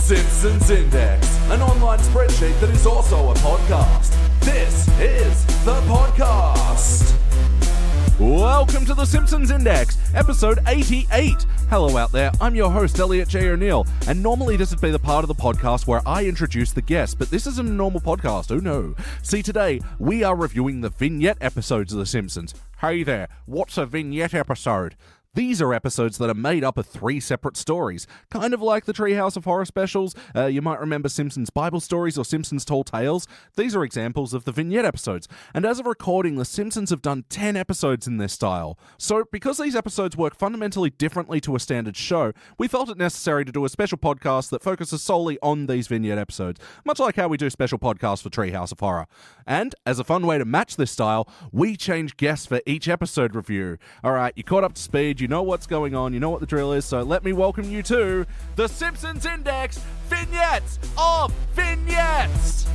Simpsons Index, an online spreadsheet that is also a podcast. This is the podcast. Welcome to the Simpsons Index, episode 88. Hello out there, I'm your host, Elliot J. O'Neill, and normally this would be the part of the podcast where I introduce the guest, but this isn't a normal podcast, oh no. See, today, we are reviewing the vignette episodes of The Simpsons. Hey there, what's a vignette episode? These are episodes that are made up of 3 separate stories, kind of like the Treehouse of Horror specials. You might remember Simpsons Bible Stories or Simpsons Tall Tales. These are examples of the vignette episodes, and as of recording, The Simpsons have done 10 episodes in this style. So, because these episodes work fundamentally differently to a standard show, we felt it necessary to do a special podcast that focuses solely on these vignette episodes, much like how we do special podcasts for Treehouse of Horror. And, as a fun way to match this style, we change guests for each episode review. Alright, you caught up to speed, you know what's going on, you know what the drill is, so let me welcome you to the Simpsons Index Vignettes of Vignettes!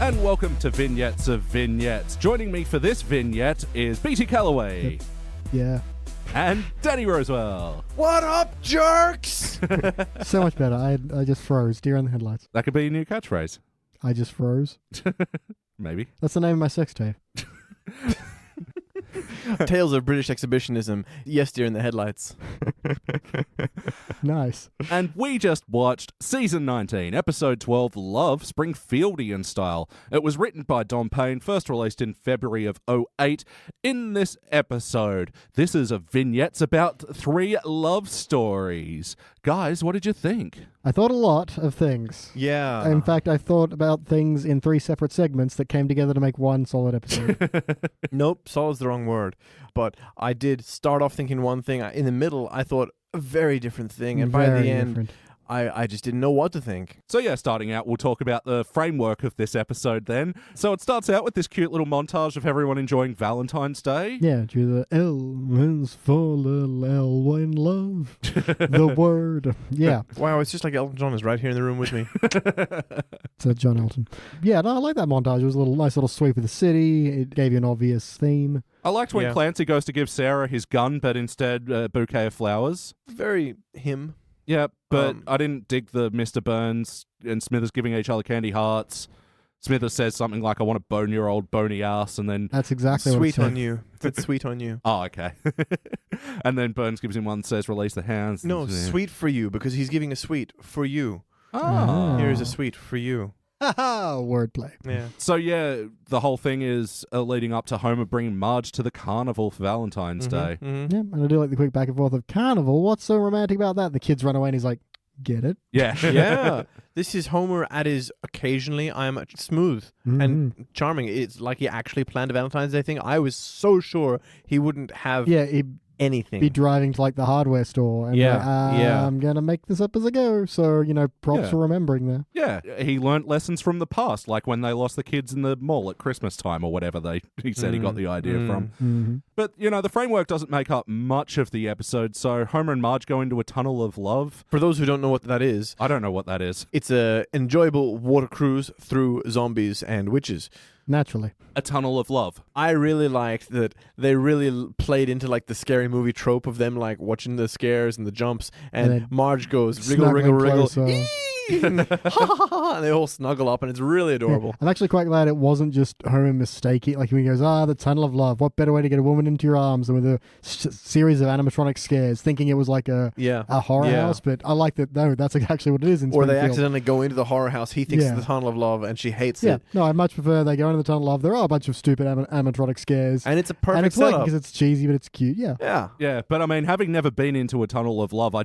And welcome to Vignettes of Vignettes. Joining me for this vignette is BT Calloway. Yeah. And Danny Rosewell. What up, jerks? So much better. I just froze. Deer in the headlights. That could be a new catchphrase. I just froze. Maybe. That's the name of my sex tape. Tales of British Exhibitionism. Yes, deer in the headlights. Nice. And we just watched Season 19, Episode 12, Love, Springfieldian Style. It was written by Don Payne, first released in February of 2008. In this episode, this is a vignettes about 3 love stories. Guys, what did you think? I thought a lot of things. Yeah. In fact, I thought about things in 3 separate segments that came together to make one solid episode. Nope, solid's the wrong word. But I did start off thinking one thing. In the middle, I thought a very different thing. And by Very the end, different. I just didn't know what to think. So yeah, starting out, we'll talk about the framework of this episode then. So it starts out with this cute little montage of everyone enjoying Valentine's Day. Yeah, do the L is for little L in love. The word. Yeah. Wow, it's just like Elton John is right here in the room with me. So John Elton. Yeah, no, I like that montage. It was a nice little sweep of the city. It gave you an obvious theme. I liked when Yeah. Clancy goes to give Sarah his gun, but instead a bouquet of flowers. Very him. Yeah, but I didn't dig the Mr. Burns and Smithers giving each other candy hearts. Smithers says something like, I want to bone your old bony ass, and then... That's exactly what it Sweet said. on you. It's sweet on you. Oh, okay. And then Burns gives him one that says, release the hands. No, Yeah. sweet for you, because he's giving a sweet for you. Oh. Here's a sweet for you. Haha, wordplay. Yeah. So yeah, the whole thing is leading up to Homer bringing Marge to the carnival for Valentine's Day. Mhm. Yeah, and I do like the quick back and forth of carnival. What's so romantic about that? The kids run away and he's like, get it? Yeah. Yeah. This is Homer at his occasionally I'm smooth and charming. It's like he actually planned a Valentine's Day thing. I was so sure he wouldn't have Yeah, he'd anything. be driving to like the hardware store and Yeah, like, yeah. I'm going to make this up as I go. So, props Yeah. for remembering there. Yeah, he learnt lessons from the past, like when they lost the kids in the mall at Christmas time or whatever he said he got the idea from. Mm-hmm. But, the framework doesn't make up much of the episode, so Homer and Marge go into a tunnel of love. For those who don't know what that is, I don't know what that is. it's a enjoyable water cruise through zombies and witches. Naturally. A tunnel of love. I really liked that they really played into like the scary movie trope of them like watching the scares and the jumps, and then Marge goes wriggle, wriggle, snuggling wriggle, closer. and, ha, ha, ha, ha, and they all snuggle up, and it's really adorable. I'm actually quite glad it wasn't just Homer mistaking. Like when he goes, the tunnel of love. What better way to get a woman into your arms than with a series of animatronic scares, thinking it was like a horror Yeah. house. But I like that. No, that's actually what it is in Or they Springfield. accidentally go into the horror house. He thinks Yeah. it's the tunnel of love, and she hates Yeah, it. no, I much prefer they go into the tunnel of love. There are a bunch of stupid animatronic scares. And it's a perfect And it's working setup. because it's cheesy, but it's cute. Yeah. Yeah. Yeah, but I mean, having never been into a tunnel of love, I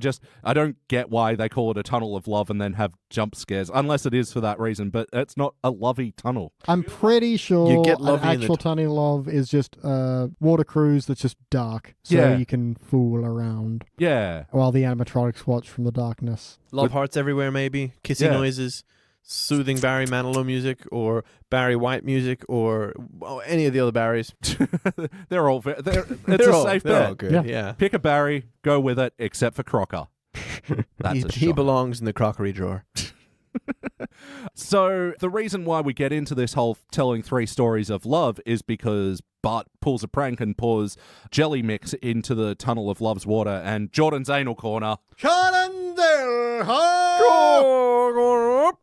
don't get why they call it a tunnel of love and then have jump scares, unless it is for that reason, but it's not a lovey tunnel. I'm pretty sure You get an lovey in the actual tunnel of love is just a water cruise that's just dark. So Yeah. you can fool around Yeah. while the animatronics watch from the darkness. Love hearts everywhere, maybe. Kissing Yeah. noises. Soothing Barry Manilow music, or Barry White music, or any of the other Barrys. They're all, it's They're a all- safe they're bet. all good. Yeah. Yeah. Pick a Barry, go with it, except for Crocker. That's a He shock. belongs in the crockery drawer. So the reason why we get into this whole telling 3 stories of love is because Bart pulls a prank and pours jelly mix into the tunnel of love's water, and Jordan's anal corner.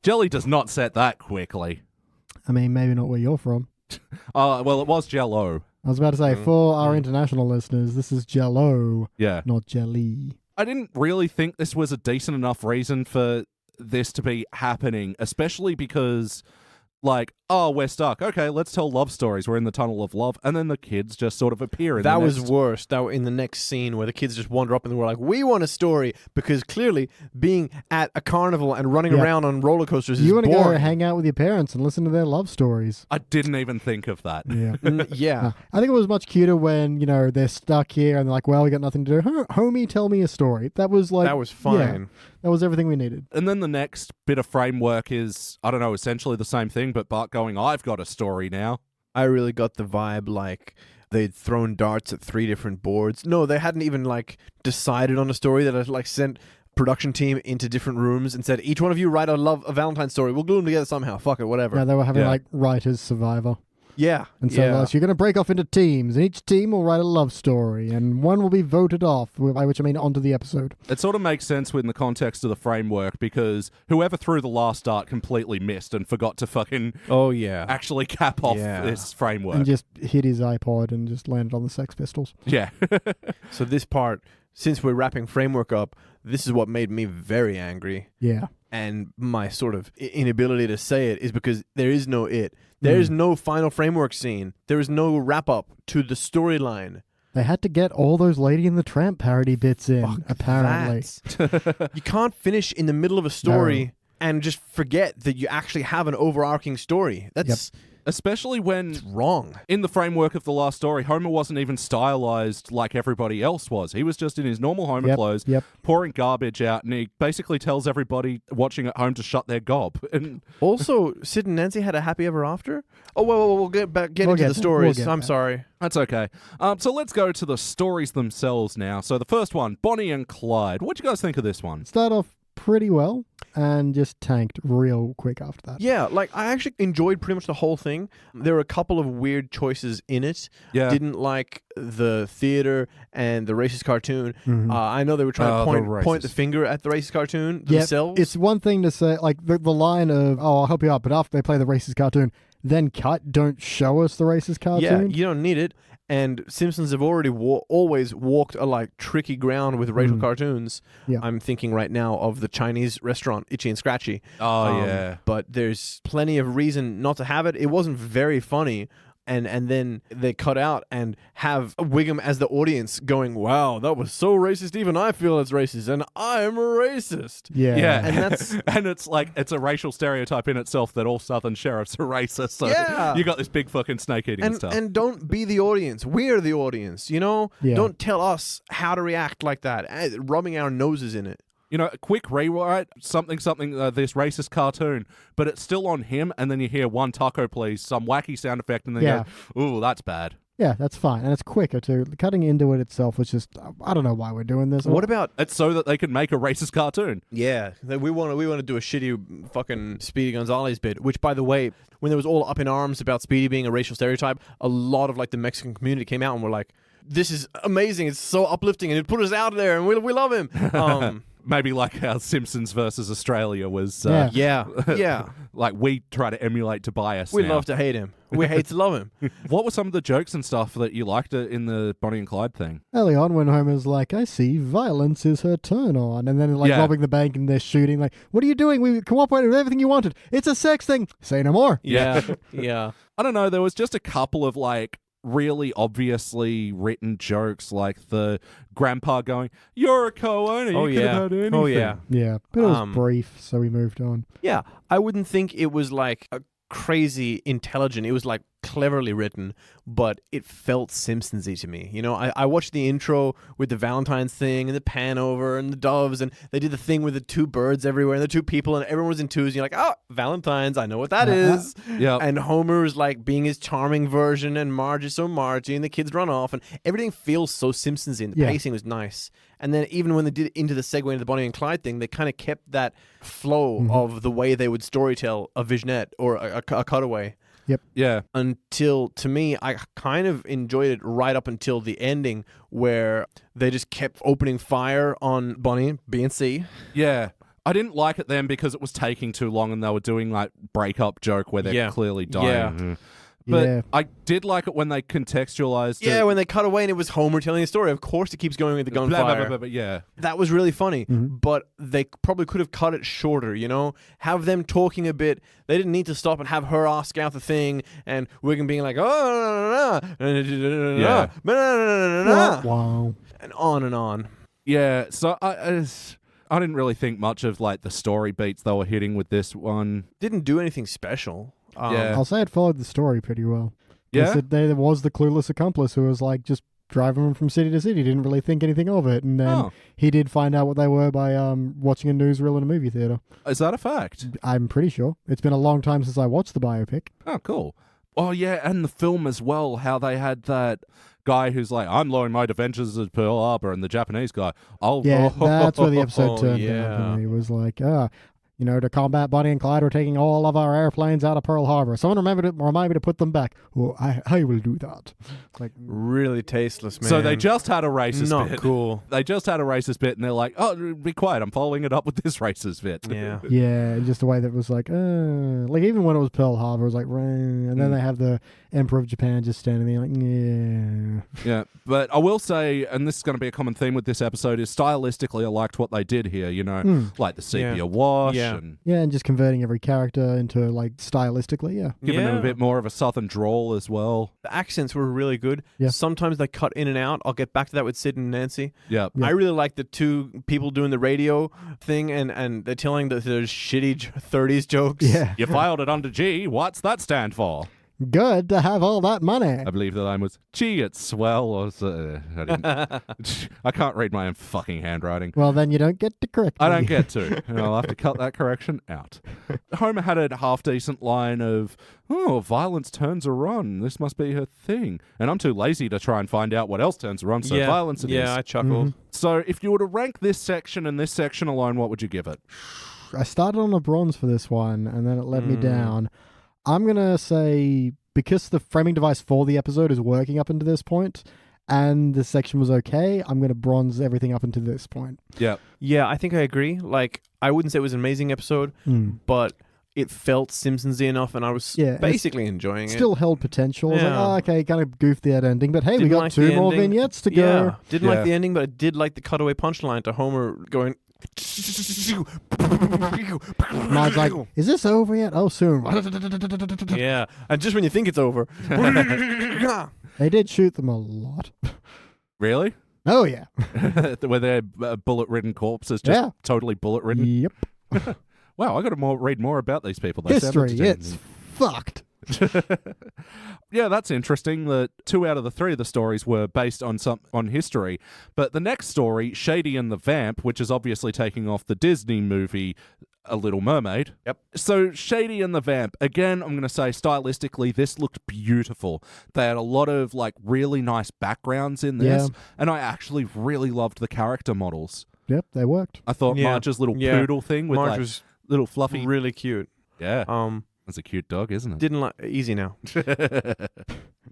Jelly does not set that quickly. I mean, maybe not where you're from. Well, it was Jell-O. I was about to say, for our international listeners, this is Jell-O, Yeah. not jelly. I didn't really think this was a decent enough reason for this to be happening, especially because, like, oh, we're stuck. Okay, let's tell love stories. We're in the tunnel of love. And then the kids just sort of appear in That the was next... worse. That in the next scene where the kids just wander up and we're like, we want a story, because clearly being at a carnival and running Yeah. around on roller coasters is You want to go boring. hang out with your parents and listen to their love stories. I didn't even think of that. Yeah. Yeah. I think it was much cuter when, they're stuck here and they're like, well, we got nothing to do. Homie, tell me a story. That was like... That was fine. Yeah, that was everything we needed. And then the next bit of framework is, I don't know, essentially the same thing, but Bart going, I've got a story now. I really got the vibe like they'd thrown darts at 3 different boards. No, they hadn't even like decided on a story. That had like sent production team into different rooms and said, each one of you write a Valentine's story. We'll glue them together somehow. Fuck it, whatever. Yeah, they were having Yeah. like writers' survivor. Yeah. And so yeah. you're going to break off into teams, and each team will write a love story, and one will be voted off, by which I mean onto the episode. It sort of makes sense within the context of the framework, because whoever threw the last dart completely missed and forgot to fucking Oh, yeah. actually cap off Yeah. this framework. And just hit his iPod and just landed on the Sex Pistols. Yeah. So this part, since we're wrapping framework up, this is what made me very angry. Yeah. And my sort of inability to say it is because there is no it. There is no final framework scene. There is no wrap-up to the storyline. They had to get all those Lady and the Tramp parody bits in, apparently. You can't finish in the middle of a story and just forget that you actually have an overarching story. That's Especially when, wrong. in the framework of the last story, Homer wasn't even stylized like everybody else was. He was just in his normal Homer clothes, pouring garbage out, and he basically tells everybody watching at home to shut their gob. And Also, Sid and Nancy had a happy ever after? Oh, well, we'll get into the stories. I'm sorry. that's okay. So let's go to the stories themselves now. So the first one, Bonnie and Clyde. What do you guys think of this one? Start off pretty well and just tanked real quick after that. Yeah, like I actually enjoyed pretty much the whole thing. There were a couple of weird choices in it. Yeah. Didn't like the theater and the racist cartoon. I know they were trying to the point the racist. finger at the racist cartoon Yep. themselves. It's one thing to say, like, the line of, oh, I'll help you out, but after they play the racist cartoon, then cut, don't show us the racist cartoon. Yeah, you don't need it. And Simpsons have already always walked a like tricky ground with racial cartoons. Yeah. I'm thinking right now of the Chinese restaurant Itchy and Scratchy. Oh, yeah. But there's plenty of reason not to have it. It wasn't very funny. And then they cut out and have Wiggum as the audience going, wow, that was so racist. Even I feel it's racist, and I'm a racist. Yeah. Yeah, And that's and it's like it's a racial stereotype in itself that all Southern sheriffs are racist. So Yeah. you got this big fucking snake eating stuff. And don't be the audience. We're the audience, you know? Yeah. Don't tell us how to react like that, rubbing our noses in it. You know, a quick rewrite, something, this racist cartoon, but it's still on him, and then you hear one taco, please, some wacky sound effect, and then you go, ooh, that's bad. Yeah, that's fine. And it's quicker, too. Cutting into it itself was just, I don't know why we're doing this. What about It's so that they can make a racist cartoon. Yeah, we want to do a shitty fucking Speedy Gonzales bit. Which, by the way, when there was all up in arms about Speedy being a racial stereotype, a lot of like the Mexican community came out and were like, "This is amazing! It's so uplifting, and it put us out there, and we love him." Maybe like how Simpsons versus Australia was. Yeah. Like we try to emulate Tobias. We now. love to hate him. We hate to love him. What were some of the jokes and stuff that you liked in the Bonnie and Clyde thing? Early on, when Homer's like, I see violence is her turn on, and then like robbing the bank and they're shooting, like, what are you doing? We cooperated with everything you wanted. It's a sex thing. Say no more. Yeah. Yeah. I don't know. There was just a couple of like really obviously written jokes, like the grandpa going, "You're a co-owner. Oh, you could yeah. have had anything." Oh, yeah. Yeah, but it was brief, so we moved on. Yeah. I wouldn't think it was like a crazy intelligent. It was like cleverly written, but it felt Simpsons-y to me. You know, I watched the intro with the Valentine's thing and the pan over and the doves, and they did the thing with the two birds everywhere and the two people, and everyone was enthused. And you're like, oh, Valentine's, I know what that is. Yeah. And Homer is like being his charming version, and Marge is so Margie, and the kids run off, and everything feels so Simpsons-y, and the pacing was nice. And then even when they did into the segue into the Bonnie and Clyde thing, they kind of kept that flow of the way they would storytell a vignette or a cutaway. Yep. Yeah. Until, to me, I kind of enjoyed it right up until the ending, where they just kept opening fire on Bonnie, B and C. Yeah. I didn't like it then because it was taking too long and they were doing like breakup joke where they're clearly dying. Yeah. But I did like it when they contextualized Yeah, it. when they cut away and it was Homer telling a story. Of course it keeps going with the gunfire. Yeah. That was really funny, but they probably could have cut it shorter, you know? Have them talking a bit. They didn't need to stop and have her ask out the thing and Wiggum being like, oh, Wow. and on and on. Yeah, so I didn't really think much of like the story beats they were hitting with this one. Didn't do anything special. Yeah. I'll say it followed the story pretty well. Yeah? There was the clueless accomplice who was like just driving them from city to city, didn't really think anything of it. And then he did find out what they were by watching a newsreel in a movie theater. Is that a fact? I'm pretty sure. It's been a long time since I watched the biopic. Oh, cool. Oh, yeah, and the film as well, how they had that guy who's like, I'm lowering my adventures at Pearl Harbor, and the Japanese guy, That's where the episode turned yeah. down for me. It was like, to combat Bonnie and Clyde, we're taking all of our airplanes out of Pearl Harbor. Someone remind me to put them back. Oh, I will do that. Like, really tasteless, man. So they just had a racist Not bit. cool. They just had a racist bit, and they're like, oh, be quiet, I'm following it up with this racist bit. Yeah. yeah, just a way that was like even when it was Pearl Harbor, it was like, and then they have the Emperor of Japan just standing there like, yeah. Yeah, but I will say, and this is going to be a common theme with this episode, is stylistically I liked what they did here, like the sepia wash. Yeah. And just converting every character into, like, stylistically, Giving them a bit more of a southern drawl as well. The accents were really good. Yeah. Sometimes they cut in and out. I'll get back to that with Sid and Nancy. Yeah. Yeah. I really like the two people doing the radio thing, and they're telling the shitty 30s jokes. Yeah. You filed it under G, what's that stand for? Good to have all that money. I believe the line was, gee, it's swell. Or I didn't. I can't read my own fucking handwriting. Well, then you don't get to correct me. I don't get to. And I'll have to cut that correction out. Homer had a half-decent line of, oh, violence turns her on. This must be her thing. And I'm too lazy to try and find out what else turns her on, so violence it is. Yeah, I chuckled. So if you were to rank this section and this section alone, what would you give it? I started on a bronze for this one, and then it led me down. I'm going to say, because the framing device for the episode is working up into this point, and the section was okay, I'm going to bronze everything up until this point. Yeah. Yeah, I think I agree. Like, I wouldn't say it was an amazing episode, but it felt Simpsons-y enough, and I was basically enjoying it. Still held potential. I was like, okay, kind of goofed that ending, but hey, we got like two the more ending. vignettes to go. Didn't like the ending, but I did like the cutaway punchline to Homer going... Marge's like, is this over yet? Oh, soon. Yeah, and just when you think it's over... They did shoot them a lot. Really? Oh, yeah. Were there bullet-ridden corpses just totally bullet-ridden? Yep. Wow, I got to read more about these people. They sound History, entertaining. it's fucked. Yeah, that's interesting that 2 out of the 3 of the stories were based on history. But the next story, Shady and the Vamp, which is obviously taking off the Disney movie A Little Mermaid. Yep. So Shady and the Vamp, again, I'm going to say stylistically, this looked beautiful. They had a lot of like really nice backgrounds in this, and I actually really loved the character models. Yep, they worked. I thought Marge's little poodle thing with Marge like was little fluffy. really cute. Yeah. That's a cute dog, isn't it? Didn't like... Easy now.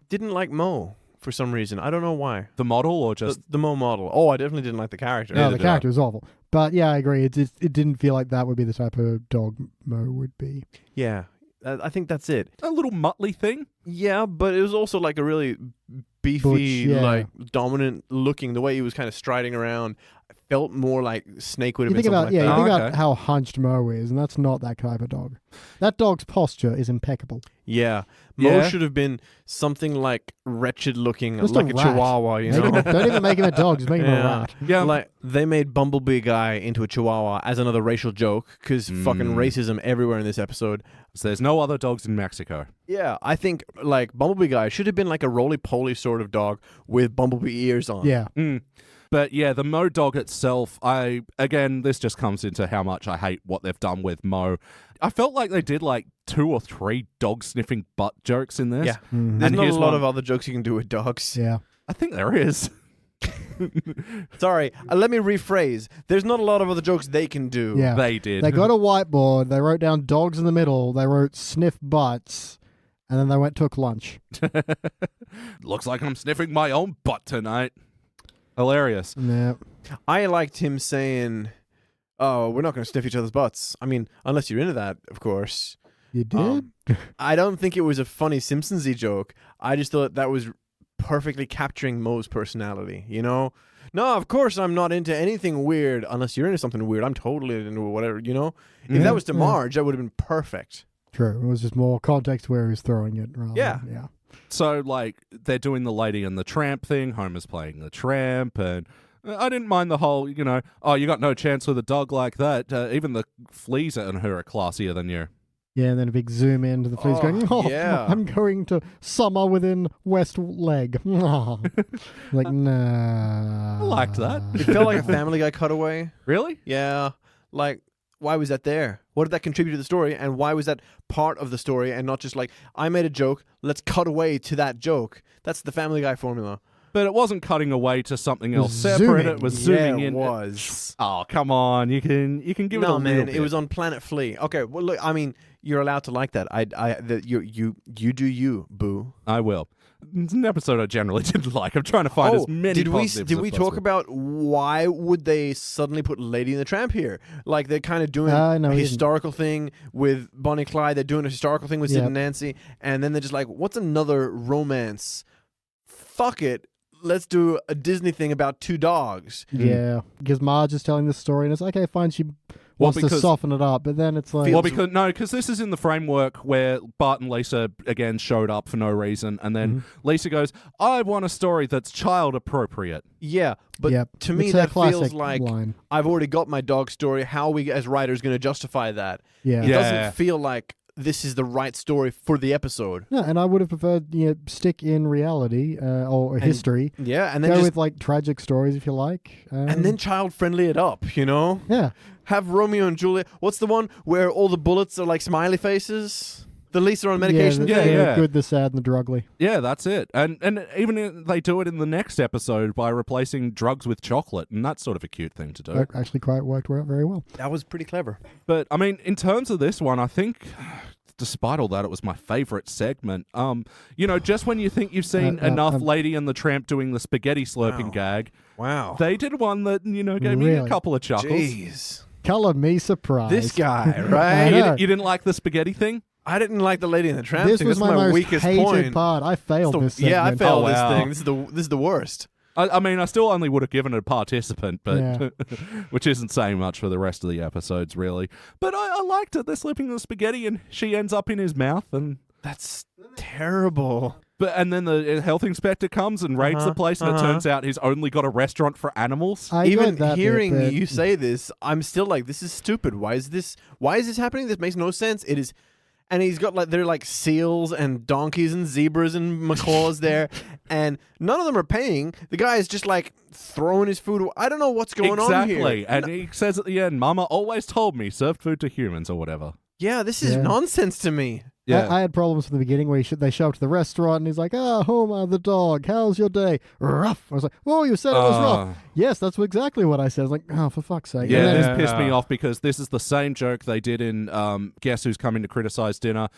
Didn't like Mo for some reason. I don't know why. The model or just... The Mo model. Oh, I definitely didn't like the character. No, the character was awful. But yeah, I agree. It didn't feel like that would be the type of dog Mo would be. Yeah. I think that's it. A little muttly thing? Yeah, but it was also like a really beefy, Butch, like dominant looking, the way he was kind of striding around. felt more like Snake would have You been think about something like you that. think okay. about how hunched Mo is, and that's not that type of dog. That dog's posture is impeccable. Yeah. Mo Yeah. should have been something like wretched looking, Just like a a rat. chihuahua, you Make know? him- don't even make him a dog, just make him a Yeah. rat. Yeah. Like they made Bumblebee guy into a chihuahua as another racial joke because fucking racism everywhere in this episode. So there's no other dogs in Mexico. Yeah, I think like Bumblebee guy should have been like a roly-poly sort of dog with Bumblebee ears on. Yeah. But yeah, the Mo dog itself, this just comes into how much I hate what they've done with Mo. I felt like they did like 2 or 3 dog sniffing butt jokes in this. Yeah. Mhm. There's And not a here's lot one. of other jokes you can do with dogs. Yeah. I think there is. Sorry, let me rephrase. There's not a lot of other jokes they can do. Yeah. They did. They got a whiteboard, they wrote down dogs in the middle, they wrote sniff butts, and then they took lunch. Looks like I'm sniffing my own butt tonight. Hilarious. Yeah. I liked him saying, "Oh, we're not going to sniff each other's butts." I mean, unless you're into that, of course. You did? I don't think it was a funny Simpsons-y joke. I just thought that was perfectly capturing Mo's personality, you know? No, of course I'm not into anything weird unless you're into something weird. I'm totally into whatever, you know? If that was to Yeah. Marge, that would have been perfect. True. It was just more context where he was throwing it. Rather Yeah. Than, yeah. So, like, they're doing the Lady and the Tramp thing. Homer's playing the tramp, and I didn't mind the whole, you got no chance with a dog like that. Even the fleas on her are classier than you. Yeah, and then a big zoom in to the fleas going, yeah. I'm going to summer within West Leg. Like, nah. I liked that. It felt like a Family Guy cutaway. Really? Yeah. Like, why was that there? What did that contribute to the story? And why was that part of the story and not just like, I made a joke, let's cut away to that joke? That's the Family Guy formula. But it wasn't cutting away to something else Zooming. separate. It was zooming yeah, in. it was. Oh, come on. You can give it a No, little man, bit. it was on Planet Flea. Okay, well, look, I mean, you're allowed to like that. You do you, boo. I will. It's an episode I generally didn't like. I'm trying to find as many did positives we as talk possible. about why would they suddenly put Lady and the Tramp here? Like they're kind of doing No, a we didn't. historical thing with Bonnie and Clyde. They're doing a historical thing with Sid Yep. and Nancy, and then they're just like, "What's another romance? Fuck it, let's do a Disney thing about 2 dogs." Yeah, because Marge is telling the story, and it's okay, fine. She wants to because- soften it up, but then it's like, Well, because this is in the framework where Bart and Lisa again showed up for no reason, and then Lisa goes, "I want a story that's child appropriate." Yeah, but yep. to me it's a that feels classic like line. I've already got my dog story. How are we as writers going to justify that? Yeah. It Yeah. doesn't feel like this is the right story for the episode. No, and I would have preferred stick in reality or history. Yeah, and then Go just with like tragic stories if you like, and then child friendly it up, you know? yeah, Have Romeo and Juliet. What's the one where all the bullets are like smiley faces? The Lisa on medication yeah, thing? yeah. good, the sad, and the drugly. Yeah, that's it. And they do it in the next episode by replacing drugs with chocolate, and that's sort of a cute thing to do. That actually quite worked out very well. That was pretty clever. But I mean, in terms of this one, I think, despite all that, it was my favorite segment. Just when you think you've seen enough Lady and the Tramp doing the spaghetti slurping Wow. gag, Wow. they did one that gave me a Really? couple of chuckles. Jeez. Color me surprised. This guy, I right? know. You didn't like the spaghetti thing? I didn't like the Lady and the Tramp This thing. was That's my most weakest hated point. part. I failed this. Yeah, I segment. failed Oh, wow. this thing. This is the worst. I mean, I still only would have given it a participant, but Yeah. which isn't saying much for the rest of the episodes, really. But I liked it. They're slipping the spaghetti, and she ends up in his mouth, and That's terrible. and then the health inspector comes and raids the place, and it turns out he's only got a restaurant for animals. I Even got that bit, hearing but- you say this, I'm still like, this is stupid. Why is this happening? This makes no sense. It is. And he's got they're like seals and donkeys and zebras and macaws there, and none of them are paying. The guy is just like throwing his food. I don't know what's going on here. Exactly. And he says at the end, Mama always told me served food to humans or whatever. Yeah, this is Yeah. nonsense to me. Yeah. I had problems from the beginning where they show up to the restaurant and he's like, Homer the dog, how's your day? Rough. I was like, oh, you said it was rough. Yes, that's exactly what I said. I was like, oh, for fuck's sake. Yeah, And then this it's- pissed me off because this is the same joke they did in Guess Who's Coming to Criticize Dinner,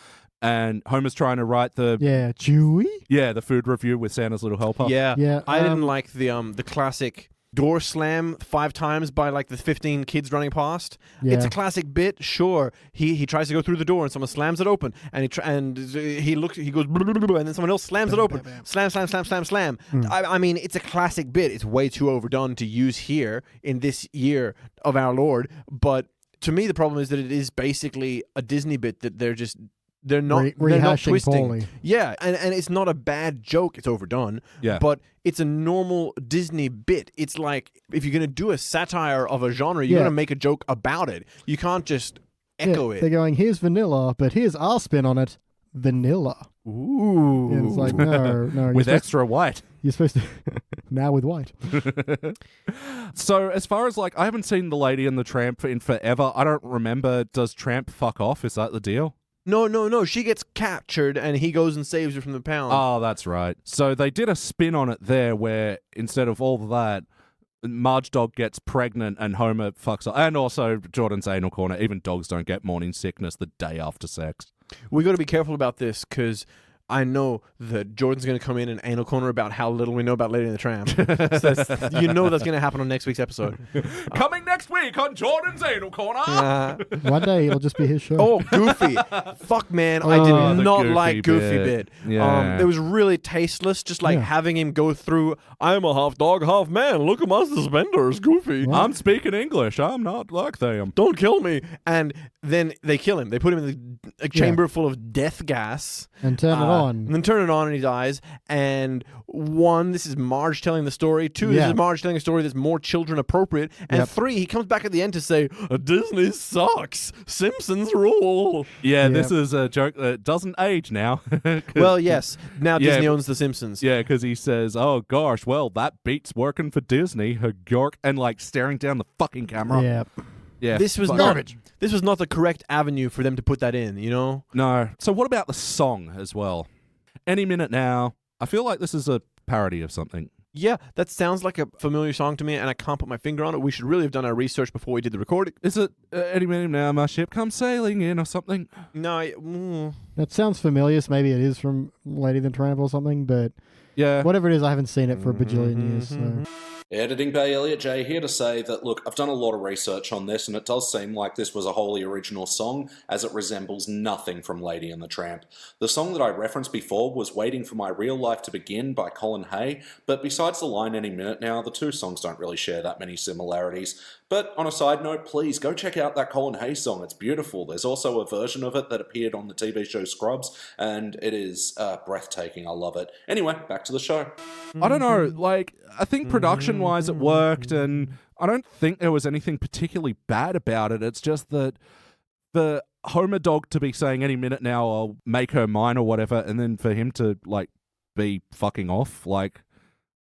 and Homer's trying to write the Chewy? the food review with Santa's Little Helper. Yeah, Yeah, I didn't like the classic door slam 5 times by like the 15 kids running past. Yeah. It's a classic bit, sure. He tries to go through the door and someone slams it open, and he goes and then someone else slams it open. Slam. I mean, it's a classic bit. It's way too overdone to use here in this year of our Lord, but to me the problem is that it is basically a Disney bit that they're not rehashing twisting. poorly. Yeah, and it's not a bad joke. It's overdone. Yeah. But it's a normal Disney bit. It's like if you're going to do a satire of a genre, you're going to make a joke about it. You can't just echo They're it. going, here's vanilla, but here's our spin on it. Vanilla. Ooh. And it's like, no. With extra white. You're supposed to... now with white. So as far as like, I haven't seen The Lady and the Tramp in forever. I don't remember. Does Tramp fuck off? Is that the deal? No. She gets captured and he goes and saves her from the pound. Oh, that's right. So they did a spin on it there where instead of all that, Marge Dog gets pregnant and Homer fucks up. And also Jordan's anal corner. Even dogs don't get morning sickness the day after sex. We got to be careful about this because I know that Jordan's going to come in and anal corner about how little we know about Lady and the Tramp. So that's going to happen on next week's episode. Coming next week on Jordan's Anal Corner. One day it'll just be his show. Oh, Goofy. Fuck, man. I did the not Goofy like Goofy bit. bit. Yeah. It was really tasteless, just like having him go through, I'm a half dog, half man. Look at my suspenders, Goofy. I'm speaking English. I'm not like them. Don't kill me. And then they kill him. They put him in a chamber full of death gas. And turn it on. And then turn it on and he dies. And 1, this is Marge telling the story. 2, this is Marge telling a story that's more children appropriate. And 3, he comes back at the end to say, Disney sucks. Simpsons rule. Yeah, this is a joke that doesn't age now. Well, yes. Now Disney owns The Simpsons. Yeah, because he says, oh gosh, well, that beats working for Disney. York, and like staring down the fucking camera. Yeah. Yeah. This was Garbage. This was not the correct avenue for them to put that in, you know? No. So what about the song as well? Any Minute Now. I feel like this is a parody of something. Yeah, that sounds like a familiar song to me, and I can't put my finger on it. We should really have done our research before we did the recording. Is it Any Minute Now, my ship comes sailing in or something? No, That sounds familiar. So maybe it is from Lady and the Tramp or something, but Yeah. whatever it is, I haven't seen it for a bajillion years. So. Editing Bay Elliot J here to say that, look, I've done a lot of research on this and it does seem like this was a wholly original song as it resembles nothing from Lady and the Tramp. The song that I referenced before was Waiting for My Real Life to Begin by Colin Hay, but besides the line Any Minute Now, the two songs don't really share that many similarities. But on a side note, please go check out that Colin Hay song, it's beautiful. There's also a version of it that appeared on the TV show Scrubs and it is breathtaking, I love it. Anyway, back to the show. I don't know, like, I think production-wise it worked, and I don't think there was anything particularly bad about it. It's just that the Homer dog to be saying any minute now I'll make her mine or whatever, and then for him to, like, be fucking off, like,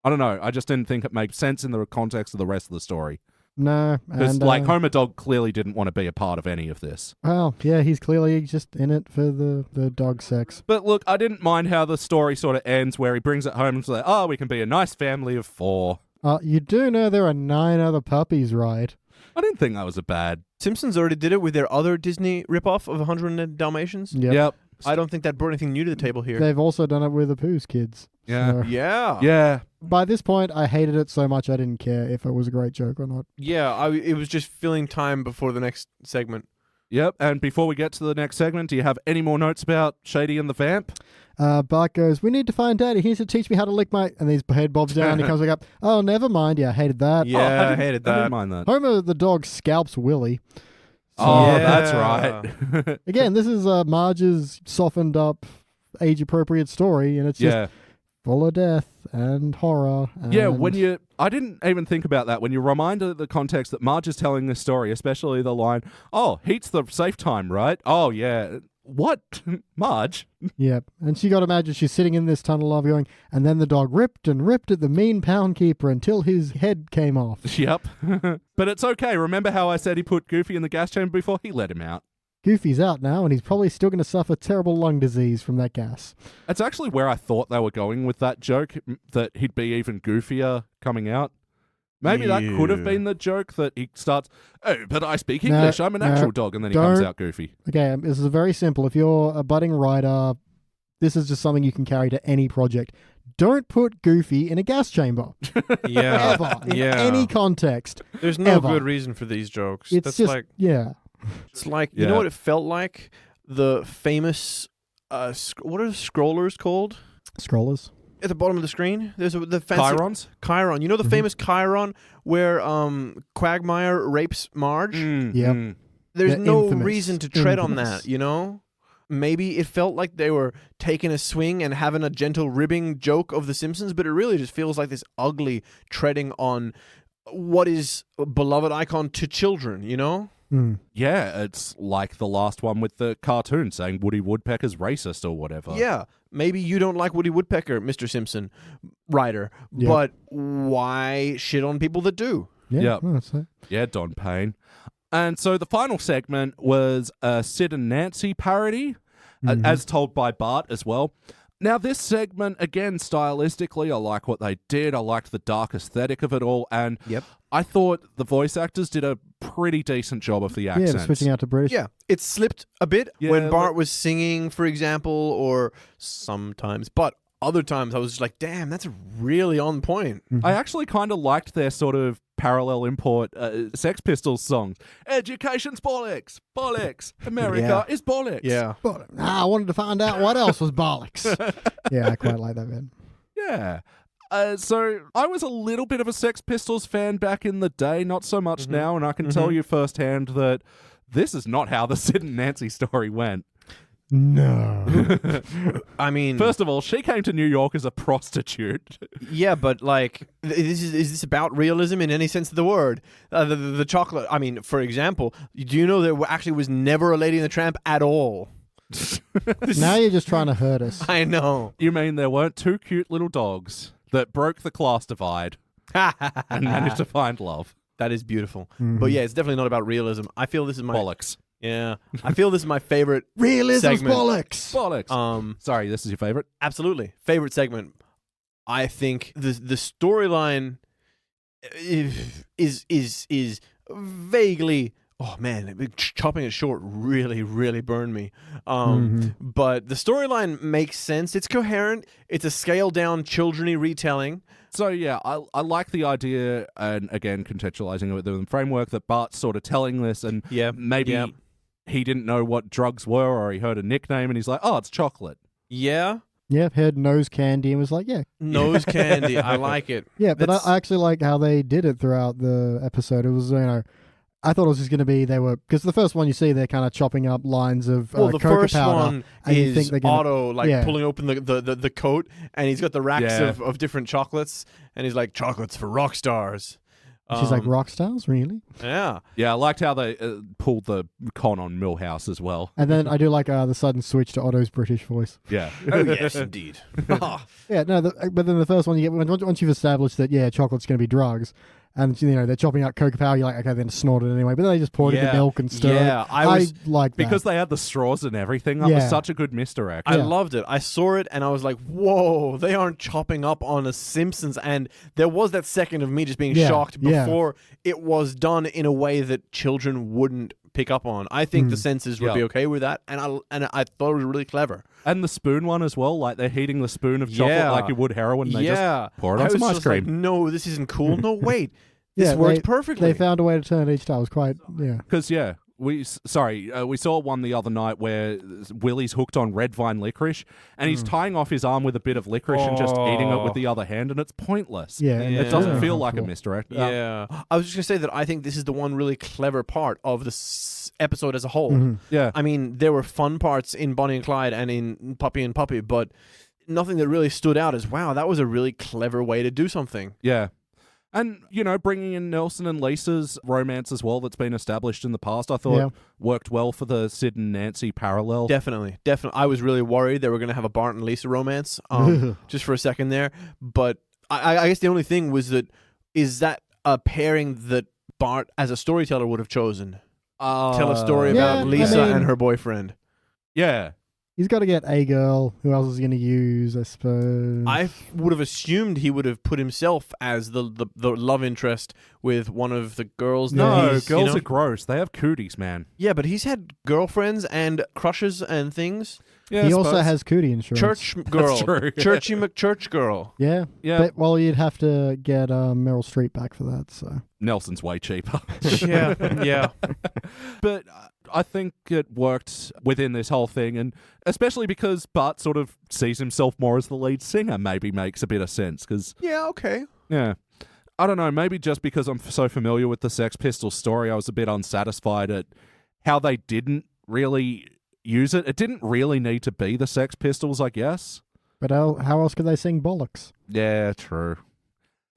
I don't know. I just didn't think it made sense in the context of the rest of the story. No. Because, And, like, Homer dog clearly didn't want to be a part of any of this. well, yeah, he's clearly just in it for the dog sex. But look, I didn't mind how the story sort of ends where he brings it home and says, oh, we can be a nice family of 4. You do know there are 9 other puppies, right? I didn't think that was a bad. Simpsons already did it with their other Disney ripoff of 100 Dalmatians. Yep. I don't think that brought anything new to the table here. They've also done it with the Pooh's kids. Yeah. So, Yeah. Yeah. by this point, I hated it so much I didn't care if it was a great joke or not. Yeah, it was just filling time before the next segment. Yep, and before we get to the next segment, do you have any more notes about Shady and the Vamp? Bart goes, we need to find Daddy. He needs to teach me how to lick my... And his head bobs down. He comes back up. Oh, never mind. Yeah, I hated that. Yeah, I hated I that. didn't mind that. Homer the dog scalps Willie. Oh, Yeah. that's right. Again, this is Marge's softened up, age-appropriate story, and it's just Yeah. full of death and horror. And Yeah, I didn't even think about that. When you remind of the context that Marge is telling this story, especially the line, oh, heat's the safe time, right? Oh, yeah. What? Marge? Yeah, and she got to imagine she's sitting in this tunnel of going, and then the dog ripped and ripped at the mean pound keeper until his head came off. Yep. But it's okay. Remember how I said he put Goofy in the gas chamber before? He let him out. Goofy's out now, and he's probably still going to suffer terrible lung disease from that gas. That's actually where I thought they were going with that joke, that he'd be even goofier coming out. Maybe that could have been the joke that he starts, oh, but I speak No, English, I'm an no, actual dog, and then he comes don't. out goofy. Okay, this is very simple. If you're a budding writer, this is just something you can carry to any project. don't put Goofy in a gas chamber. Yeah. Ever. In Yeah. any context. There's no ever. good reason for these jokes. It's That's just, like yeah. it's like you Yeah. know what it felt like? The famous what are scrollers called? Scrollers. At the bottom of the screen, there's the fancy Chirons? Chiron. You know the Mhm. famous Chiron where Quagmire rapes Marge? Yep. There's They're no infamous. reason to tread on Infamous. that, you know? Maybe it felt like they were taking a swing and having a gentle ribbing joke of The Simpsons, but it really just feels like this ugly treading on what is a beloved icon to children, you know? Mm. Yeah, it's like the last one with the cartoon saying Woody Woodpecker's racist or whatever. Yeah, maybe you don't like Woody Woodpecker, Mr. Simpson, writer, Yep. but why shit on people that do? Yeah. Yep. Oh, that's it. Yeah, Don Payne. And so the final segment was a Sid and Nancy parody, Mhm. as told by Bart as well. Now, this segment, again, stylistically, I like what they did. I liked the dark aesthetic of it all. And Yep. I thought the voice actors did a pretty decent job of the Yeah, accents. they're switching out to British. Yeah, it slipped a bit Yeah, when Bart like- was singing, for example, or sometimes, but other times I was just like, damn, that's really on point. I actually kind of liked their sort of parallel import Sex Pistols songs. Education's bollocks. Bollocks. America is bollocks. Yeah. But I wanted to find out what else was bollocks. Yeah, I quite like that bit. Yeah. So I was a little bit of a Sex Pistols fan back in the day, not so much now, and I can tell you firsthand that this is not how the Sid and Nancy story went. No. I mean, First of all, she came to New York as a prostitute. yeah, but like, is this about realism in any sense of the word? The chocolate. I mean, for example, do you know there actually was never a Lady in the Tramp at all? Now you're just trying to hurt us. I know. You mean there weren't two cute little dogs that broke the class divide and managed to find love? That is beautiful. Mm-hmm. But yeah, it's definitely not about realism. I feel this is my Bollocks. yeah. I feel this is my favorite Realism's segment. bollocks. Bollocks. Sorry, this is your favorite? Absolutely. Favorite segment. I think the storyline is vaguely, oh man, chopping it short really burned me. But the storyline makes sense. It's coherent. It's a scaled down children-y retelling. So yeah, I like the idea, and again, contextualizing it within the framework, that Bart's sort of telling this, and Yeah, maybe yeah. he didn't know what drugs were, or he heard a nickname, and he's like, oh, it's chocolate. Yeah. Yeah, I've heard nose candy and was like, yeah. Nose candy. I like it. Yeah, but That's- I actually like how they did it throughout the episode. It was, I thought it was just going to be because the first one you see they're kind of chopping up lines of Well, the coca first powder, one and you is think they're gonna, Otto yeah. pulling open the coat, and he's got the racks Yeah. of different chocolates, and he's like, chocolates for rock stars. She's like, rock stars, really? Yeah. Yeah, I liked how they pulled the con on Millhouse as well. And then I do like the sudden switch to Otto's British voice. Yeah. Oh, yes, indeed. Yeah, no, but then the first one you get once you've established that chocolate's going to be drugs, and they're chopping out coca powder, you're like, okay, then snort it anyway. But then they just pour it in Yeah. the milk and stir Yeah, it. I was- like that. Because they had the straws and everything. That Yeah. was such a good misdirect. I Yeah. loved it. I saw it, and I was like, whoa, they aren't chopping up on a Simpsons. And there was that second of me just being Yeah, shocked yeah. before it was done in a way that children wouldn't pick up on. I think the censors would Yeah. be okay with that, and I thought it was really clever. And the spoon one as well, like they're heating the spoon of chocolate Yeah. like you would heroin. They just pour it I on was some ice just like, cream. no, this isn't cool. No, wait. This Yeah, works they- perfectly. They found a way to turn it each time. It was quite, Because, we saw one the other night where Willie's hooked on red vine licorice, and he's tying off his arm with a bit of licorice and just eating it with the other hand, and it's pointless. Yeah. Yeah. It doesn't Yeah. feel like a Cool. misdirect. Yeah. I was just going to say that I think this is the one really clever part of the episode as a whole. Mm-hmm. Yeah. I mean, there were fun parts in Bonnie and Clyde and in Puppy and Puppy, but nothing that really stood out as, wow, that was a really clever way to do something. Yeah. And, bringing in Nelson and Lisa's romance as well that's been established in the past, I thought Yeah. worked well for the Sid and Nancy parallel. Definitely. I was really worried they were going to have a Bart and Lisa romance just for a second there. But I guess the only thing was is that a pairing that Bart as a storyteller would have chosen. Tell a story Yeah, about Lisa I mean- and her boyfriend. Yeah. He's got to get a girl. Who else is he going to use, I suppose? I would have assumed he would have put himself as the love interest with one of the girls. No, He's, girls are gross. They have cooties, man. Yeah, but he's had girlfriends and crushes and things. Yeah, He I also suppose. has cootie insurance. Church girl. true. Churchy McChurch girl. Yeah. Yeah. But, well, you'd have to get Meryl Streep back for that, so. Nelson's way cheaper. Yeah, yeah. But I think it worked within this whole thing, and especially because Bart sort of sees himself more as the lead singer, maybe makes a bit of sense. Because, Yeah, okay. yeah, I don't know, maybe just because I'm so familiar with the Sex Pistols story, I was a bit unsatisfied at how they didn't really use it. It didn't really need to be the Sex Pistols, I guess. But how else could they sing bollocks? Yeah, true.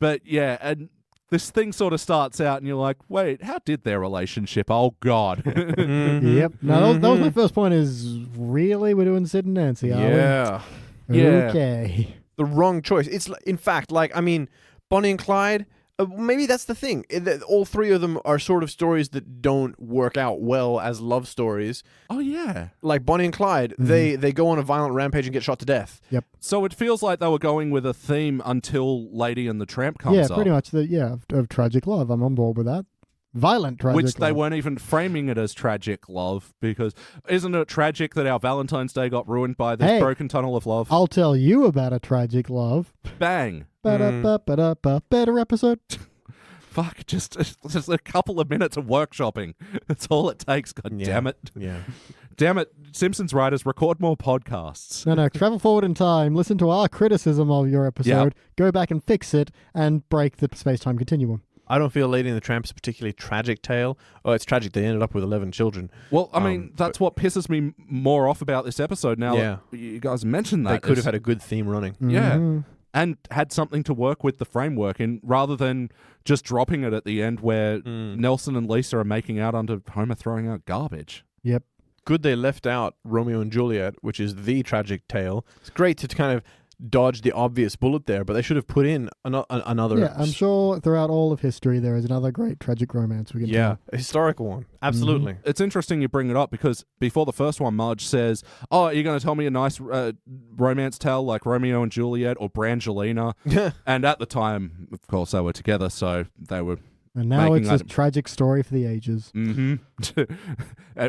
But yeah, and this thing sort of starts out and you're like, wait, how did their relationship? Oh, God. Mhm. Yep. No, that was my Mhm. first point is, really? We're doing Sid and Nancy, are Yeah. we? Yeah. Okay. The wrong choice. It's, in fact, like, I mean, Bonnie and Clyde, maybe that's the thing. All three of them are sort of stories that don't work out well as love stories. Oh, yeah. Like Bonnie and Clyde, they go on a violent rampage and get shot to death. So it feels like they were going with a theme until Lady and the Tramp comes Yeah, up. pretty much. Of tragic love. I'm on board with that. Violent tragic Which they love. weren't even framing it as tragic love, because isn't it tragic that our Valentine's Day got ruined by this Hey. broken tunnel of love? I'll tell you about a tragic love. Bang. Ba-da-ba-ba-da-ba. Better episode. Fuck, just a couple of minutes of workshopping. That's all it takes. God Yeah. damn it. Yeah. Damn it. Simpsons writers, record more podcasts. No, travel forward in time, listen to our criticism of your episode, go back and fix it, and break the space-time continuum. I don't feel Lady and the Tramp is a particularly tragic tale. Oh, it's tragic they ended up with 11 children. Well, I mean, that's what pisses me more off about this episode now. Yeah. That you guys mentioned that. They could have It's- had a good theme running. Yeah. Mhm. and had something to work with the framework in, rather than just dropping it at the end where Nelson and Lisa are making out under Homer throwing out garbage. Yep. Good they left out Romeo and Juliet, which is the tragic tale. It's great to kind of dodge the obvious bullet there, but they should have put in another. Yeah, I'm sure throughout all of history there is another great tragic romance we can Yeah, tell. a historical one. Absolutely. It's interesting you bring it up because before the first one, Marge says, "Oh, are you going to tell me a nice romance tale like Romeo and Juliet or Brangelina?" And at the time, of course, they were together, so they were. And now Making it's a that- tragic story for the ages.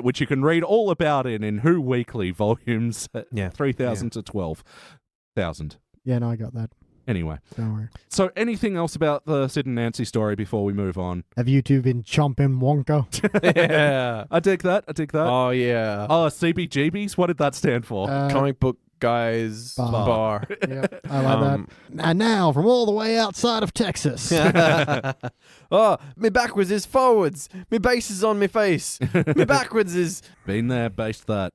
Which you can read all about in Who Weekly volumes Yeah. 3,000 to 12,000. Yeah, no, I got that. Anyway, Don't worry. so anything else about the Sid and Nancy story before we move on? Have you two been chomping Wonka? Yeah. I dig that. Oh, yeah. Oh, CBGBs? What did that stand for? Comic book guys Bar. bar. Yep, I like that. And now, from all the way outside of Texas, Oh, me backwards is forwards. Me base is on me face. Me backwards is. Been there, based that.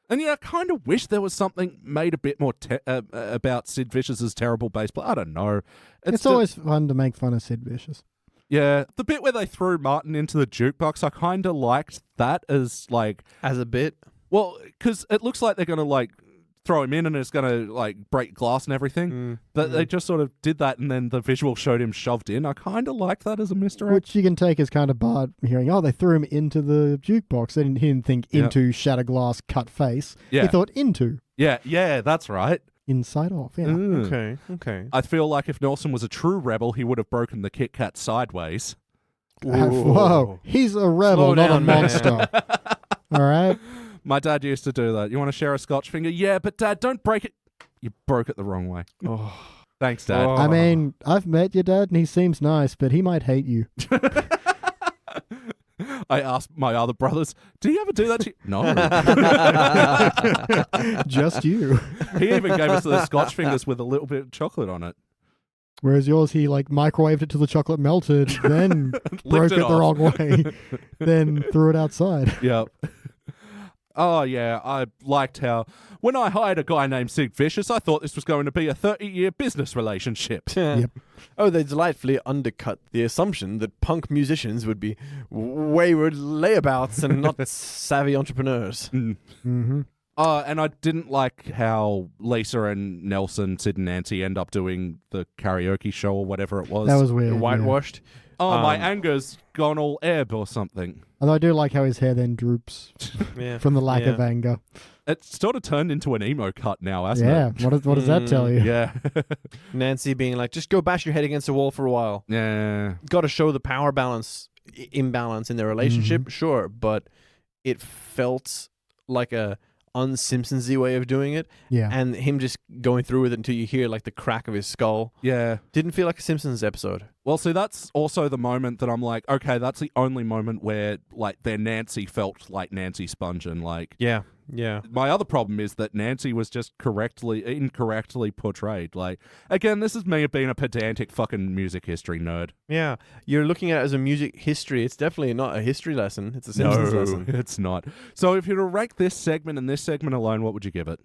And yeah, I kind of wish there was something made a bit more about Sid Vicious's terrible bass play. I don't know. it's just- always fun to make fun of Sid Vicious. Yeah, the bit where they threw Martin into the jukebox, I kind of liked that as like, As a bit. well, because it looks like they're going to like throw him in and it's going to like break glass and everything. But they just sort of did that and then the visual showed him shoved in. I kind of like that as a misdirect. Which you can take as kind of Bart hearing, oh, they threw him into the jukebox. He didn't think Yeah. into shatter glass, cut face. Yeah. He thought into, Yeah, that's right. inside off. Yeah. Mm. Okay. I feel like if Nelson was a true rebel, he would have broken the Kit Kat sideways. Whoa, he's a rebel, Slow not a down, man. monster. All right. My dad used to do that. You want to share a Scotch finger? Yeah, but Dad, don't break it. You broke it the wrong way. Oh. Thanks, Dad. Oh. I mean, I've met your dad and he seems nice, but he might hate you. I asked my other brothers, do you ever do that to you? No. Just you. He even gave us the Scotch fingers with a little bit of chocolate on it. Whereas yours, he like microwaved it till the chocolate melted, then broke Licked it the off. wrong way, then threw it outside. Yep. Oh, yeah, I liked how when I hired a guy named Sid Vicious, I thought this was going to be a 30-year business relationship. Yep. Oh, they delightfully undercut the assumption that punk musicians would be wayward layabouts and not savvy entrepreneurs. Mm-hmm. And I didn't like how Lisa and Nelson, Sid and Nancy end up doing the karaoke show or whatever it was. That was weird. yeah. Whitewashed. Oh, my anger's gone all ebb or something. Although I do like how his hair then droops Yeah. from the lack Yeah. of anger. It's sort of turned into an emo cut now, hasn't it? Yeah. What does that tell you? Yeah. Nancy being like, just go bash your head against the wall for a while. Yeah. Got to show the power balance, imbalance in their relationship, sure, but it felt like a un-Simpsons-y way of doing it, Yeah. and him just going through with it until you hear like the crack of his skull. Yeah. Didn't feel like a Simpsons episode. Well, see, that's also the moment that I'm like, okay, that's the only moment where, like, their Nancy felt like Nancy Spungen. Like, Yeah. my other problem is that Nancy was just incorrectly portrayed. Like, again, this is me being a pedantic fucking music history nerd. Yeah. You're looking at it as a music history. It's definitely not a history lesson. It's a Simpsons lesson. It's not. So if you were to rank this segment and this segment alone, what would you give it?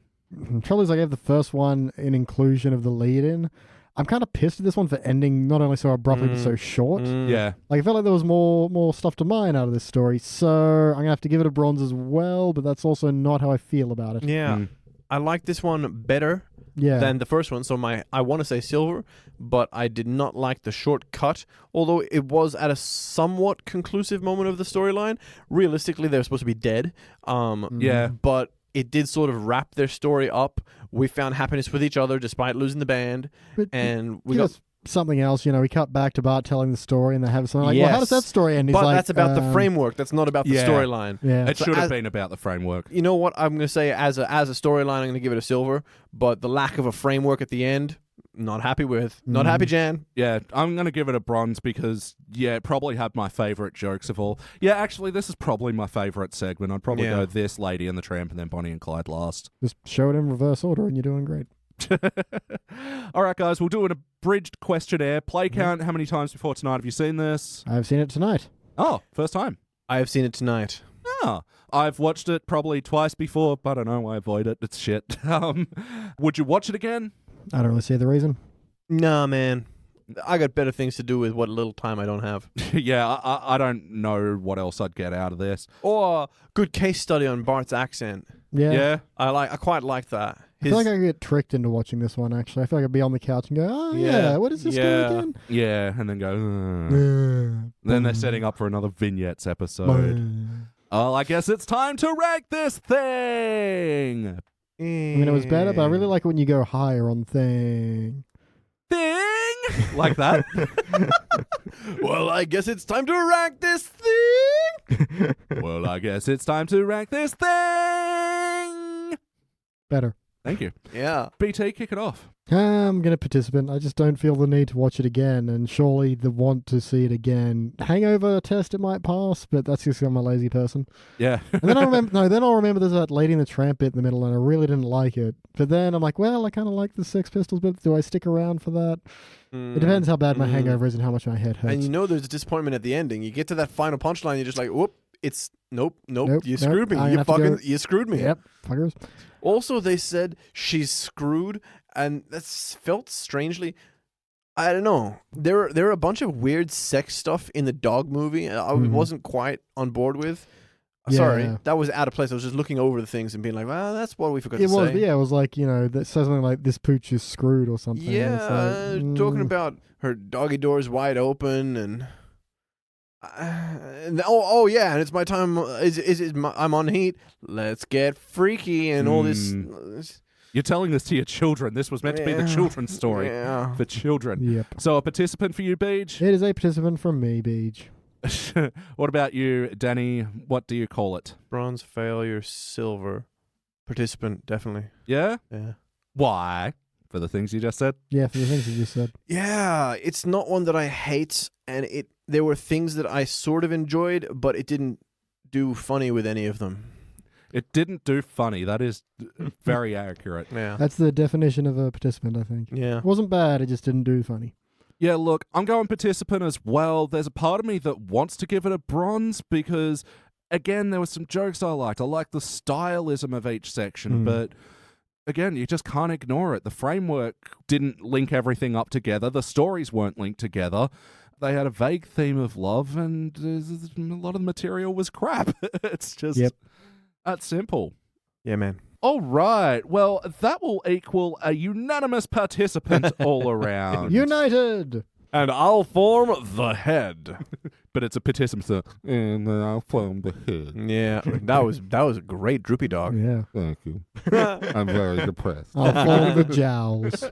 Trouble is, I gave the first one an inclusion of the lead-in. I'm kind of pissed at this one for ending not only so abruptly but so short. Yeah. Like, I felt like there was more stuff to mine out of this story, so I'm gonna have to give it a bronze as well. But that's also not how I feel about it. Yeah. I like this one better Yeah. than the first one. So I want to say silver, but I did not like the shortcut. Although it was at a somewhat conclusive moment of the storyline. Realistically, they were supposed to be dead. Yeah. But it did sort of wrap their story up. We found happiness with each other despite losing the band, But and we give got. us something else. We cut back to Bart telling the story, and they have something like, well, how does Yes. that story end? He's But like, that's about the framework. That's not about the Yeah. storyline. Yeah. It So should have as- been about the framework. You know what? I'm going to say as a storyline, I'm going to give it a silver. But the lack of a framework at the end, not happy with. Not happy, Jan. Yeah, I'm going to give it a bronze because, yeah, it probably had my favorite jokes of all. Yeah, actually, this is probably my favorite segment. I'd probably Yeah. go this, Lady and the Tramp, and then Bonnie and Clyde last. Just show it in reverse order, and you're doing great. All right, guys, we'll do an abridged questionnaire. Play count. How many times before tonight have you seen this? I've seen it tonight. Oh, first time. I have seen it tonight. Ah, I've watched it probably twice before, but I don't know. I avoid it. It's shit. Would you watch it again? I don't really see the reason. Nah, man. I got better things to do with what little time I don't have. Yeah, I don't know what else I'd get out of this. Or good case study on Bart's accent. Yeah. Yeah. I quite like that. I feel like I could get tricked into watching this one, actually. I feel like I'd be on the couch and go, oh, yeah, what is this Yeah. guy again? Yeah, and then go, "Ugh." Then they're setting up for another vignettes episode. Oh, I guess it's time to rank this thing. I mean, it was better, but I really like it when you go higher on thing. Thing? Like that? Well, I guess it's time to rank this thing. Well, I guess it's time to rank this thing. Better. Thank you. Yeah. BT, kick it off. I'm going to participant. I just don't feel the need to watch it again, and surely the want to see it again. Hangover test, it might pass, but that's just 'cause I'm a lazy person. Yeah. And then I'll remember there's that Lady in the Tramp bit in the middle, and I really didn't like it. But then I'm like, well, I kind of like the Sex Pistols bit. Do I stick around for that? It depends how bad my hangover is and how much my head hurts. And you know there's a disappointment at the ending. You get to that final punchline, you're just like, whoop, it's nope, Nope, you nope, screwed me. I'm You gonna have to fucking you screwed me. Yep, fuckers. Also, they said she's screwed, and that's felt strangely. I don't know. There are a bunch of weird sex stuff in the dog movie. I wasn't quite on board with. Sorry, Yeah. that was out of place. I was just looking over the things and being like, "Well, that's what we forgot It to was, say." yeah, it was like, that says something like, this pooch is screwed or something. and it's like, Talking about her doggy doors wide open and. Yeah, and it's my time. I'm on heat. Let's get freaky and all this. You're telling this to your children. This was meant to be the children's story. Yeah. For children. Yep. So a participant for you, Beej? It is a participant from me, Beej. What about you, Danny? What do you call it? Bronze, failure, silver, participant, definitely. Yeah? Yeah. Why? For the things you just said? Yeah, for the things you just said. Yeah, it's not one that I hate, and there were things that I sort of enjoyed, but it didn't do funny with any of them. It didn't do funny. That is very accurate. Yeah. That's the definition of a participant, I think. Yeah. It wasn't bad, it just didn't do funny. Yeah, look, I'm going participant as well. There's a part of me that wants to give it a bronze because, again, there were some jokes I liked. I liked the stylism of each section, but again, you just can't ignore it. The framework didn't link everything up together. The stories weren't linked together. They had a vague theme of love, and a lot of the material was crap. It's just that simple. Yeah, man. All right. Well, that will equal a unanimous participant all around. United! And I'll form the head. but it's a participant. And then I'll foam the head. Yeah, that was a great droopy dog. Yeah. Thank you. I'm very depressed. I'll fold the jowls.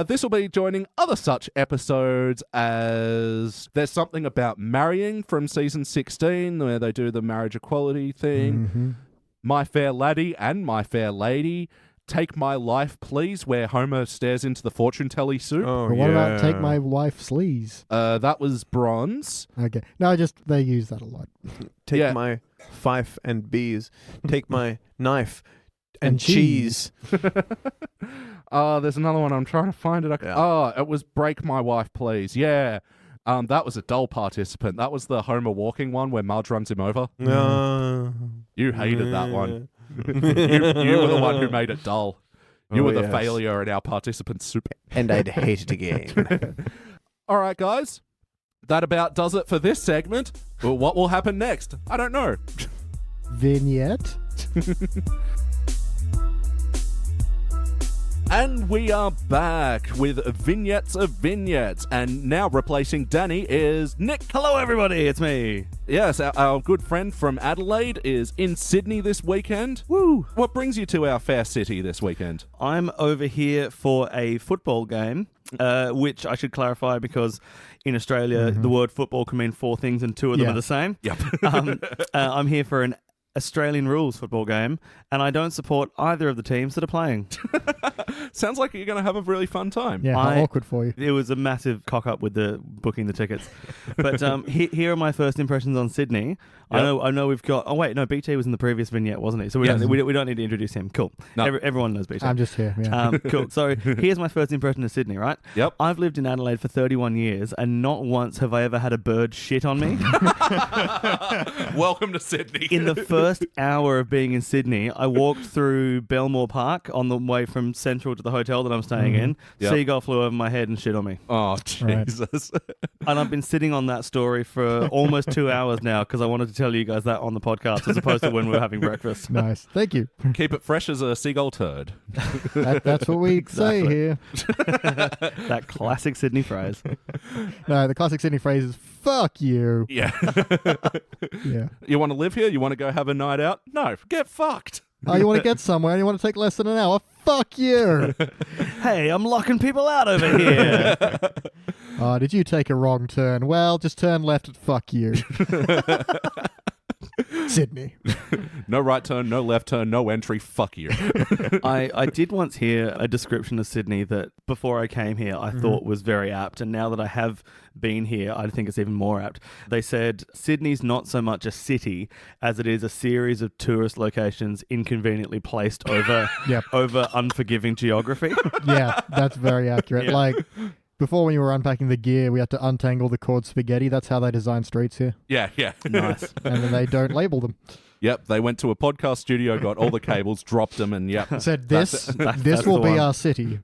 This will be joining other such episodes as There's Something About Marrying from season 16, where they do the marriage equality thing. Mm-hmm. My Fair Laddie and My Fair Lady. Take My Life, Please, where Homer stares into the fortune telly soup. Oh, But what about Take My Wife Sleaze? That was bronze. Okay. No, they use that a lot. Take Yeah. my fife and bees. Take my knife and And cheese. cheese. There's another one. I'm trying to find it. Yeah. It was Break My Wife, Please. Yeah. That was a dull participant. That was the Homer walking one where Marge runs him over. You hated that one. You were the one who made it dull. You Oh, were the yes. failure in our participant soup. And I'd hate it again. All right, guys. That about does it for this segment. Well, what will happen next? I don't know. Vignette. And we are back with Vignettes of Vignettes. And now replacing Danny is Nick. Hello, everybody. It's me. Yes, our good friend from Adelaide is in Sydney this weekend. Woo! What brings you to our fair city this weekend? I'm over here for a football game, which I should clarify because in Australia, the word football can mean four things and two of them Yeah. are the same. Yep. I'm here for an Australian rules football game, and I don't support either of the teams that are playing. Sounds like you're going to have a really fun time. Yeah, how I- awkward for you. It was a massive cock up with the booking the tickets. But here are my first impressions on Sydney. Yep. I know we've got. Oh wait, no, BT was in the previous vignette, wasn't he? So we Yes. don't need to introduce him. Cool. No. Everyone knows BT. I'm just here. Yeah. Cool. So here's my first impression of Sydney, right? Yep. I've lived in Adelaide for 31 years, and not once have I ever had a bird shit on me. Welcome to Sydney. In the first hour of being in Sydney, I walked through Belmore Park on the way from Central to the hotel that I'm staying in. Yep. Seagull flew over my head and shit on me. Oh, Jesus. And I've been sitting on that story for almost 2 hours now because I wanted to tell you guys that on the podcast as opposed to when we were having breakfast. Nice. Thank you. Keep it fresh as a seagull turd. That's what we say Exactly. here. That classic Sydney phrase. No, the classic Sydney phrase is "fuck you." Yeah. Yeah. You want to live here? You want to go have a night out? No, get fucked. Oh, you want to get somewhere and you want to take less than an hour? Fuck you. Hey, I'm locking people out over here. Did you take a wrong turn? Well, just turn left at fuck you. Sydney. No right turn, no left turn, no entry. Fuck you. I did once hear a description of Sydney that before I came here I thought was very apt, and now that I have been here I think it's even more apt. They said Sydney's not so much a city as it is a series of tourist locations inconveniently placed over Yep. over unforgiving geography. Yeah, that's very accurate. Yeah. Like, before when you were unpacking the gear, we had to untangle the cord spaghetti. That's how they design streets here. Yeah. Nice. And then they don't label them. Yep, they went to a podcast studio, got all the cables, dropped them, and yep. Said That's this, That's this will the be one. our city.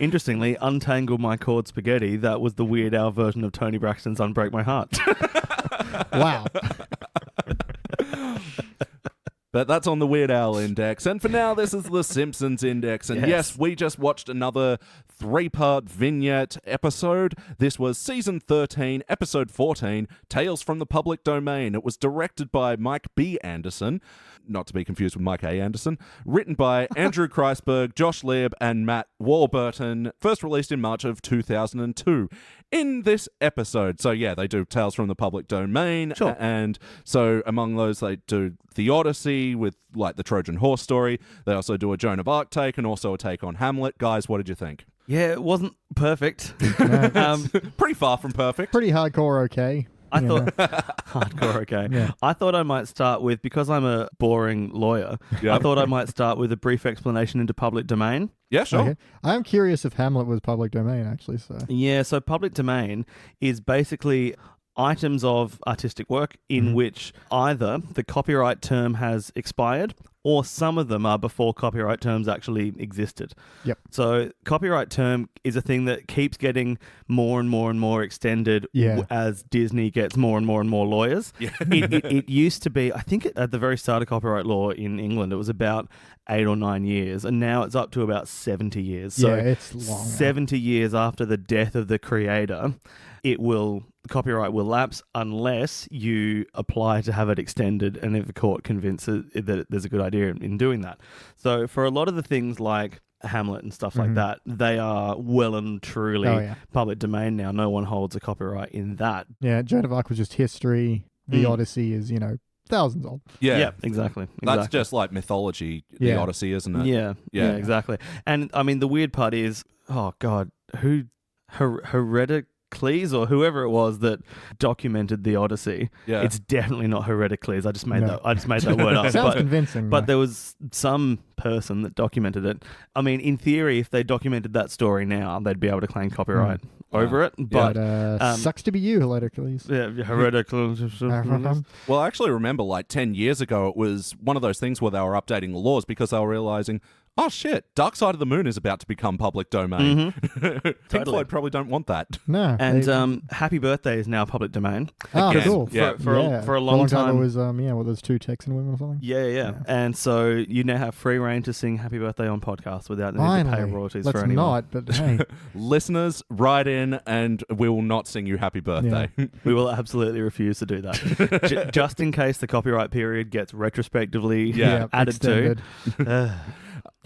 Interestingly, Untangle My Cord Spaghetti, that was the Weird Al version of Tony Braxton's Unbreak My Heart. Wow. But that's on the Weird Al Index. And for now, this is the Simpsons Index. And yes, Yes. we just watched another 3-part vignette episode. This was Season 13, Episode 14, Tales from the Public Domain. It was directed by Mike B. Anderson, not to be confused with Mike A. Anderson. Written by Andrew Kreisberg, Josh Lieb, and Matt Warburton. First released in March of 2002. In this episode, so yeah, they do Tales from the Public Domain. Sure. And so among those, they do The Odyssey with like the Trojan Horse story. They also do a Joan of Arc take and also a take on Hamlet. Guys, what did you think? Yeah, it wasn't perfect. Pretty far from perfect. Pretty hardcore, okay. I You thought hardcore, okay. Yeah. I thought I might start with, because I'm a boring lawyer, Yeah. I thought I might start with a brief explanation into public domain. Yeah, sure. Okay. I am curious if Hamlet was public domain, actually. So Yeah, so public domain is basically items of artistic work in which either the copyright term has expired or some of them are before copyright terms actually existed. Yep. So copyright term is a thing that keeps getting more and more and more extended as Disney gets more and more and more lawyers. Yeah. It used to be, I think at the very start of copyright law in England, it was about 8 or 9 years, and now it's up to about 70 years. So it's long. 70 years after the death of the creator, copyright will lapse unless you apply to have it extended, and if the court convinces that there's a good idea in doing that. So for a lot of the things like Hamlet and stuff like that, they are well and truly public domain now. No one holds a copyright in that. Yeah, Joan of Arc was just history. The Odyssey is, thousands old. Yeah, exactly. That's just like mythology, the Odyssey, isn't it? Yeah, exactly. And I mean, the weird part is, oh God, who Heredocles or whoever it was that documented the Odyssey. Yeah. It's definitely not Heredocles. I just made that word up. Sounds convincing. But there was some person that documented it. I mean, in theory, if they documented that story now, they'd be able to claim copyright over it. But sucks to be you, Heredocles. Yeah, Heredocles. Well, I actually remember like 10 years ago, it was one of those things where they were updating the laws because they were realizing, oh shit, Dark Side of the Moon is about to become public domain. Pink Floyd probably don't want that. No. And Happy Birthday is now public domain. Oh, Again. cool. For a long time. It was, there's 2 Texan women or something. Yeah. And so you now have free reign to sing Happy Birthday on podcasts without needing to pay royalties for anyone. Let's not, but hey. Listeners, write in and we will not sing you Happy Birthday. Yeah. We will absolutely refuse to do that. Just in case the copyright period gets retrospectively added extended. to.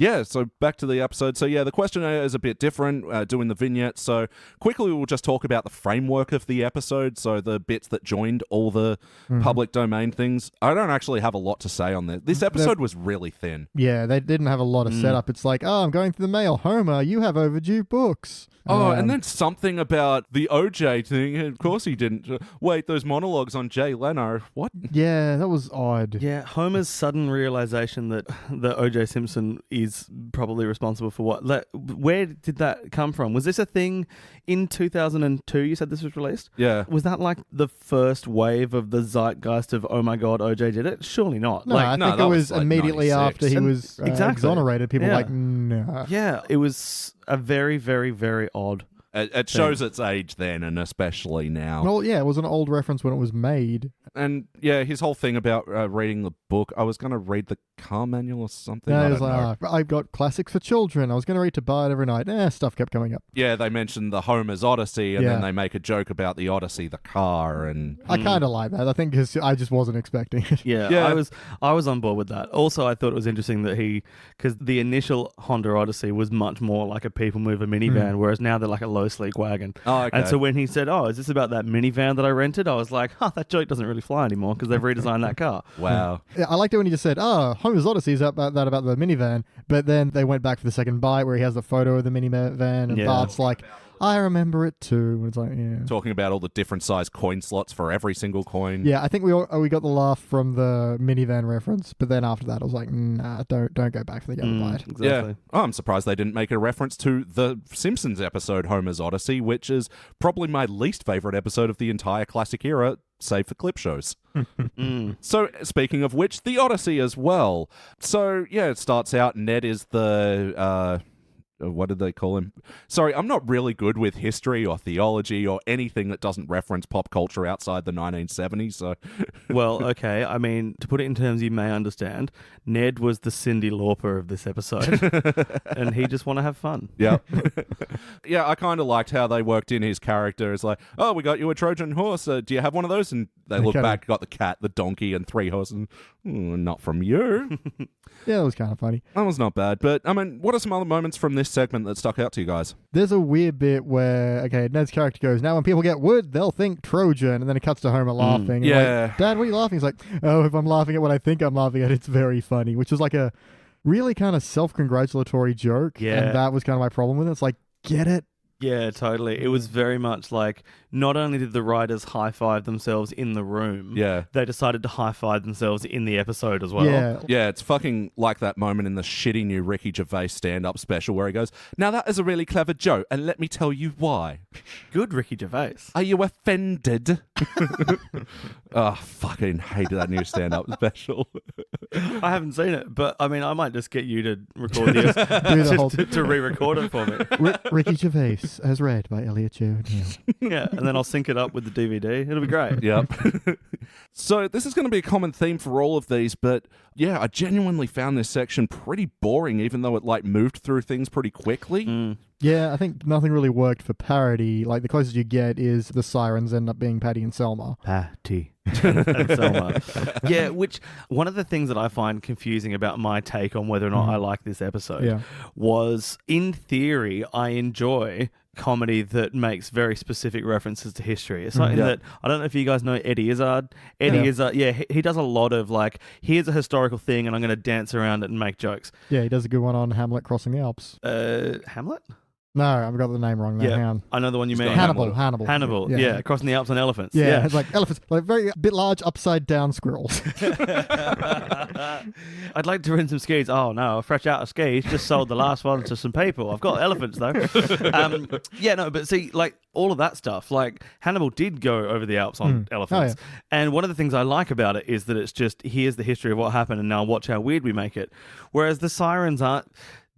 Yeah, so back to the episode. So yeah, the questionnaire is a bit different, doing the vignette. So quickly we'll just talk about the framework of the episode, so the bits that joined all the public domain things. I don't actually have a lot to say on this. This episode was really thin. Yeah, they didn't have a lot of setup. It's like, I'm going through the mail. Homer, you have overdue books. Oh, and then something about the OJ thing. Of course he didn't. Wait, those monologues on Jay Leno. What? Yeah, that was odd. Yeah, Homer's sudden realization that OJ Simpson is probably responsible for what. Where did that come from? Was this a thing in 2002? You said this was released? Yeah. Was that like the first wave of the zeitgeist of, oh my God, OJ did it? Surely not. No, I think it was like immediately 96. after he was exonerated. People were like, no. Yeah, it was a very, very, very odd. It shows its age then, and especially now. Well, yeah, it was an old reference when it was made. And yeah, his whole thing about reading the book. I was going to read the car manual or something. Yeah, I it was don't know. like, I've got classics for children. I was going to read to buy it every night. Stuff kept coming up. Yeah, they mentioned the Homer's Odyssey, and then they make a joke about the Odyssey, the car, and I kind of like that. I think because I just wasn't expecting it. Yeah, I was on board with that. Also, I thought it was interesting that because the initial Honda Odyssey was much more like a people mover minivan, whereas now they're like a low sleek wagon. Oh, okay. And so when he said, "Oh, is this about that minivan that I rented?" I was like, that joke doesn't really fly anymore because they've redesigned that car. Wow. Yeah, I liked it when he just said, Homer's Odyssey is about the minivan, but then they went back for the second bite where he has the photo of the minivan, and Bart's like, I remember it too. And it's like, yeah. Talking about all the different size coin slots for every single coin. Yeah, I think we got the laugh from the minivan reference, but then after that I was like, nah, don't go back for the other bite. Exactly. Yeah. Oh, I'm surprised they didn't make a reference to the Simpsons episode Homer's Odyssey, which is probably my least favorite episode of the entire classic era, save for clip shows. So, speaking of which, the Odyssey as well. So, yeah, it starts out, Ned is the... what did they call him? Sorry, I'm not really good with history or theology or anything that doesn't reference pop culture outside the 1970s. So, well, okay. I mean, to put it in terms you may understand, Ned was the Cyndi Lauper of this episode, and he just want to have fun. Yeah, yeah. I kind of liked how they worked in his character. It's like, oh, we got you a Trojan horse. Do you have one of those? And they look back, got the cat, the donkey, and 3 horses. Not from you. Yeah, that was kind of funny. That was not bad. But I mean, what are some other moments from this segment that stuck out to you guys? There's a weird bit where, Ned's character goes, now when people get wood, they'll think Trojan, and then it cuts to Homer laughing. Yeah. Like, Dad, what are you laughing? He's like, oh, if I'm laughing at what I think I'm laughing at, it's very funny, which is like a really kind of self-congratulatory joke. Yeah. And that was kind of my problem with it. It's like, get it Yeah, totally. It was very much like not only did the writers high-five themselves in the room, Yeah. they decided to high-five themselves in the episode as well. Yeah. Yeah, it's fucking like that moment in the shitty new Ricky Gervais stand-up special where he goes, "Now that is a really clever joke, and let me tell you why. Good Ricky Gervais. Are you offended?" Oh, fucking hated that new stand-up special. I haven't seen it, but I mean, I might just get you to record this Do the whole to re-record it for me. Ricky Gervais, as read by Elliot Joe Neal. Yeah, and then I'll sync it up with the DVD. It'll be great. Yep. So this is going to be a common theme for all of these, but yeah, I genuinely found this section pretty boring, even though it like moved through things pretty quickly. Yeah, I think nothing really worked for parody. Like, the closest you get is the sirens end up being Patty and Selma. Patty and Selma. Yeah, which one of the things that I find confusing about my take on whether or not I like this episode was, in theory, I enjoy comedy that makes very specific references to history. It's something that, I don't know if you guys know Eddie Izzard. Eddie Izzard, he does a lot of like, here's a historical thing and I'm going to dance around it and make jokes. Yeah, he does a good one on Hamlet crossing the Alps. Hamlet? No, I've got the name wrong there. Hang on. I know the one you mean. Hannibal. Yeah, crossing the Alps on elephants. Yeah, it's like elephants, like very bit large, upside down squirrels. I'd like to rent some skis. Oh no, fresh out of skis. Just sold the last one to some people. I've got elephants though. But see, like all of that stuff. Like Hannibal did go over the Alps on elephants, and one of the things I like about it is that it's just here's the history of what happened, and now watch how weird we make it. Whereas the sirens aren't.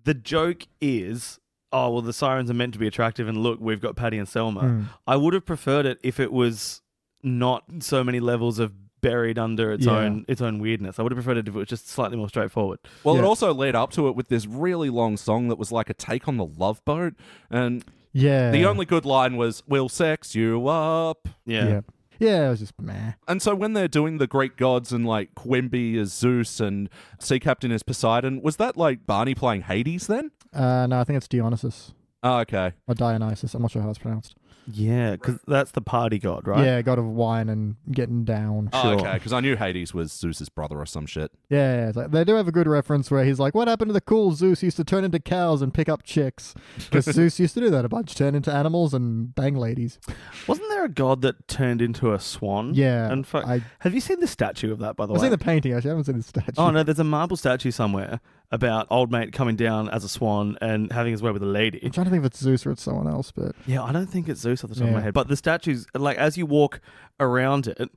The joke is, oh, well, the sirens are meant to be attractive, and look, we've got Patty and Selma. I would have preferred it if it was not so many levels of buried under its own weirdness. I would have preferred it if it was just slightly more straightforward. Well, it also led up to it with this really long song that was like a take on the Love Boat, and the only good line was, "We'll sex you up." Yeah, it was just meh. And so when they're doing the Greek gods and like Quimby as Zeus and Sea Captain as Poseidon, was that like Barney playing Hades then? No, I think it's Dionysus. Oh, okay. Or Dionysus. I'm not sure how it's pronounced. Yeah, because that's the party god, right? Yeah, god of wine and getting down. Oh, okay, because I knew Hades was Zeus's brother or some shit. Yeah, it's like, they do have a good reference where he's like, what happened to the cool Zeus used to turn into cows and pick up chicks? Because Zeus used to do that a bunch, turn into animals and bang ladies. Wasn't there a god that turned into a swan? Yeah. And have you seen the statue of that, by the way? I've seen the painting, actually. I haven't seen the statue. Oh, no, there's a marble statue somewhere about old mate coming down as a swan and having his way with a lady. I'm trying to think if it's Zeus or it's someone else, but... Yeah, I don't think it's Zeus off the top of my head. But the statues, like, as you walk around it,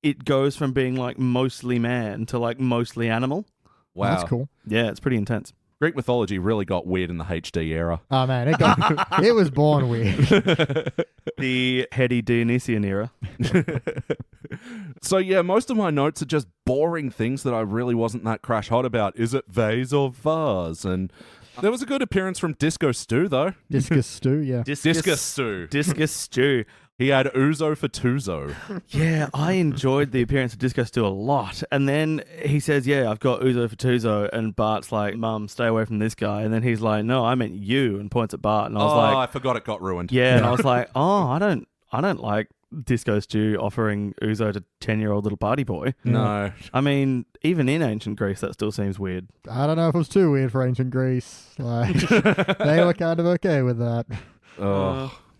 it goes from being, like, mostly man to, like, mostly animal. Wow. That's cool. Yeah, it's pretty intense. Greek mythology really got weird in the HD era. Oh, man, it was born weird. The heady Dionysian era. So yeah, most of my notes are just boring things that I really wasn't that crash hot about. Is it vase or vase? And there was a good appearance from Disco Stew, though. Discus stew, yeah. Discus Stew. Discus Stew. He had Uzo for Tuzo. Yeah, I enjoyed the appearance of Disco Stew a lot. And then he says, yeah, I've got Uzo for Tuzo. And Bart's like, Mum, stay away from this guy. And then he's like, no, I meant you, and points at Bart. And I was like, I forgot it got ruined. yeah. And I was like, oh, I don't like Disco Stew offering Uzo to 10-year-old little party boy. No. I mean, even in ancient Greece, that still seems weird. I don't know if it was too weird for ancient Greece. Like, they were kind of okay with that.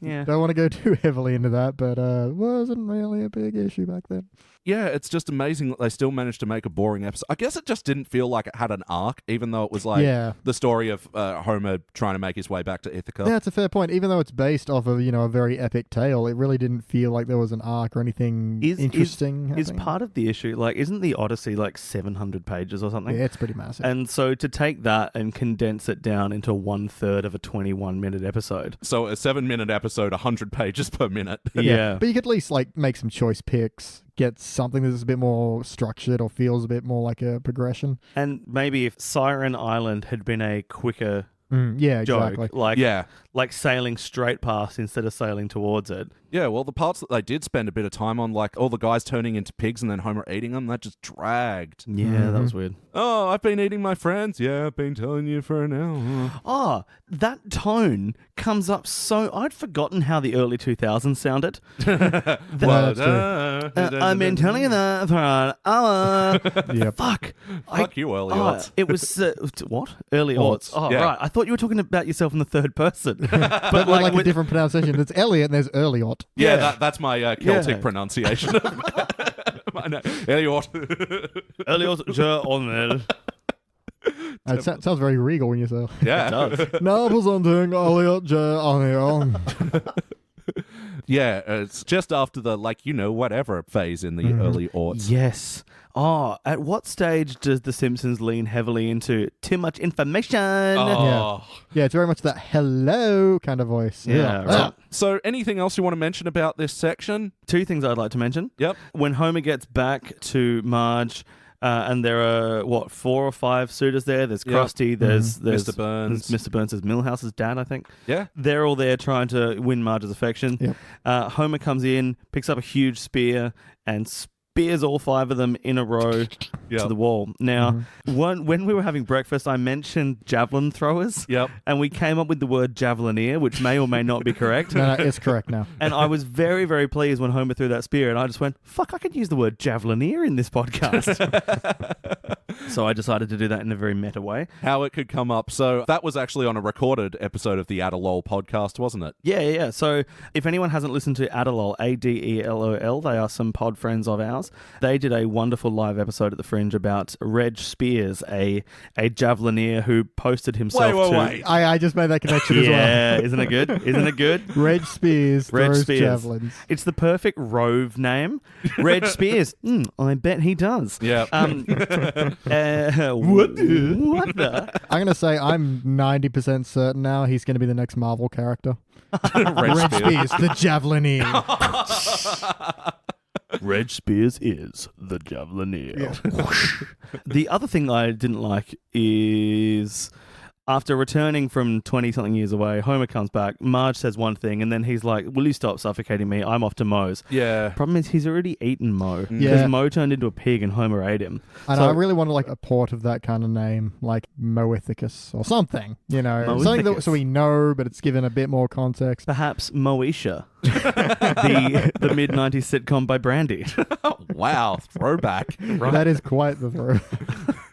Yeah. Don't want to go too heavily into that, but wasn't really a big issue back then. Yeah, it's just amazing that they still managed to make a boring episode. I guess it just didn't feel like it had an arc, even though it was like the story of Homer trying to make his way back to Ithaca. Yeah, it's a fair point. Even though it's based off of, a very epic tale, it really didn't feel like there was an arc or anything interesting. Is part of the issue, like, isn't the Odyssey like 700 pages or something? Yeah, it's pretty massive. And so to take that and condense it down into 1/3 of a 21-minute episode. So a 7-minute episode, 100 pages per minute. Yeah. But you could at least like make some choice picks, get something that's a bit more structured or feels a bit more like a progression. And maybe if Siren Island had been a quicker Yeah, joke, exactly. like sailing straight past instead of sailing towards it, Yeah, well, the parts that they did spend a bit of time on, like all the guys turning into pigs and then Homer eating them, that just dragged. Yeah, that was weird. Oh, I've been eating my friends. Yeah, I've been telling you for an hour. Oh, that tone comes up so... I'd forgotten how the early 2000s sounded. I've been telling you that for an hour. Yep. Fuck. Fuck you, early aughts. It was... what? Early aughts. Oh, Yeah. right. I thought you were talking about yourself in the third person. But like a different pronunciation. There's Elliot and there's Elliot. Yeah, that's my Celtic Yeah. pronunciation of my name. Elliot. Early aughts. Onel. It sounds very regal when you say Yeah. now presenting Elliot J. O'Neill. Yeah, it's just after the, whatever phase in the early aughts. Yes. Oh, at what stage does The Simpsons lean heavily into too much information? Oh. Yeah, it's very much that hello kind of voice. Yeah, right. So anything else you want to mention about this section? Two things I'd like to mention. Yep. When Homer gets back to Marge, and there are, 4 or 5 suitors there. There's Yep. Krusty, there's Mr. Burns. there's Mr. Burns is Milhouse's dad, I think. Yeah. They're all there trying to win Marge's affection. Yep. Homer comes in, picks up a huge spear, and spears all 5 of them in a row Yep. to the wall. Now, when we were having breakfast, I mentioned javelin throwers. Yep. And we came up with the word javelineer, which may or may not be correct. No, it's correct now. And I was very, very pleased when Homer threw that spear, and I just went, fuck, I could use the word javelineer in this podcast. So I decided to do that in a very meta way. How it could come up. So that was actually on a recorded episode of the Adalol podcast, wasn't it? Yeah. So if anyone hasn't listened to Adalol, Adelol, they are some pod friends of ours. They did a wonderful live episode at the Fringe about Reg Spears, a javelineer who posted himself Wait. I just made that connection as well. Yeah, isn't it good? Isn't it good? Reg Spears Reg throws Spears. javelins. It's the perfect Rove name. Reg Spears. I bet he does. Yeah. What the? I'm going to say I'm 90% certain now he's going to be the next Marvel character. Reg Spears, the Javelineer. Reg Spears is the javelineer. The other thing I didn't like is after returning from 20-something years away, Homer comes back, Marge says one thing, and then he's like, will you stop suffocating me? I'm off to Moe's. Yeah. Problem is he's already eaten Moe. Yeah. Because Moe turned into a pig and Homer ate him. And I really wanted a port of that kind of name, like Moethicus or something, something that, so we know, but it's given a bit more context. Perhaps Moesha, the mid-90s sitcom by Brandy. Wow. Throwback. That is quite the throw.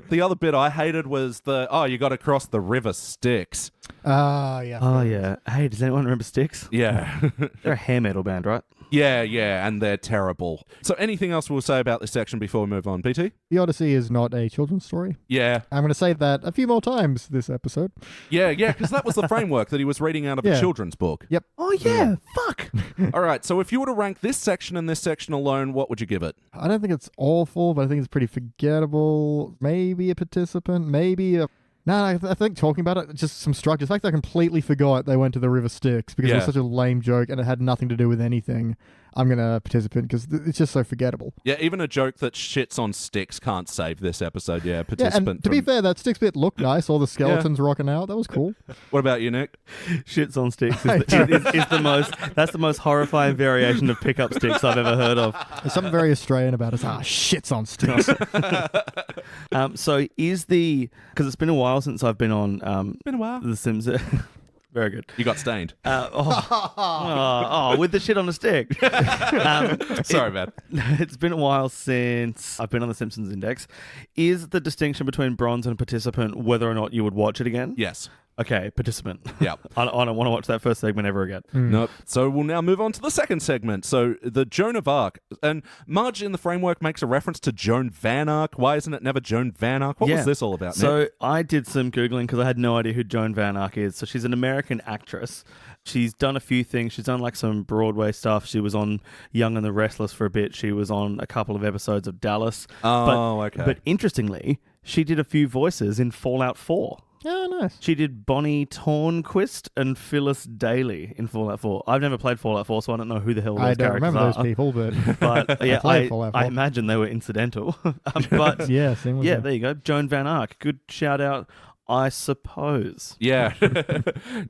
The other bit I hated was you got to cross the river Styx. Yeah. Oh, yeah. Hey, does anyone remember Styx? Yeah. They're a hair metal band, right? Yeah, and they're terrible. So anything else we'll say about this section before we move on, BT? The Odyssey is not a children's story. Yeah. I'm going to say that a few more times this episode. Yeah, because that was the framework that he was reading out of a Yeah. children's book. Yep. Oh, yeah. Fuck. All right, so if you were to rank this section and this section alone, what would you give it? I don't think it's awful, but I think it's pretty forgettable. Maybe a participant, maybe a... No, I think talking about it, just some structure. The fact that I completely forgot they went to the River Styx because it was Yeah. such a lame joke and it had nothing to do with anything. I'm going to participant because it's just so forgettable. Yeah, even a joke that shits on Styx can't save this episode. Yeah, Yeah, participant. and to be fair, that Styx bit looked nice. All the skeletons rocking out. That was cool. What about you, Nick? Shits on sticks is the most. That's the most horrifying variation of pickup sticks I've ever heard of. There's something very Australian about it. Shits on Styx. So is because it's been a while since I've been on Been a while. The Sims. Very good. You got stained. With the shit on the stick. Sorry, man. It's been a while since I've been on the Simpsons Index. Is the distinction between bronze and participant whether or not you would watch it again? Yes. Okay, participant. Yeah. I don't want to watch that first segment ever again. Nope. So we'll now move on to the second segment. So the Joan of Arc. And Marge in the framework makes a reference to Joan Van Arc. Why isn't it never Joan Van Arc? What was this all about, Nick? So I did some Googling because I had no idea who Joan Van Arc is. So she's an American actress. She's done a few things. She's done some Broadway stuff. She was on Young and the Restless for a bit. She was on a couple of episodes of Dallas. Okay. But interestingly, she did a few voices in Fallout 4. Oh, nice. She did Bonnie Tornquist and Phyllis Daly in Fallout 4. I've never played Fallout 4, so I don't know who the hell those I don't characters remember are. those people, but But yeah, played Fallout 4. I imagine they were incidental. But yeah, same with yeah, you. there you go. Joan Van Arc. Good shout out. I suppose. Yeah.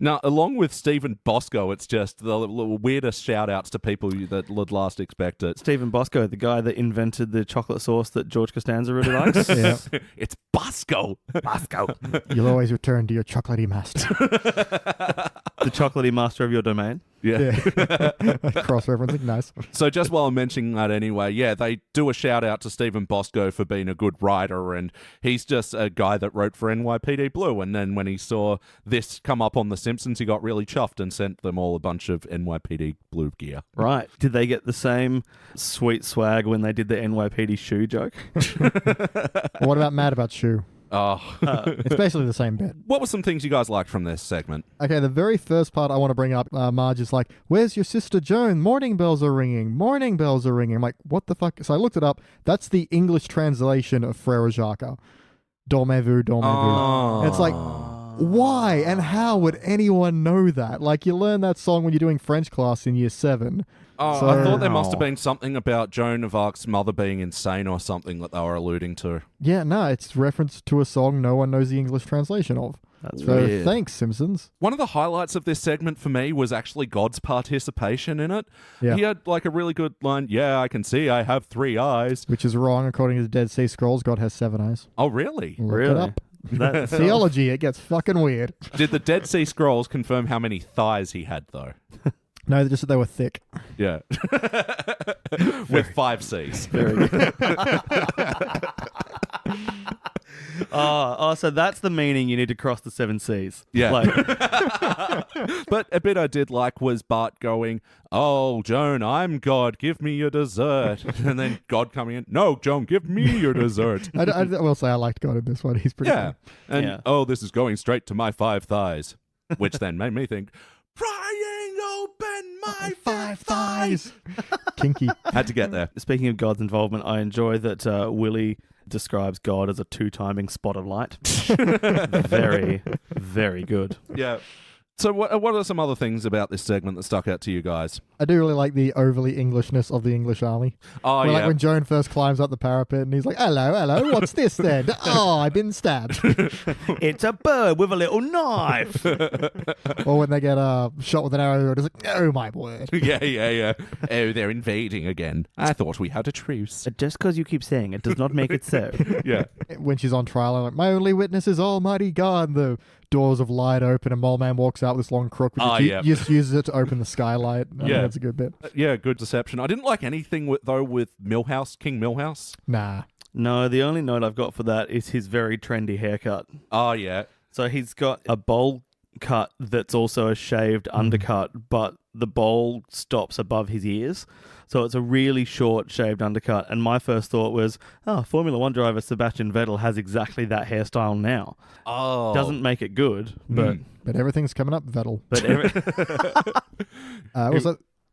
Now, along with Stephen Bosco, it's just the little weirdest shout-outs to people that would last expect it. Stephen Bosco, the guy that invented the chocolate sauce that George Costanza really likes. Yeah. It's Bosco. Bosco. You'll always return to your chocolatey master. The chocolatey master of your domain. Yeah. Cross-referencing, nice. So just while I'm mentioning that anyway, yeah, they do a shout-out to Stephen Bosco for being a good writer, and he's just a guy that wrote for NYPD Blue, and then when he saw this come up on The Simpsons, he got really chuffed and sent them all a bunch of NYPD Blue gear. Right. Did they get the same sweet swag when they did the NYPD shoe joke? What about Mad About Shoe? Oh. It's basically the same bit. What were some things you guys liked from this segment? Okay, the very first part I want to bring up, Marge is like, "Where's your sister Joan? Morning bells are ringing. Morning bells are ringing." I'm like, what the fuck? So I looked it up. That's the English translation of Frère Jacques. Dormez-vous, dormez-vous. Oh. And it's like, why and how would anyone know that? Like, you learn that song when you're doing French class in year 7. Oh, So- I thought there must have been something about Joan of Arc's mother being insane or something that they were alluding to. Yeah, no, it's reference to a song no one knows the English translation of. That's So weird. thanks, Simpsons. One of the highlights of this segment for me was actually God's participation in it. Yeah. He had like a really good line, "Yeah, I can see I have 3 eyes." Which is wrong according to the Dead Sea Scrolls. God has 7 eyes. Oh, really? Look Really? it up. That's Theology, it gets fucking weird. Did the Dead Sea Scrolls confirm how many thighs he had, though? No, just that they were thick. Yeah. With 5 Cs. very good. So that's the meaning you need to cross the 7 Cs. Yeah. Like, But a bit I did like was Bart going, "Oh, Joan, I'm God. Give me your dessert." And then God coming in, "No, Joan, give me your dessert." I will say I liked God in this one. He's pretty Yeah. And, Yeah. "Oh, this is going straight to my 5 thighs." Which then made me think, "Prying open my 5 thighs." kinky. Had to get there. speaking of God's involvement, I enjoy that Willie describes God as a 2-timing spot of light. Very, very good. Yeah. So what are some other things about this segment that stuck out to you guys? I do really like the overly Englishness of the English army. Oh, Where, yeah. like when Joan first climbs up the parapet and he's like, hello, what's this then? Oh, I've been stabbed. It's a bird with a little knife. Or when they get shot with an arrow, it's like, oh my word. Yeah. Oh, they're invading again. I thought we had a truce. Just because you keep saying it does not make it so. Yeah. When she's on trial, I'm like, my only witness is Almighty God. And the doors of light open and Mole Man walks out with this long crook, which yeah. just uses it to open the skylight. I think Yeah. that's a good bit. Yeah, good deception. I didn't like anything with Millhouse, King Millhouse. Nah. No, the only note I've got for that is his very trendy haircut. Oh, yeah. So he's got a bowl cut that's also a shaved undercut, but the bowl stops above his ears. So it's a really short shaved undercut. And my first thought was, Formula One driver Sebastian Vettel has exactly that hairstyle now. Oh. Doesn't make it good, but But everything's coming up, Vettel. but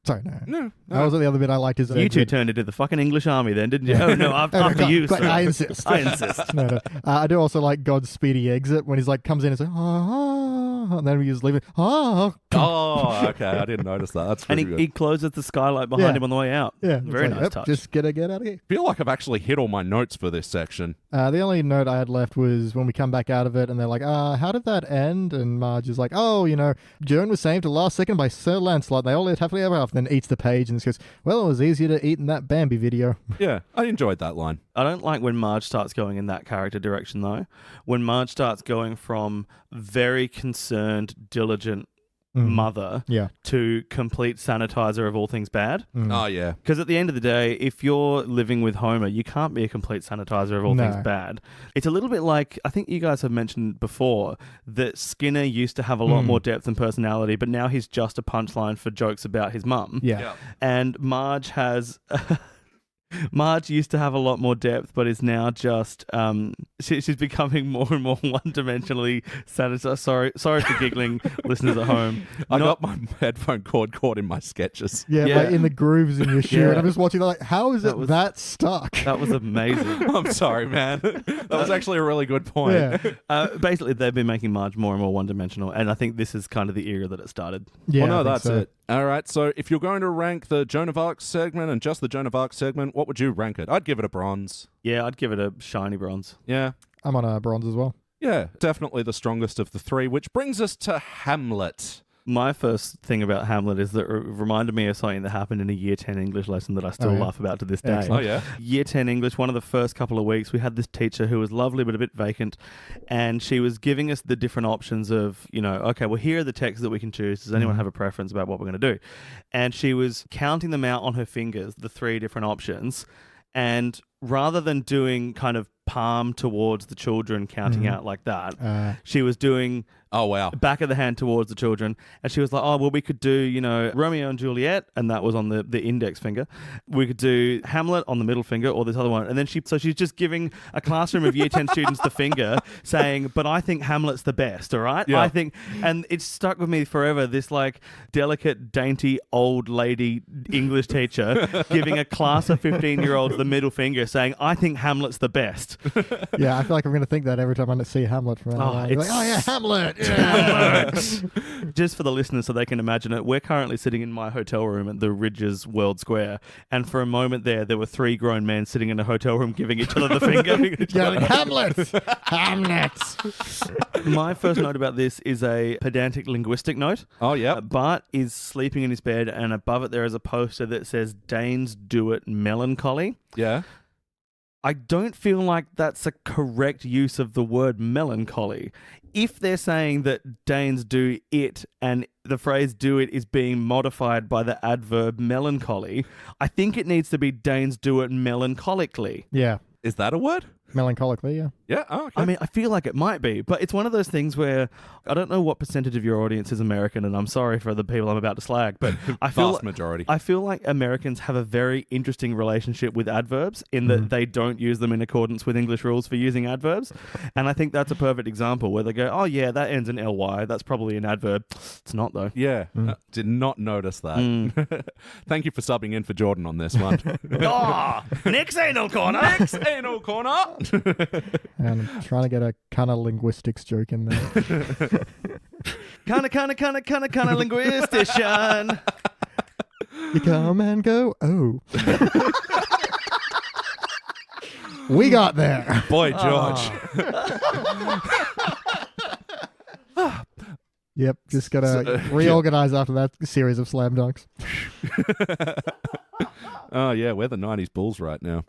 Sorry, no. No. That wasn't the other bit I liked. Is you two turned into the fucking English army then, didn't you? Oh, no, after you, But sir. I insist. I insist. No. I do also like God's speedy exit when he's like comes in and says, and then we just leave it. Oh, okay. I didn't notice that. That's And pretty good. he closes the skylight behind Yeah. him on the way out. Yeah, Very it's like, nice touch. Just get out of here. I feel like I've actually hit all my notes for this section. The only note I had left was when we come back out of it and they're like, how did that end? And Marge is like, Joan was saved at the last second by Sir Lancelot. They all lived happily ever after. Then eats the page and goes, well, it was easier to eat in that Bambi video. Yeah, I enjoyed that line. I don't like when Marge starts going in that character direction, though. When Marge starts going from very concerned, diligent mother Yeah. to complete sanitizer of all things bad. Oh, yeah. Because at the end of the day, if you're living with Homer, you can't be a complete sanitizer of all No. things bad. It's a little bit like, I think you guys have mentioned before, that Skinner used to have a lot more depth and personality, but now he's just a punchline for jokes about his mum. Yeah. And Marge has... Marge used to have a lot more depth, but is now just she's becoming more and more one-dimensionally sanitized. Sorry for giggling, listeners at home. I got my headphone cord caught in my sketches. Yeah, Yeah. like in the grooves in your shoe. Yeah. And I'm just watching, like, how is it that stuck? That was amazing. I'm sorry, man. That was actually a really good point. Yeah. Basically, they've been making Marge more and more one-dimensional, and I think this is kind of the era that it started. Yeah, Well, no, I think that's so. it. All right, so if you're going to rank the Joan of Arc segment and just the Joan of Arc segment, what would you rank it? I'd give it a bronze. Yeah, I'd give it a shiny bronze. Yeah. I'm on a bronze as well. Yeah, definitely the strongest of the three, which brings us to Hamlet. My first thing about Hamlet is that it reminded me of something that happened in a Year 10 English lesson that I still laugh about to this day. Excellent. Oh, yeah? Year 10 English, one of the first couple of weeks, we had this teacher who was lovely but a bit vacant, and she was giving us the different options of, okay, well, here are the texts that we can choose. Does anyone have a preference about what we're going to do? And she was counting them out on her fingers, the 3 different options, and rather than doing kind of palm towards the children, counting out like that, she was doing Oh, wow. back of the hand towards the children, and she was like, oh, well, we could do, Romeo and Juliet, and that was on the index finger. We could do Hamlet on the middle finger, or this other one. And then she's just giving a classroom of Year 10 students the finger, saying, but I think Hamlet's the best, all right? Yeah. I think, and it stuck with me forever, this like delicate, dainty, old lady English teacher giving a class of 15-year-olds the middle finger, saying, I think Hamlet's the best. Yeah, I feel like I'm going to think that every time I see Hamlet from now on. Like, it's- oh yeah, Hamlet. Just for the listeners so they can imagine it, we're currently sitting in my hotel room at the Ridges World Square, and for a moment there were 3 grown men sitting in a hotel room giving each other the finger. Yeah, like, Hamlet. Hamlet. My first note about this is a pedantic linguistic note. Oh, yeah. Bart is sleeping in his bed, and above it there is a poster that says Danes do it melancholy. Yeah. I don't feel like that's a correct use of the word melancholy. If they're saying that Danes do it and the phrase do it is being modified by the adverb melancholy, I think it needs to be Danes do it melancholically. Yeah, Is that a word? melancholically. Yeah. Yeah. Oh, okay. I mean, I feel like it might be, but it's one of those things where I don't know what percentage of your audience is American, and I'm sorry for the people I'm about to slag, but I feel Vast majority. I feel like Americans have a very interesting relationship with adverbs in that they don't use them in accordance with English rules for using adverbs. And I think that's a perfect example where they go, oh yeah, that ends in ly. That's probably an adverb. It's not though. Yeah. Did not notice that. Thank you for subbing in for Jordan on this one. Nick's anal corner. Next anal corner. And I'm trying to get a kind of linguistics joke in there. Kinda linguistician. You come and go. Oh. We got there. Boy, George. Yep, just gotta reorganize after that series of slam dunks. Oh, yeah, we're the 90s Bulls right now.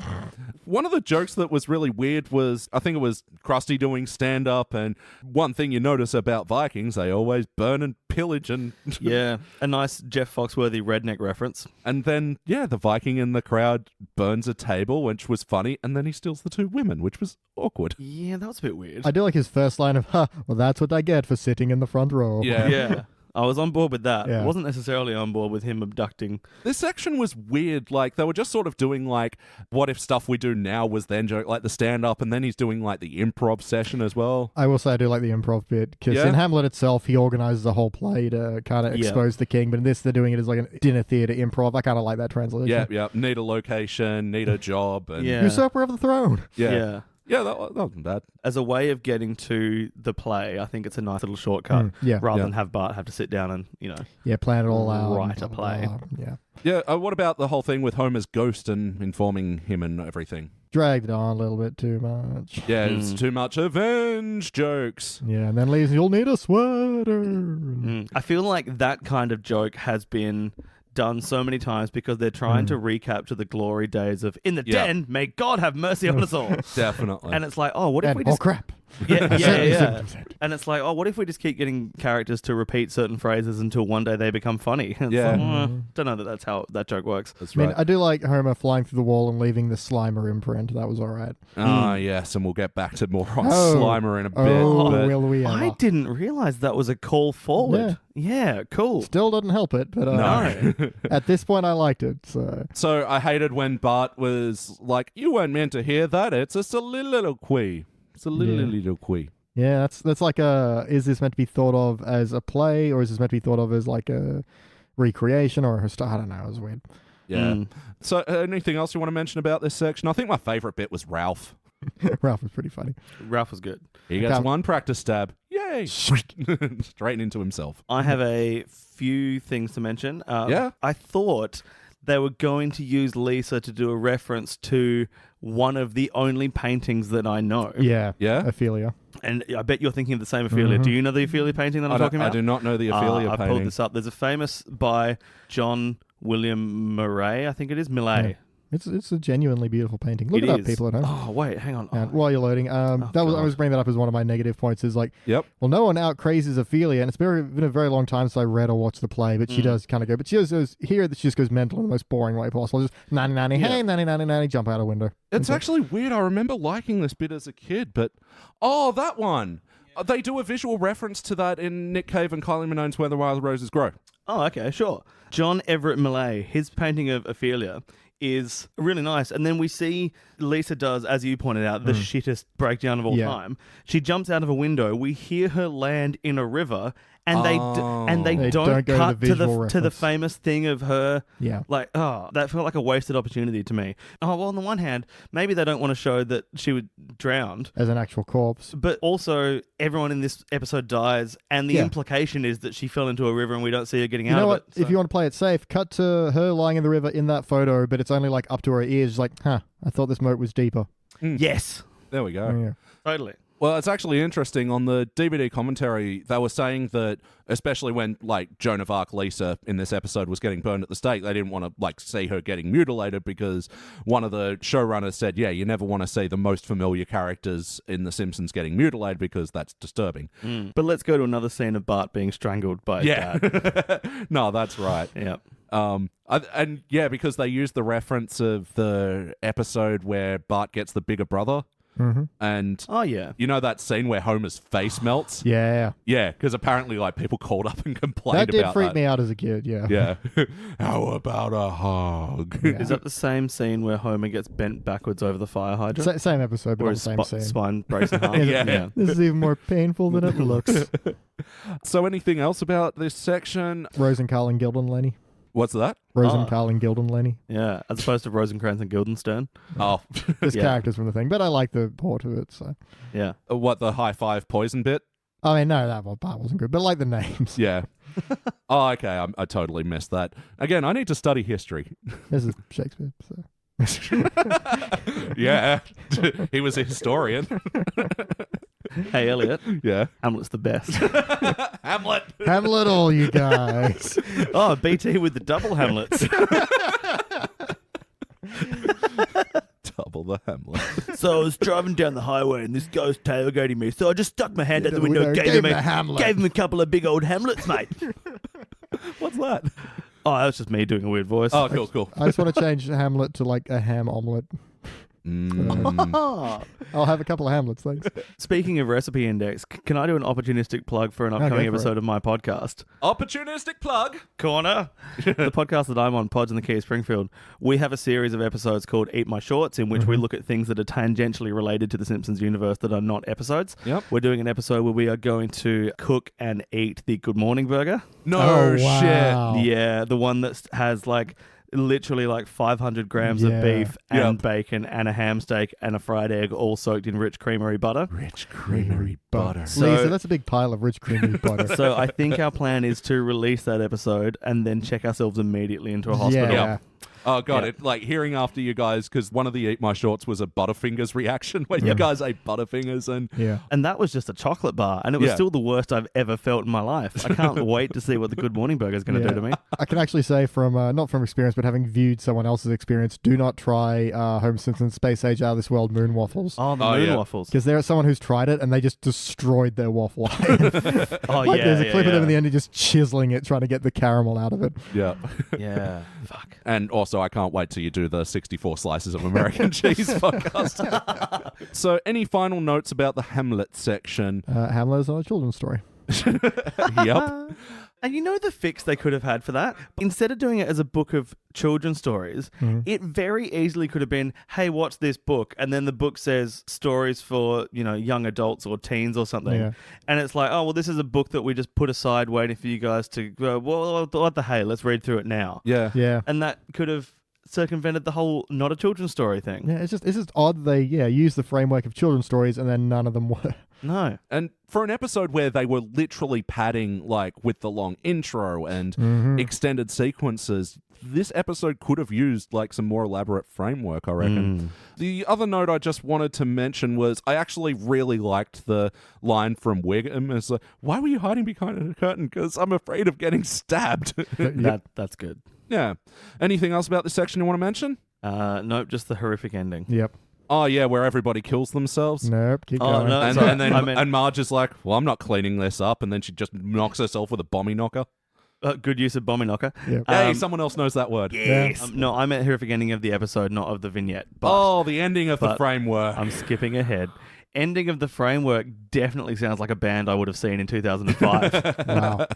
One of the jokes that was really weird was, I think it was Krusty doing stand-up, and one thing you notice about Vikings, they always burn and pillage, and Yeah, a nice Jeff Foxworthy redneck reference. and then, yeah, the Viking in the crowd burns a table, which was funny, and then he steals the 2 women, which was awkward. Yeah, that was a bit weird. I do like his first line of, well, that's what I get for sitting in the front row. Yeah. Yeah. I was on board with that. Yeah. I wasn't necessarily on board with him abducting. This section was weird. Like, they were just sort of doing, like, what if stuff we do now was then joke, like the stand-up, and then he's doing, like, the improv session as well. I will say I do like the improv bit, because Yeah? in Hamlet itself, he organizes a whole play to kind of Yeah. expose the king, but in this, they're doing it as like a dinner theater improv. I kind of like that translation. Yeah. Need a location, need a job. And Yeah. Usurper of the throne. Yeah. Yeah, that wasn't bad. As a way of getting to the play, I think it's a nice little shortcut. Yeah. Rather Yeah. than have Bart have to sit down and, Yeah, plan it all out. Write a blah, blah, play. blah. Yeah. Yeah, what about the whole thing with Homer's ghost and informing him and everything? Dragged it on a little bit too much. Yeah, it's too much avenge jokes. Yeah, and then leaves, you'll need a sweater. I feel like that kind of joke has been done so many times because they're trying to recapture the glory days of in the Yeah. den, may God have mercy on us all. Definitely. And it's like, oh, what if And, we oh, just crap. yeah. And it's like, oh, what if we just keep getting characters to repeat certain phrases until one day they become funny? It's Yeah. like, don't know that that's how that joke works. That's I mean, right. I do like Homer flying through the wall and leaving the Slimer imprint. That was all right. Yes, and we'll get back to more on Oh. Slimer in a bit. Oh, but will we ever? I didn't realize that was a call forward. Yeah, cool. Still doesn't help it, but No. at this point, I liked it. So So I hated when Bart was like, "You weren't meant to hear that. It's a soliloquy. It's a soliloquy." yeah, that's like a. Is this meant to be thought of as a play, or is this meant to be thought of as like a recreation or a I don't know. It was weird. Yeah. So anything else you want to mention about this section? I think my favorite bit was Ralph. Ralph was pretty funny. Ralph was good. He gets Come- one practice stab. Yay! Straight into himself. I have a few things to mention. Yeah? I thought they were going to use Lisa to do a reference to one of the only paintings that I know. Yeah. Yeah? Ophelia. And I bet you're thinking of the same Ophelia. Do you know the Ophelia painting that I'm talking I about? do not know the Ophelia I've painting. pulled this up. There's a famous by John William Murray, I think it is, Millay. Yeah. It's a genuinely beautiful painting. Look It it up, is. people at home. Oh, wait, hang on. And while you're loading, I was bringing that up as one of my negative points. Is like, Yep. well, no one out crazes Ophelia, and it's been a very long time since I read or watched the play, but she does kind of go. But she goes here that she just goes mental in the most boring way possible. Just nanny, hey, nanny, jump out a window. It's actually weird. I remember liking this bit as a kid, but that one. They do a visual reference to that in Nick Cave and Kylie Minogue's Where the Wild Roses Grow. Oh, okay, sure. John Everett Millay, his painting of Ophelia is really nice. And then we see Lisa does, as you pointed out, the shittest breakdown of all time. She jumps out of a window. We hear her land in a river, and they They don't don't go to cut the to visual the reference. famous thing of her. Yeah. Like, that felt like a wasted opportunity to me. Oh, well, on the one hand, maybe they don't want to show that she was drowned. As an actual corpse. But also, everyone in this episode dies, and the Yeah. implication is that she fell into a river and we don't see her getting You out know of what? it. If you want to play it safe, cut to her lying in the river in that photo, but it's only like up to her ears. She's like, I thought this moat was deeper. Yes, There we go. Oh, yeah. totally. Well, it's actually interesting. On the DVD commentary, they were saying that, especially when, like, Joan of Arc Lisa in this episode was getting burned at the stake, they didn't want to, like, see her getting mutilated because one of the showrunners said, yeah, you never want to see the most familiar characters in The Simpsons getting mutilated because that's disturbing. But let's go to another scene of Bart being strangled by his dad. No, that's right. Yep. Because they used the reference of the episode where Bart gets the bigger brother. Mm-hmm. And Oh, yeah. you know that scene where Homer's face melts? Yeah. Yeah, because apparently, like, people called up and complained That did about freak that. me out as a kid, yeah. Yeah. How about a hug? Yeah. Is that the same scene where Homer gets bent backwards over the fire hydrant? Same episode, but or not the his same scene. spine breaks in half? Yeah. This is even more painful than it looks. So, anything else about this section? Rosencarl and Gildan Lenny. What's that? Rosencarl and Gildan Lenny. Yeah, as opposed to Rosencrantz and Guildenstern. Oh, There's Yeah. characters from the thing, but I like the port of it, so. Yeah. what, the high five poison bit? I mean, no, that part wasn't good, but I like the names. Yeah. Oh, okay. I totally missed that. Again, I need to study history. This is Shakespeare, so. Yeah. He was a historian. Hey, Elliot. Yeah. Hamlet's the best. Hamlet. Hamlet all, you guys. Oh, BT with the double Hamlets. Double the Hamlet. So I was driving down the highway and this guy's tailgating me. So I just stuck my hand out the the window, window, gave gave him him a Hamlet. gave him a couple of big old Hamlets, mate. What's that? Oh, that was just me doing a weird voice. Oh, cool. I just want to change Hamlet to like a ham omelette. Oh. I'll have a couple of Hamlets, thanks. Speaking of Recipe Index, can I do an opportunistic plug for an go upcoming for it. episode of my podcast? Opportunistic plug. Corner. The podcast that I'm on, Pods in the Key of Springfield, we have a series of episodes called Eat My Shorts, in which we look at things that are tangentially related to the Simpsons universe that are not episodes. Yep. We're doing an episode where we are going to cook and eat the Good Morning Burger. No Oh, shit. wow. Yeah, the one that has like literally like 500 grams Yeah. of beef and Yep. bacon and a ham steak and a fried egg all soaked in rich creamery butter. Rich creamery butter. So- Lisa, that's a big pile of rich creamy butter. So I think our plan is to release that episode and then check ourselves immediately into a hospital. Yeah. Oh, God. Yeah. It like hearing after you guys, because one of the Eat My Shorts was a Butterfingers reaction when you guys ate Butterfingers. And Yeah. And that was just a chocolate bar, and it was Yeah. still the worst I've ever felt in my life. I can't wait to see what the Good Morning Burger is going to Yeah. do to me. I can actually say from, not from experience, but having viewed someone else's experience, do not try Homer Simpson's Space Age Out of This World moon waffles. Oh, the Oh, moon yeah. waffles. Because there's someone who's tried it and they just destroyed their waffle. Oh, Like yeah, there's a yeah, clip of yeah. them in the end, just chiseling it, trying to get the caramel out of it. yeah. Yeah, fuck. And also, I can't wait till you do the 64 slices of American cheese podcast. So, any final notes about the Hamlet section? Hamlet is not a children's story. Yep. And you know the fix they could have had for that? Instead of doing it as a book of children's stories, it very easily could have been, hey, watch this book. And then the book says stories for, young adults or teens or something. Yeah. And it's like, oh, well, this is a book that we just put aside waiting for you guys to go, well, what the hey, let's read through it now. Yeah. Yeah. And that could have circumvented the whole not a children's story thing. Yeah, it's just odd they use the framework of children's stories and then none of them were. No. And for an episode where they were literally padding, like, with the long intro and extended sequences, this episode could have used, like, some more elaborate framework, I reckon. The other note I just wanted to mention was I actually really liked the line from Wiggum. It's like, why were you hiding behind a curtain? Because I'm afraid of getting stabbed. That's good. Yeah. Anything else about this section you want to mention? Nope, just the horrific ending. Yep. Oh, yeah, where everybody kills themselves. Nope. Keep Oh, going. no. And, Sorry, and then I meant- and Marge is like, well, I'm not cleaning this up. And then she just knocks herself with a bombie knocker. Good use of bombing knocker. Yep. Hey, someone else knows that word. Yes. No, I meant horrific ending of the episode, not of the vignette. But Oh, the ending of the but framework. I'm skipping ahead. Ending of the framework definitely sounds like a band I would have seen in 2005. Wow.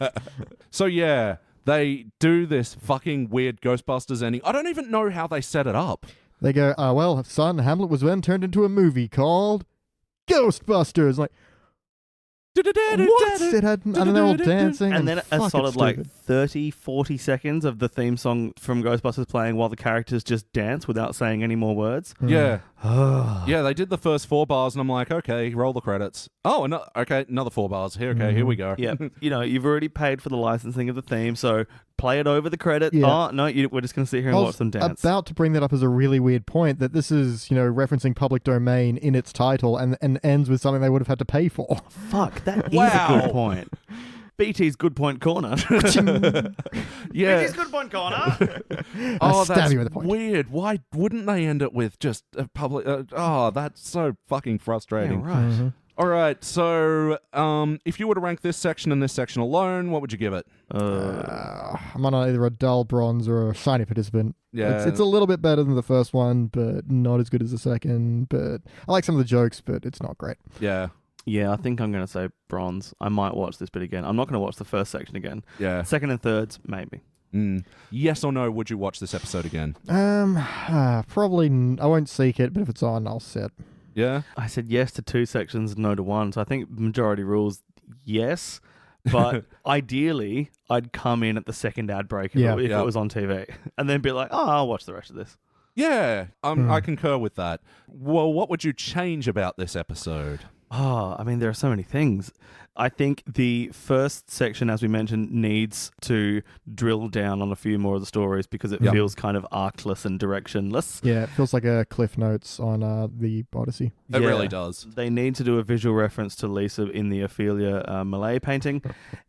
So, yeah, they do this fucking weird Ghostbusters ending. I don't even know how they set it up. They go, well, son, Hamlet was then turned into a movie called Ghostbusters. Like, what? It had, and then they're all dancing. And then a fucking solid like stupid. 30, 40 seconds of the theme song from Ghostbusters playing while the characters just dance without saying any more words. Yeah. Yeah, they did the first 4 bars, and I'm like, okay, roll the credits. Oh, another 4 bars. Here we go. Yeah, you've already paid for the licensing of the theme, so play it over the credits. Yeah. Oh, no, we're just going to sit here and I watch was them dance. about to bring that up as a really weird point, that this is, referencing public domain in its title and ends with something they would have had to pay for. Fuck, that is a Wow. good point. BT's Good Point Corner. Yeah. BT's Good Point Corner. Oh, stab that's you with a point. weird. Why wouldn't they end it with just a public... that's so fucking frustrating. Yeah, right. All right, so if you were to rank this section and this section alone, what would you give it? I'm on either a dull bronze or a shiny participant. Yeah. It's a little bit better than the first one, but not as good as the second. But I like some of the jokes, but it's not great. Yeah. Yeah, I think I'm going to say bronze. I might watch this bit again. I'm not going to watch the first section again. Yeah. Second and thirds, maybe. Yes or no, would you watch this episode again? Probably. I won't seek it, but if it's on, I'll sit. Yeah? I said yes to 2 sections, no to 1. So I think majority rules, yes. But ideally, I'd come in at the second ad break if it was on TV and then be like, oh, I'll watch the rest of this. Yeah, I concur with that. Well, what would you change about this episode? Oh, I mean, there are so many things. I think the first section, as we mentioned, needs to drill down on a few more of the stories because it feels kind of arcless and directionless. Yeah, it feels like a Cliff Notes on the Odyssey. It really does. They need to do a visual reference to Lisa in the Ophelia Malay painting,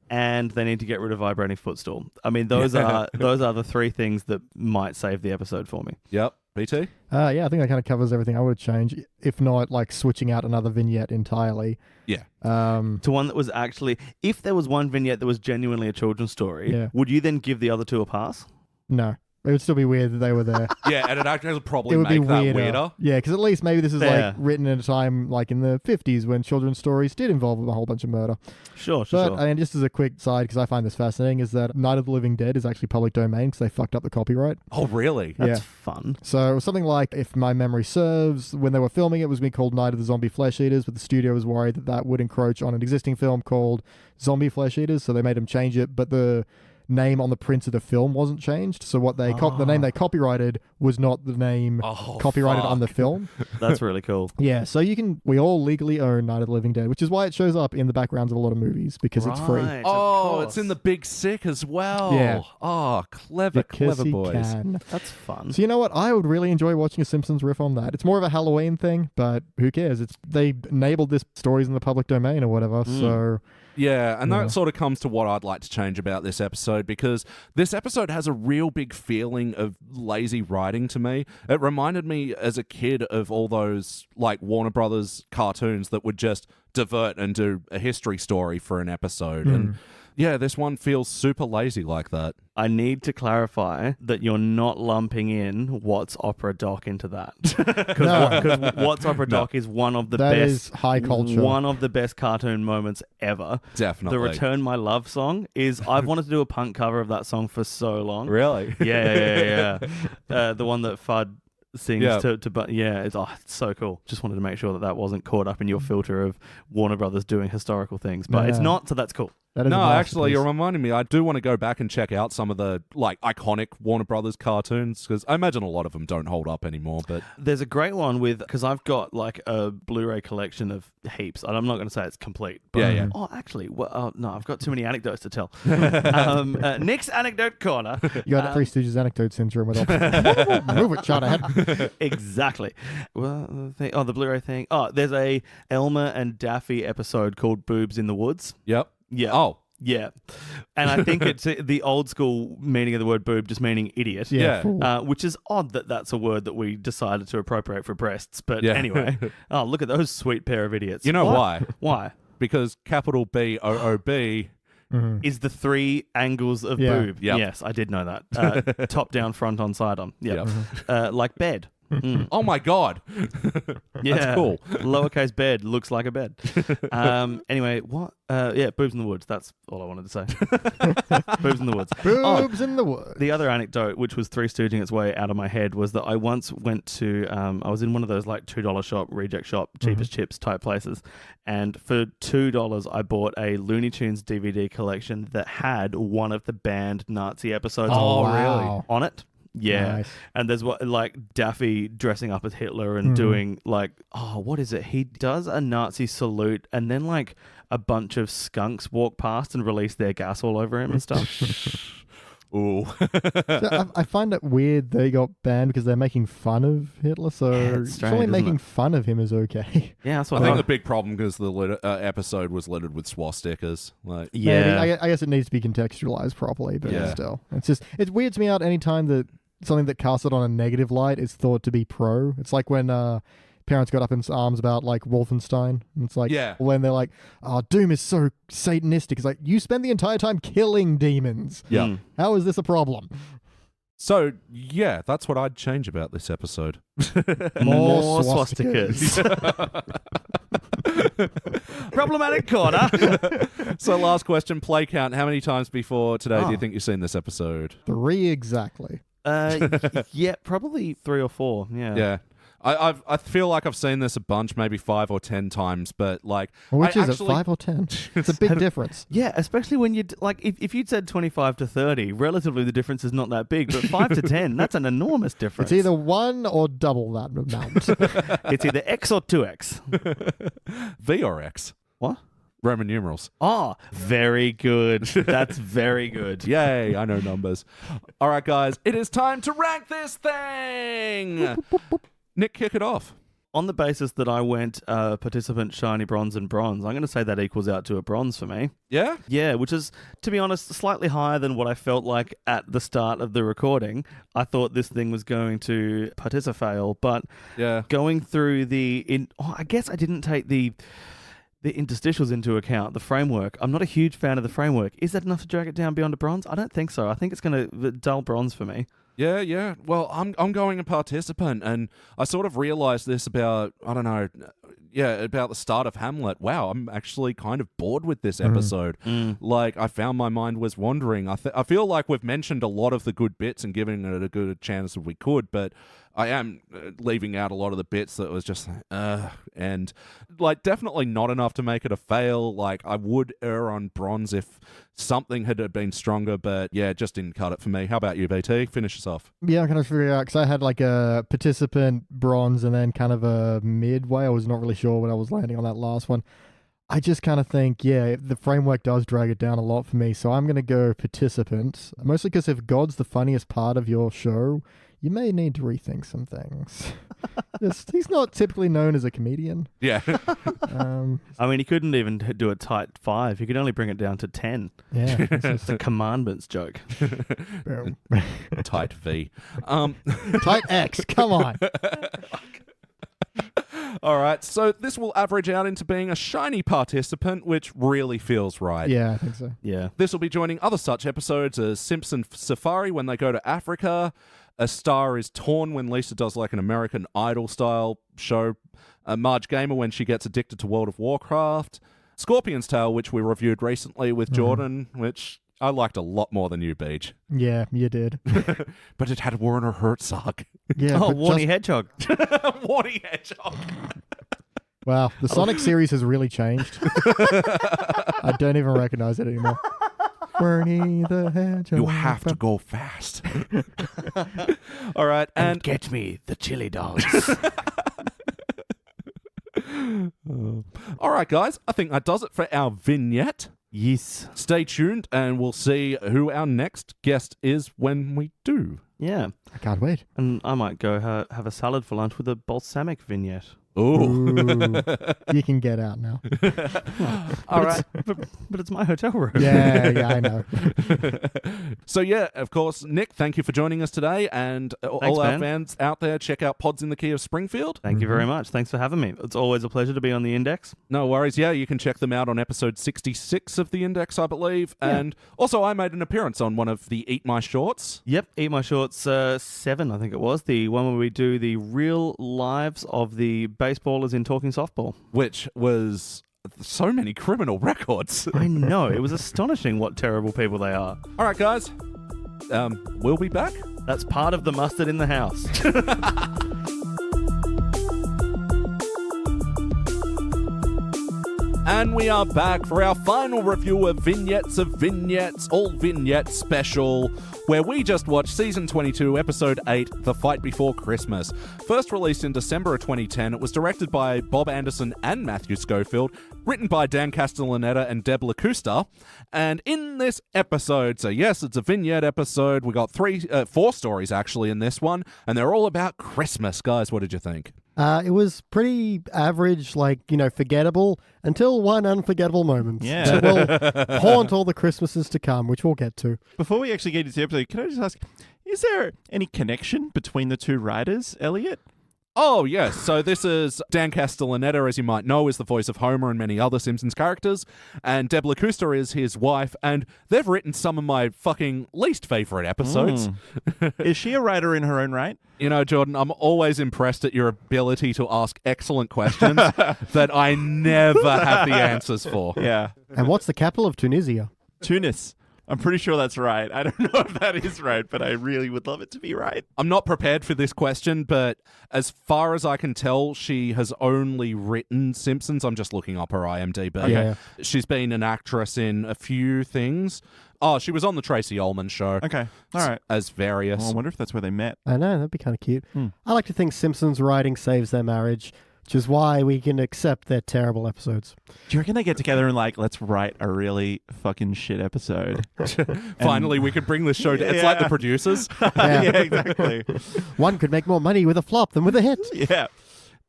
and they need to get rid of vibrating footstool. I mean, those are the 3 things that might save the episode for me. Yep. BT? Yeah, I think that kind of covers everything I would change. If not, like switching out another vignette entirely. Yeah. To one that was actually, if there was one vignette that was genuinely a children's story, would you then give the other 2 a pass? No. It would still be weird that they were there. Yeah, and it actually probably It would be make that weirder. weirder. Yeah, because at least maybe this is Yeah. like written at a time like in the 50s when children's stories did involve a whole bunch of murder. Sure. But and just as a quick side, because I find this fascinating, is that Night of the Living Dead is actually public domain because they fucked up the copyright. Oh, really? That's yeah. fun. So it was something like, if my memory serves, when they were filming it was being called Night of the Zombie Flesh Eaters, but the studio was worried that that would encroach on an existing film called Zombie Flesh Eaters, so they made them change it, but the name on the prints of the film wasn't changed. So what they the name they copyrighted was not the name copyrighted on the film. That's really cool. Yeah, so we all legally own Night of the Living Dead, which is why it shows up in the backgrounds of a lot of movies, because it's free. Right, Oh, of it's in the course. Big Sick as well. Yeah. Oh, clever Because he boys. can. That's fun. So you know what? I would really enjoy watching a Simpsons riff on that. It's more of a Halloween thing, but who cares? They enabled this stories in the public domain or whatever, so... Yeah, and Yeah. that sort of comes to what I'd like to change about this episode, because this episode has a real big feeling of lazy writing to me. It reminded me as a kid of all those like Warner Brothers cartoons that would just divert and do a history story for an episode. And yeah, this one feels super lazy like that. I need to clarify that you're not lumping in What's Opera Doc into that. Because What's Opera Doc is one of the That best... is high culture. One of the best cartoon moments ever. Definitely. The Return My Love song is... I've wanted to do a punk cover of that song for so long. Really? Yeah. The one that Fudd sings Yeah. it's so cool. Just wanted to make sure that wasn't caught up in your filter of Warner Brothers doing historical things. But it's Yeah. not, so that's cool. That is a No, actually, masterpiece. you're reminding me. I do want to go back and check out some of the like iconic Warner Brothers cartoons because I imagine a lot of them don't hold up anymore. But There's a great one because I've got like a Blu-ray collection of heaps, and I'm not going to say it's complete. But, Yeah. Oh, actually, no, I've got too many anecdotes to tell. Nick's anecdote corner. You got Three Stooges anecdote syndrome with all. Move it, shot ahead. Exactly. Well, the Blu-ray thing. Oh, there's a Elmer and Daffy episode called "Boobs in the Woods." yep. Yeah. Oh, Yeah, and I think it's the old school meaning of the word boob, just meaning idiot. Yeah. Fool. Which is odd that that's a word that we decided to appropriate for breasts. But Yeah. anyway, oh, look at those sweet pair of idiots. you know What? why? Why? Because capital BOOB. Is the three angles of Yeah. boob. Yep. Yes, I did know that. Top down, front on, side on. Yeah. Like bed. Oh my God. Yeah. cool. Lowercase bed looks like a bed. Anyway, what? Yeah, boobs in the woods. That's all I wanted to say. Boobs in the woods. Oh, Boobs in the woods. the other anecdote, which was Three Stooging its way out of my head, was that I once went to, I was in one of those like $2 shop, reject shop, cheapest chips type places. And for $2, I bought a Looney Tunes DVD collection that had one of the banned Nazi episodes Oh, wow. on it. Yeah. Nice. And there's what like Daffy dressing up as Hitler and doing like, what is it? He does a Nazi salute and then like a bunch of skunks walk past and release their gas all over him and stuff. Ooh. So I find it weird they got banned because they're making fun of Hitler. So it's strange, surely isn't making it? fun of him is okay. Yeah, that's I what think the big problem because the episode was littered with swastikas. Like, yeah. Maybe. I guess it needs to be contextualized properly, but Yeah. still, it weirds me out anytime that something that casts it on a negative light is thought to be pro. It's like when parents got up in arms about like Wolfenstein. And it's like Yeah. when they're like, "Oh, Doom is so satanistic." It's like you spend the entire time killing demons. yeah. How is this a problem? So, yeah, that's what I'd change about this episode. More swastikas. Problematic corner. So, last question, play count. How many times before today do you think you've seen this episode? 3 exactly. Yeah, probably 3 or 4. Yeah. Yeah. I feel like I've seen this a bunch, maybe 5 or 10 times, but like, Which I is actually- it, 5 or 10? It's a big difference. Yeah, especially when you like if you'd said 25 to 30, relatively the difference is not that big, but 5 to 10, that's an enormous difference. It's either 1 or double that amount. It's either X or 2X. V or X? What? Roman numerals. Oh, very good. That's very good. Yay, I know numbers. All right, guys, it is time to rank this thing. Nick, kick it off. On the basis that I went participant, shiny, bronze, and bronze, I'm going to say that equals out to a bronze for me. Yeah? Yeah, which is, to be honest, slightly higher than what I felt like at the start of the recording. I thought this thing was going to participate, but Yeah. going through I guess I didn't take the interstitials into account, the framework. I'm not a huge fan of the framework. Is that enough to drag it down beyond a bronze? I don't think so. I think it's going to dull bronze for me. Yeah. Well, I'm going a participant, and I sort of realized this about, I don't know, about the start of Hamlet. Wow, I'm actually kind of bored with this episode. Like, I found my mind was wandering. I feel like we've mentioned a lot of the good bits and giving it a good chance if we could, but I am leaving out a lot of the bits that was just and like definitely not enough to make it a fail. Like, I would err on bronze if something had been stronger, but yeah, it just didn't cut it for me. How about you, BT? Finish us off. Yeah, I'm kind of figuring out because I had like a participant bronze and then kind of a midway. I was not really sure when I was landing on that last one. I just kind of think, yeah, the framework does drag it down a lot for me. So I'm going to go participant, mostly because if God's the funniest part of your show, you may need to rethink some things. He's not typically known as a comedian. Yeah. I mean, he couldn't even do a tight 5. He could only bring it down to 10. Yeah. It's It's a commandments joke. just, Tight V. type X. Come on. All right, so this will average out into being a shiny participant, which really feels right. Yeah, I think so. Yeah. This will be joining other such episodes as Simpson Safari when they go to Africa, A Star is Torn when Lisa does like an American Idol style show, Marge Gamer when she gets addicted to World of Warcraft, Scorpion's Tail, which we reviewed recently with Jordan, which I liked a lot more than you, Beach. Yeah, you did. But it had Werner Herzog. Yeah. Oh, but Warnie just- Hedgehog. Warty Hedgehog. Wow, the Sonic series has really changed. I don't even recognize it anymore. Bernie the Hedgehog. You have to go fast. All right, and Get me the chili dogs. all right, guys, I think that does it for our vignette. Yes. Stay tuned, and we'll see who our next guest is when we do. Yeah. I can't wait. And I might go have a salad for lunch with a balsamic vignette. Ooh. Ooh, you can get out now. All right. But it's my hotel room. Yeah, I know. So, yeah, of course, Nick, thank you for joining us today. And all our man. fans out there, check out Pods in the Key of Springfield. Thank you very much. Thanks for having me. It's always a pleasure to be on the Index. No worries. Yeah, you can check them out on episode 66 of The Index, I believe. Yeah. And also, I made an appearance on one of the Eat My Shorts. Yep, Eat My Shorts 7, I think it was. The one where we do the real lives of the baseballers in Talking Softball. Which was so many criminal records. I know. It was astonishing what terrible people they are. All right, guys. We'll be back. That's part of the mustard in the house. And we are back for our final review of Vignettes, all Vignettes special, where we just watched Season 22, Episode 8, The Fight Before Christmas. First released in December of 2010, it was directed by Bob Anderson and Matthew Schofield, written by Dan Castellaneta and Deb LaCusta. And in this episode, so yes, it's a vignette episode, we got 4 stories actually in this one, and they're all about Christmas. Guys, what did you think? It was pretty average, forgettable, until one unforgettable moment. Yeah. That will haunt all the Christmases to come, which we'll get to. Before we actually get into the episode, can I just ask, is there any connection between the two writers, Elliot? Oh, yes. So this is Dan Castellaneta, as you might know, is the voice of Homer and many other Simpsons characters. And Deb LaCusta is his wife. And they've written some of my fucking least favorite episodes. Is she a writer in her own right? You know, Jordan, I'm always impressed at your ability to ask excellent questions that I never have the answers for. Yeah. And what's the capital of Tunisia? Tunis. I'm pretty sure that's right. I don't know if that is right, but I really would love it to be right. I'm not prepared for this question, but as far as I can tell, she has only written Simpsons. I'm just looking up her IMDb. Yeah. She's been an actress in a few things. Oh, she was on the Tracy Ullman Show. Okay. All right. As various. Well, I wonder if that's where they met. I know, that'd be kind of cute. I like to think Simpsons writing saves their marriage, which is why we can accept their terrible episodes. Do you reckon they get together and let's write a really fucking shit episode? Finally, we could bring this show to... It's like the producers. Yeah. Yeah, exactly. One could make more money with a flop than with a hit. Yeah.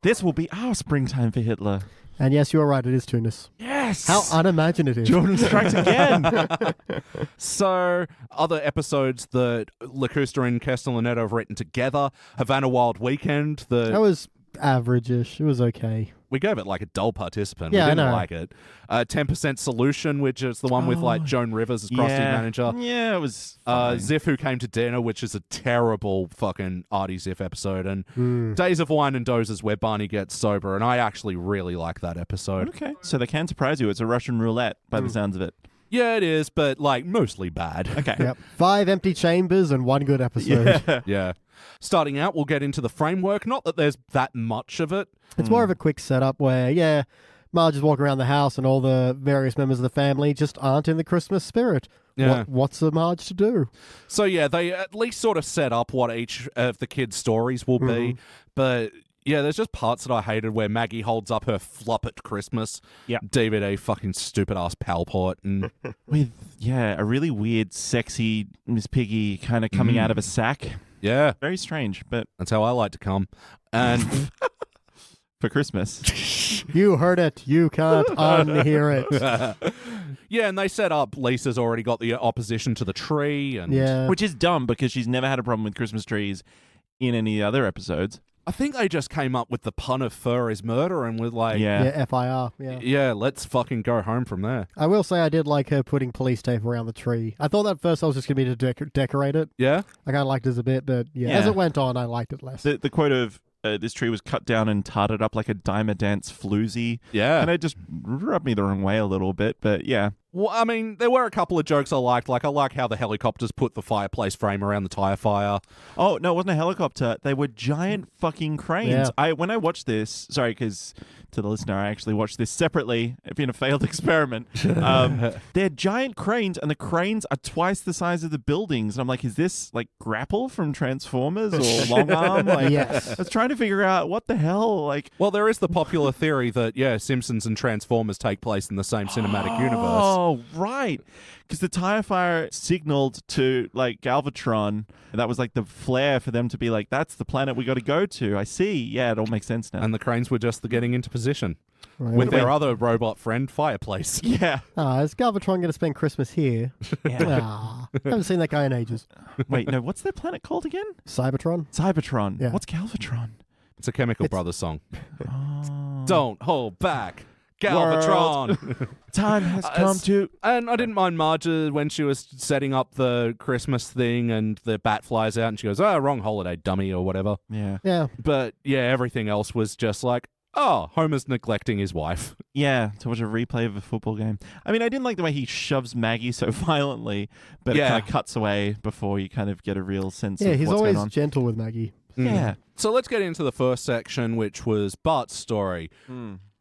This will be our springtime for Hitler. And yes, you're right, it is Tunis. Yes. How unimaginative. Jordan strikes again. So, other episodes that LaCusta and Castellaneta have written together, Havana Wild Weekend, That was average-ish. It was okay. we gave it like a dull participant. Yeah, I we didn't know. like it. 10% Solution, which is the one with Joan Rivers as Krusty Manager. Yeah, it was fine. Ziff Who Came to Dinner, which is a terrible fucking Artie Ziff episode, and Days of Wine and Dozes, where Barney gets sober, and I actually really like that episode. Okay. So they can surprise you. It's a Russian roulette by the sounds of it. Yeah, it is, but mostly bad. Okay. Yep. 5 empty chambers and 1 good episode. Yeah. Yeah. Starting out, we'll get into the framework. Not that there's that much of it. It's more of a quick setup where, Marge is walking around the house and all the various members of the family just aren't in the Christmas spirit. Yeah. What's the Marge to do? So yeah, they at least sort of set up what each of the kids' stories will be. But yeah, there's just parts that I hated where Maggie holds up her flop at Christmas DVD fucking stupid ass Palport and With, a really weird, sexy Miss Piggy kind of coming out of a sack. yeah, Very strange, but that's how I like to come. And for Christmas. You heard it. You can't unhear it. yeah, and they set up Lisa's already got the opposition to the tree and Yeah. Which is dumb because she's never had a problem with Christmas trees in any other episodes. I think they just came up with the pun of fur is murder and with Yeah, FIR. Yeah. yeah, let's fucking go home from there. I will say I did like her putting police tape around the tree. I thought at first I was just going to be to decorate it. Yeah? I kind of liked it as a bit, but Yeah. as it went on, I liked it less. The quote of this tree was cut down and tarted up like a Dimer Dance floozy. Yeah. And it just rubbed me the wrong way a little bit, but yeah. Well, I mean, there were a couple of jokes I liked. Like, I like how the helicopters put the fireplace frame around the tire fire. Oh, no, it wasn't a helicopter. They were giant fucking cranes. Yeah. When I watched this, sorry, because to the listener, I actually watched this separately in a failed experiment. They're giant cranes, and the cranes are twice the size of the buildings. And I'm like, is this like Grapple from Transformers or Long Arm? Like, Yes. I was trying to figure out what the hell, like. Well, there is the popular theory that, yeah, Simpsons and Transformers take place in the same cinematic universe. Oh, right. Because the tire fire signaled to like Galvatron. And that was like the flare for them to be like, that's the planet we got to go to. I see. Yeah, it all makes sense now. And the cranes were just getting into position Right. with their other robot friend, Fireplace. yeah. Is Galvatron going to spend Christmas here? Haven't seen that guy in ages. Wait, no, what's their planet called again? Cybertron? Cybertron. Yeah. What's Galvatron? It's a Chemical It's- Brothers song. Oh. Don't hold back, Galvatron. Time has come to. And I didn't mind Marge when she was setting up the Christmas thing and the bat flies out and she goes, oh, wrong holiday, dummy, or whatever. Yeah. Yeah. But yeah, everything else was just like, oh, Homer's neglecting his wife. Yeah, to watch a replay of a football game. I mean, I didn't like the way he shoves Maggie so violently, but it Yeah. kind of cuts away before you kind of get a real sense Yeah, of he's what's always going on. gentle with Maggie. Yeah. So let's get into the first section, which was Bart's story.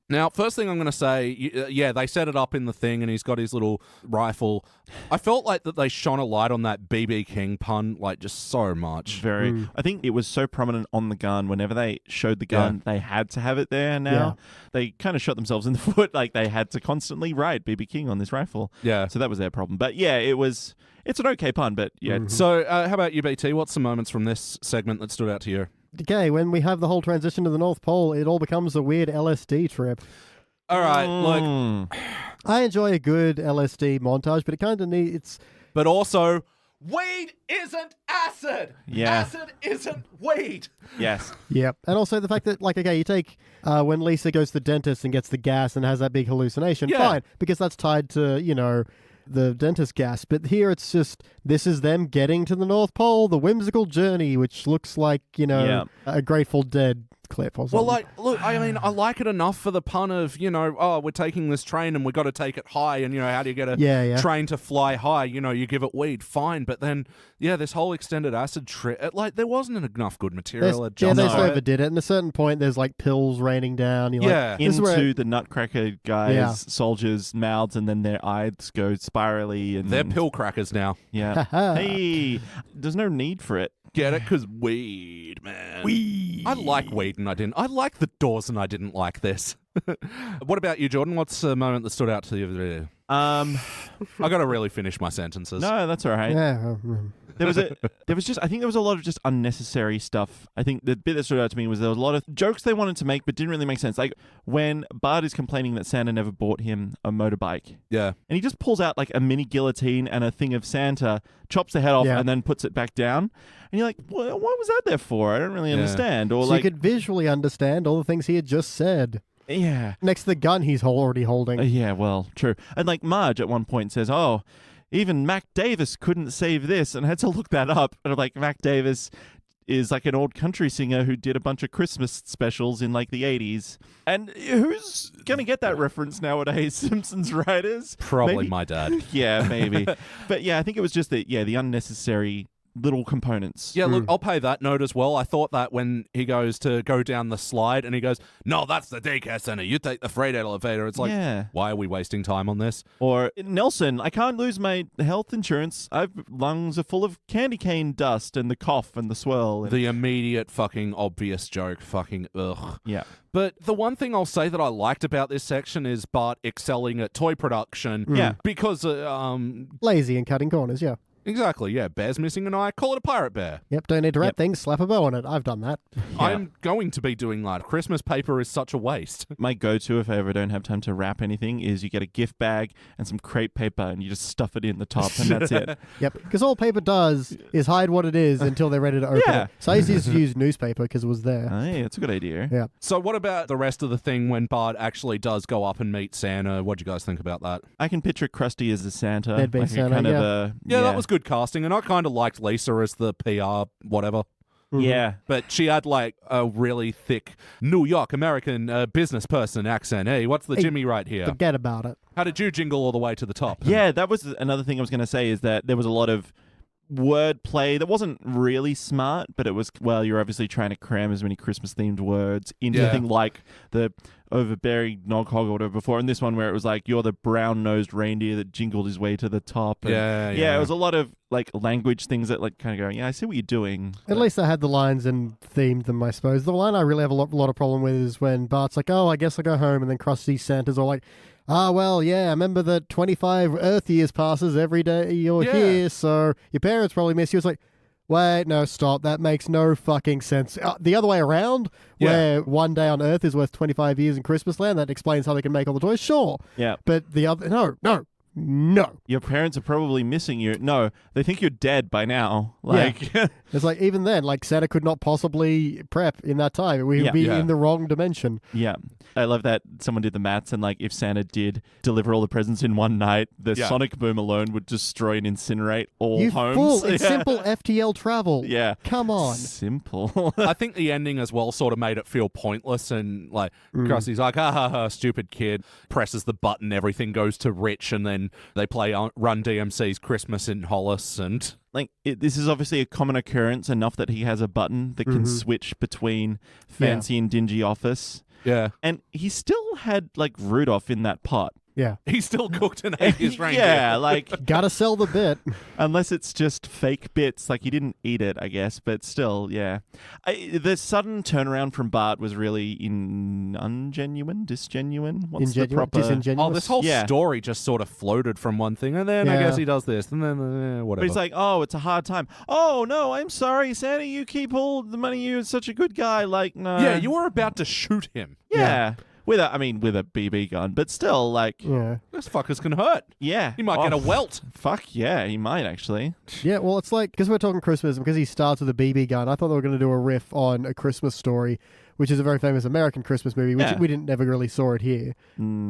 Now, first thing I'm going to say, yeah, they set it up in the thing and he's got his little rifle. I felt like that they shone a light on that BB King pun, like, just so much. Very. I think it was so prominent on the gun. Whenever they showed the gun, they had to have it there now. Yeah. They kind of shot themselves in the foot. Like, they had to constantly write BB King on this rifle. Yeah. So that was their problem. But yeah, it's an okay pun, but yeah. So how about you, BT? What's some moments from this segment that stood out to you? Okay, when we have the whole transition to the North Pole, it all becomes a weird LSD trip. All right, look, Mm. I enjoy a good LSD montage, but it kind of needs... but also, weed isn't acid. Yeah. Acid isn't weed. Yes. Yep. And also the fact that, like, okay, you take when Lisa goes to the dentist and gets the gas and has that big hallucination, Yeah. fine, because that's tied to, the dentist gas. But here it's just, this is them getting to the North Pole, the whimsical journey, which looks like, Yeah. a Grateful Dead clip or something. Well, like, look, I mean, I like it enough for the pun of, oh, we're taking this train and we got to take it high, and, how do you get a Yeah. train to fly high? You give it weed, fine. But then, yeah, this whole extended acid trip, like, there wasn't enough good material. at they John's just Point. overdid it. And at a certain point, there's, like, pills raining down. You're Yeah. like, this is where- Into the Nutcracker guys, Yeah. soldiers' mouths, and then their eyes go spirally. And They're pill crackers now. Yeah. Hey, there's no need for it. Get it? Because weed, man. Weed. I like weed and I didn't. I like the Doors and I didn't like this. What about you, Jordan? What's a moment that stood out to you? I got to really finish my sentences. No, that's all right. Yeah. I think there was a lot of just unnecessary stuff. I think the bit that stood out to me was there was a lot of jokes they wanted to make but didn't really make sense. Like when Bart is complaining that Santa never bought him a motorbike. Yeah. And he just pulls out like a mini guillotine and a thing of Santa, chops the head off, Yeah. and then puts it back down. And you're like, what was that there for? I don't really understand. Or So like, you could visually understand all the things he had just said. yeah. Next to the gun he's already holding. Yeah, well, true. And like Marge at one point says, oh, even Mac Davis couldn't save this. And I had to look that up. And I'm like, Mac Davis is like an old country singer who did a bunch of Christmas specials in like the 80s. And who's going to get that reference nowadays? Simpsons writers? Probably Maybe? my dad. Yeah, maybe. But yeah, I think it was just the unnecessary little components. Yeah, look, I'll pay that note as well. I thought that when he goes to go down the slide and he goes, no, that's the daycare center. You take the freight elevator. It's like, Yeah. why are we wasting time on this? Or Nelson, I can't lose my health insurance. Lungs are full of candy cane dust and the cough and the swirl. And The immediate fucking obvious joke. Fucking ugh. yeah. But the one thing I'll say that I liked about this section is Bart excelling at toy production. Yeah. Because, Lazy and cutting corners, yeah. exactly, yeah, bear's missing an eye, call it a pirate bear. Yep, don't need to wrap things, slap a bow on it. I've done that. I'm going to be doing that. Christmas paper is such a waste. My go-to if I ever don't have time to wrap anything is you get a gift bag and some crepe paper and you just stuff it in the top and that's it. Yep, because all paper does is hide what it is until they're ready to open Yeah. it. So I used to just use newspaper because it was there. Hey, that's a good idea. Yeah. So what about the rest of the thing when Bart actually does go up and meet Santa? What'd you guys think about that? I can picture Krusty as a Santa. Deadbeat like a Santa, kind of yeah. a, Yeah, that was good casting, and I kind of liked Lisa as the PR whatever. Yeah. But she had like a really thick New York American business person accent. Hey, what's the Hey, Jimmy right here? Forget about it. How did you jingle all the way to the top? Yeah, that was another thing I was going to say, is that there was a lot of word play that wasn't really smart, but it was, well, you're obviously trying to cram as many Christmas themed words into Yeah. a thing like the overbearing Noghog or whatever before. And this one where it was like, you're the brown-nosed reindeer that jingled his way to the top. And Yeah. it was a lot of like language things that like kind of going, yeah, I see what you're doing. At least I had the lines and themed them, I suppose. The line I really have a lot of problem with is when Bart's like, oh, I guess I'll go home, and then Krusty Santa's all like, well, yeah, I remember that 25 Earth years passes every day you're Yeah. here, so your parents probably miss you. It's like, wait, no, stop. That makes no fucking sense. The other way around, where one day on Earth is worth 25 years in Christmas land, that explains how they can make all the toys, sure. Yeah. But the other, no. Your parents are probably missing you. No, they think you're dead by now. Like, It's like, even then, like, Santa could not possibly prep in that time. We would be Yeah. in the wrong dimension. yeah. I love that someone did the maths, and like if Santa did deliver all the presents in one night, the Yeah. sonic boom alone would destroy and incinerate all You homes. fool. It's Yeah. simple FTL travel. Yeah. Come on. Simple. I think the ending as well sort of made it feel pointless, and like Krusty's like, stupid kid, presses the button, everything goes to Rich, and then they play Run DMC's Christmas in Hollis, and Like this is obviously a common occurrence enough that he has a button that can switch between fancy and dingy office. yeah, And he still had like Rudolph in that pot. Yeah. he still cooked and ate his reindeer. Yeah, like Gotta sell the bit. unless it's just fake bits, like he didn't eat it, I guess, but still, yeah. The sudden turnaround from Bart was really disgenuine. What's the proper? Disingenuous. Oh, this whole Yeah. story just sort of floated from one thing, and then I Yeah. guess he does this, and then whatever. But he's like, oh, it's a hard time. Oh no, I'm sorry, Santa. You keep all the money. You're such a good guy. Like, no. yeah, you were about to shoot him. Yeah. With a BB gun, but still, like, Yeah. This fuckers can hurt. yeah. He might get a welt. Fuck yeah, he might actually. Yeah, well, it's like, because we're talking Christmas, and because he starts with a BB gun, I thought they were going to do a riff on A Christmas Story, which is a very famous American Christmas movie, which Yeah. we never really saw it here.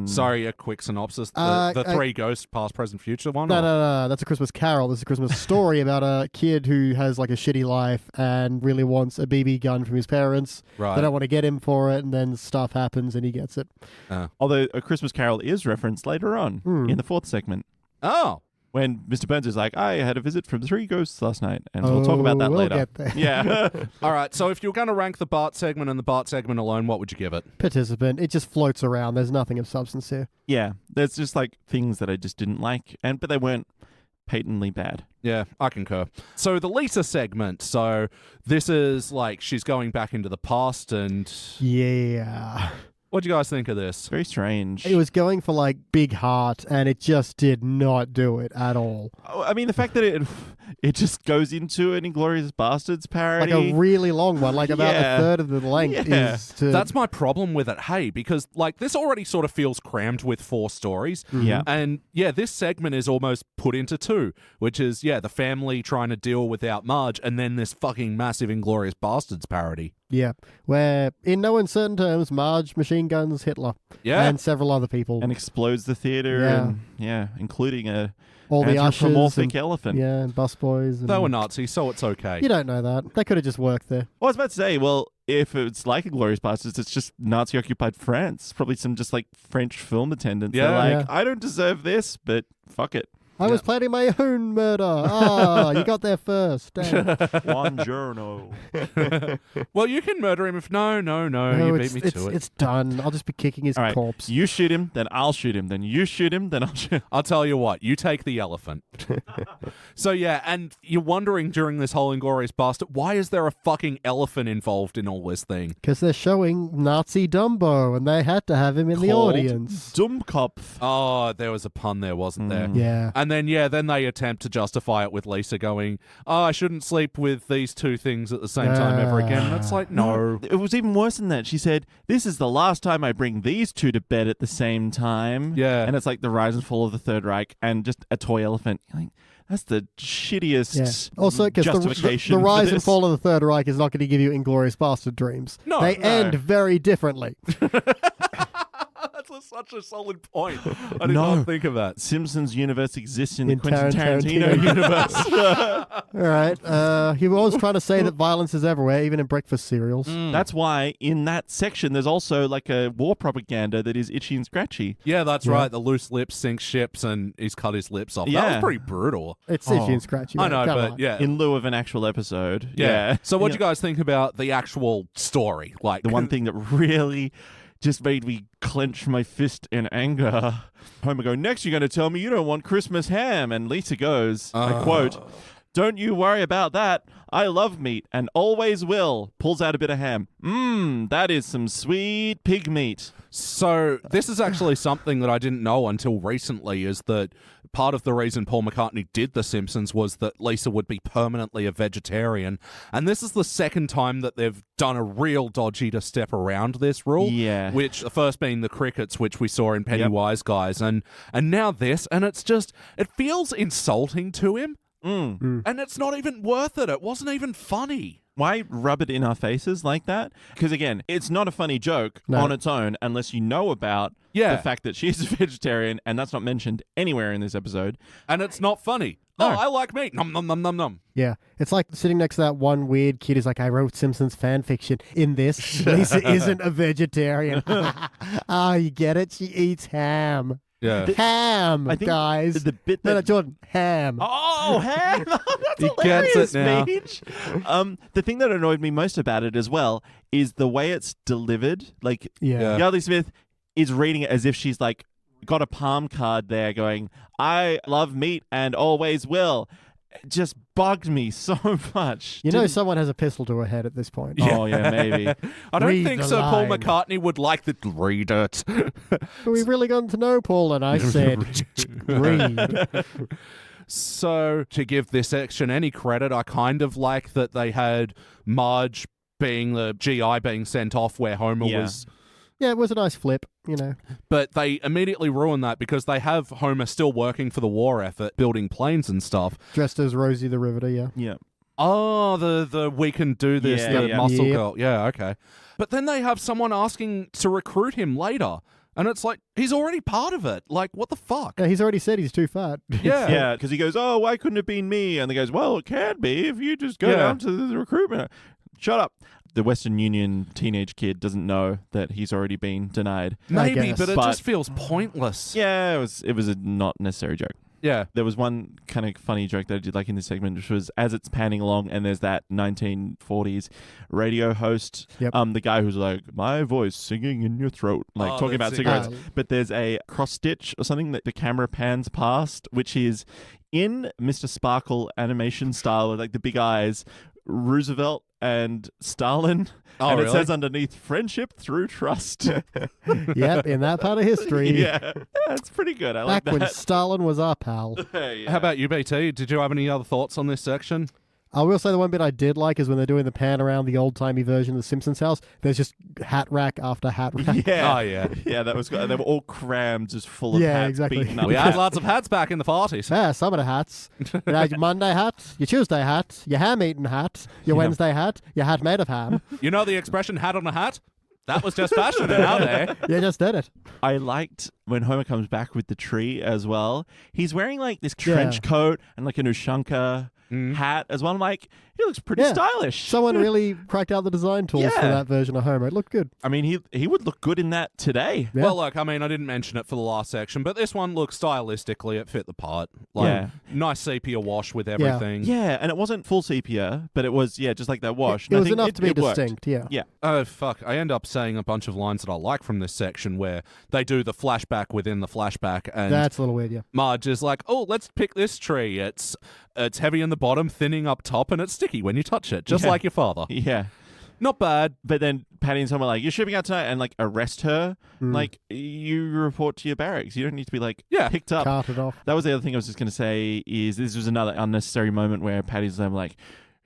Sorry, a quick synopsis. The I- three ghosts, past, present, future one. No, or- no, that's A Christmas Carol. This is A Christmas Story about a kid who has like a shitty life and really wants a BB gun from his parents. Right. They don't want to get him for it, and then stuff happens and he gets it. Although A Christmas Carol is referenced later on in the fourth segment. Oh, When Mr. Burns is like, I had a visit from 3 ghosts last night, and we'll talk about that we'll later. get there. Yeah. all right. So if you're going to rank the Bart segment and the Bart segment alone, what would you give it? Participant. It just floats around. There's nothing of substance here. Yeah. There's just like things that I just didn't like, but they weren't patently bad. Yeah, I concur. So the Lisa segment. So this is like she's going back into the past, and Yeah. what do you guys think of this? Very strange. It was going for like big heart, and it just did not do it at all. I mean, the fact that it just goes into an Inglourious Bastards parody. Like a really long one, like about Yeah. a third of the length Yeah. is to. That's my problem with it, hey, because like this already sort of feels crammed with 4 stories. Yeah. And yeah, this segment is almost put into 2, which is, yeah, the family trying to deal without Marge, and then this fucking massive Inglourious Bastards parody. Yeah, where in no uncertain terms, Marge machine guns Hitler Yeah. and several other people, and explodes the theater, Yeah. including a all the ushers, anthropomorphic and, elephant. yeah, and busboys. And They were Nazis, so it's okay. You don't know that. They could have just worked there. Well, I was about to say, well, if it's like Inglourious Bastards, it's just Nazi-occupied France. Probably some just like French film attendants. Yeah. They're like, Yeah. I don't deserve this, but fuck it. I was planning my own murder. Ah, you got there first. Damn. Buongiorno. Well, you can murder him if no, you beat me to it. It's done. I'll just be kicking his All right, corpse. you shoot him, then I'll shoot him, then you shoot him, then I'll shoot. I'll tell you what, you take the elephant. So yeah, and you're wondering during this whole Inglourious Bastard, why is there a fucking elephant involved in all this thing? Because they're showing Nazi Dumbo, and they had to have him in the Called audience. Dummkopf. Oh, there was a pun there, wasn't there? Yeah. And then they attempt to justify it with Lisa going, oh, I shouldn't sleep with these 2 things at the same time ever again. And it's like, no. It was even worse than that. She said, "This is the last time I bring these 2 to bed at the same time." Yeah. And it's like the rise and fall of the Third Reich and just a toy elephant. You're like, that's the shittiest Yeah. Also, because justification. the for rise and this. fall of the Third Reich is not going to give you Inglourious Bastard dreams. No, they no. end very differently. That's That's such a solid point. I did No. not think of that. Simpsons universe exists in the In Quentin Tarantino Tarantino. universe. All right. He was trying to say that violence is everywhere, even in breakfast cereals. That's why in that section there's also like a war propaganda that is itchy and scratchy. Yeah, that's Yeah. right. The loose lips sink ships, and he's cut his lips off. That was Yeah. pretty brutal. It's itchy and scratchy. I mate. know, Come but on. yeah. In lieu of an actual episode. yeah. So what do Yeah. you guys think about the actual story? Like The one thing that really just made me clench my fist in anger. Homer go, next you're going to tell me you don't want Christmas ham. And Lisa goes, I quote, don't you worry about that. I love meat and always will. Pulls out a bit of ham. That is some sweet pig meat. So this is actually something that I didn't know until recently, is that part of the reason Paul McCartney did The Simpsons was that Lisa would be permanently a vegetarian. And this is the second time that they've done a real dodgy to step around this rule. Yeah. Which the first being the crickets, which we saw in Pennywise Guys, and now this, and it's just, it feels insulting to him. And it's not even worth it. It wasn't even funny. Why rub it in our faces like that? Because again, it's not a funny joke on its own unless you know about Yeah. the fact that she's a vegetarian, and that's not mentioned anywhere in this episode. And it's not funny. No. Oh, I like meat. Nom, nom, nom, nom, nom. Yeah, it's like sitting next to that one weird kid who's like, I wrote Simpsons fan fiction. In this, Lisa isn't a vegetarian. Ah, you get it? She eats ham. Yeah. Ham, I think guys. the bit No, that Jordan, ham. Oh, ham! That's He hilarious, gets it now. Paige. The thing that annoyed me most about it as well is the way it's delivered. Like, Yeah. Yardley Smith is reading it as if she's like got a palm card there going, I love meat and always will. It just bugged me so much. You know Didn't- someone has a pistol to her head at this point. Oh, yeah, maybe. I don't Read think the Sir Paul line. McCartney would like the read it. We've really gotten to know Paul, and I said, read. So, to give this section any credit, I kind of like that they had Marge being the GI being sent off where Homer Yeah. was. Yeah, it was a nice flip, you know. But they immediately ruin that because they have Homer still working for the war effort, building planes and stuff. Dressed as Rosie the Riveter, yeah. Yeah. Oh, the we can do this, Yeah, the yeah. muscle Yep. girl. Yeah, okay. But then they have someone asking to recruit him later. And it's like, he's already part of it. Like, what the fuck? Yeah, he's already said he's too fat. Yeah. Yeah, because he goes, oh, why couldn't it be me? And they goes, well, it can be if you just go Yeah. down to the recruitment. Shut up. The Western Union teenage kid doesn't know that he's already been denied. Maybe, guess. but it But- just feels pointless. Yeah, it was a not necessary joke. Yeah. There was one kind of funny joke that I did like in this segment, which was as it's panning along and there's that 1940s radio host, Yep. the guy who's like, my voice singing in your throat, like Oh, talking that's about it. cigarettes. Oh. But there's a cross stitch or something that the camera pans past, which is in Mr. Sparkle animation style with like the big eyes, Roosevelt and Stalin. Oh, and it really? says underneath, friendship through trust. Yep, in that part of history. yeah, it's pretty good. I like Back when that. Stalin was our pal. Yeah. How about you, BT? Did you have any other thoughts on this section? I will say the one bit I did like is when they're doing the pan around the old-timey version of the Simpsons house, there's just hat rack after hat rack. Yeah. Oh, yeah. Yeah, that was good. They were all crammed, just full of Yeah, hats, exactly. beaten up. We had lots of hats back in the 40s. Yeah, some of the hats. You had your Monday hat, your Tuesday hat, your ham-eating hat, your Yeah. Wednesday hat, your hat made of ham. You know the expression hat on a hat? That was just fashion in our day. You just did it. I liked when Homer comes back with the tree as well. He's wearing like this trench coat and like an Ushanka hat as well. I'm like, he looks pretty Yeah. stylish. Someone really cracked out the design tools for Yeah. that version of Homer. It looked good. I mean, he would look good in that today. Yeah. Well, look, I mean, I didn't mention it for the last section, but this one looks stylistically, it fit the part. Like, Yeah. nice sepia wash with everything. Yeah, and it wasn't full sepia, but it was, just like that wash. It And I was think enough to be it worked. distinct, yeah. Yeah. Oh, fuck. I end up saying a bunch of lines that I like from this section where they do the flashback within the flashback, and That's a little weird, yeah. Marge is like, oh, let's pick this tree. It's heavy in the bottom, thinning up top, and it's sticky when you touch it, just Yeah. like your father. Yeah. Not bad. But then Patty and someone like, you're shipping out tonight, and like arrest her. Like, you report to your barracks. You don't need to be like picked up. Carted off. That was the other thing I was just going to say is this was another unnecessary moment where Patty's like,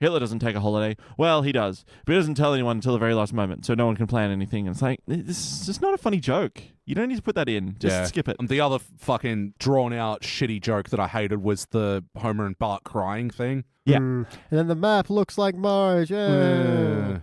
Hitler doesn't take a holiday. Well, he does, but he doesn't tell anyone until the very last moment, so no one can plan anything. And it's like, this is just not a funny joke. You don't need to put that in. Just skip it. And the other fucking drawn out shitty joke that I hated was the Homer and Bart crying thing. Yeah. And then the map looks like Marge. It's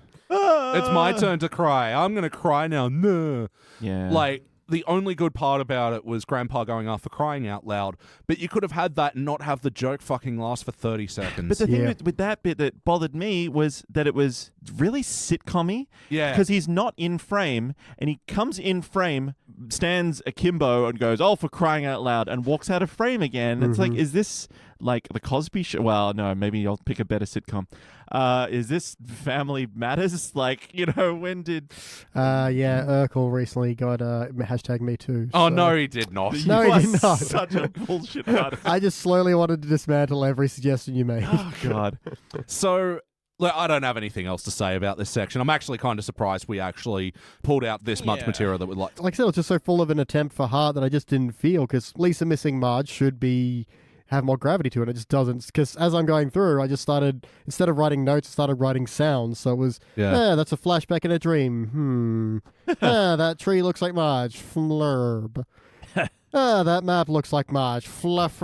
my turn to cry. I'm going to cry now. No. Yeah. Like, the only good part about it was Grandpa going off for crying out loud, but you could have had that and not have the joke fucking last for 30 seconds. But the thing Yeah. with that bit that bothered me was that it was really sitcom-y. Yeah. Because he's not in frame, and he comes in frame, stands akimbo, and goes, "Oh, for crying out loud," and walks out of frame again. It's like, is this like the Cosby Show? Well, no, maybe I'll pick a better sitcom. Is this Family Matters? Like, when did... Yeah, Urkel recently got #MeToo. Oh, so- no, he did not. No, You he are did not. Such a bullshit artist. I just slowly wanted to dismantle every suggestion you made. Oh, God. So, look, I don't have anything else to say about this section. I'm actually kind of surprised we actually pulled out this much Yeah. material that would like. Like I said, it was just so full of an attempt for heart that I just didn't feel, because Lisa missing Marge should have more gravity to it. It just doesn't, because as I'm going through, I just started, instead of writing notes, I started writing sounds. So it was, that's a flashback in a dream. That tree looks like Marge. Flurb. That map looks like Marge. Fluff.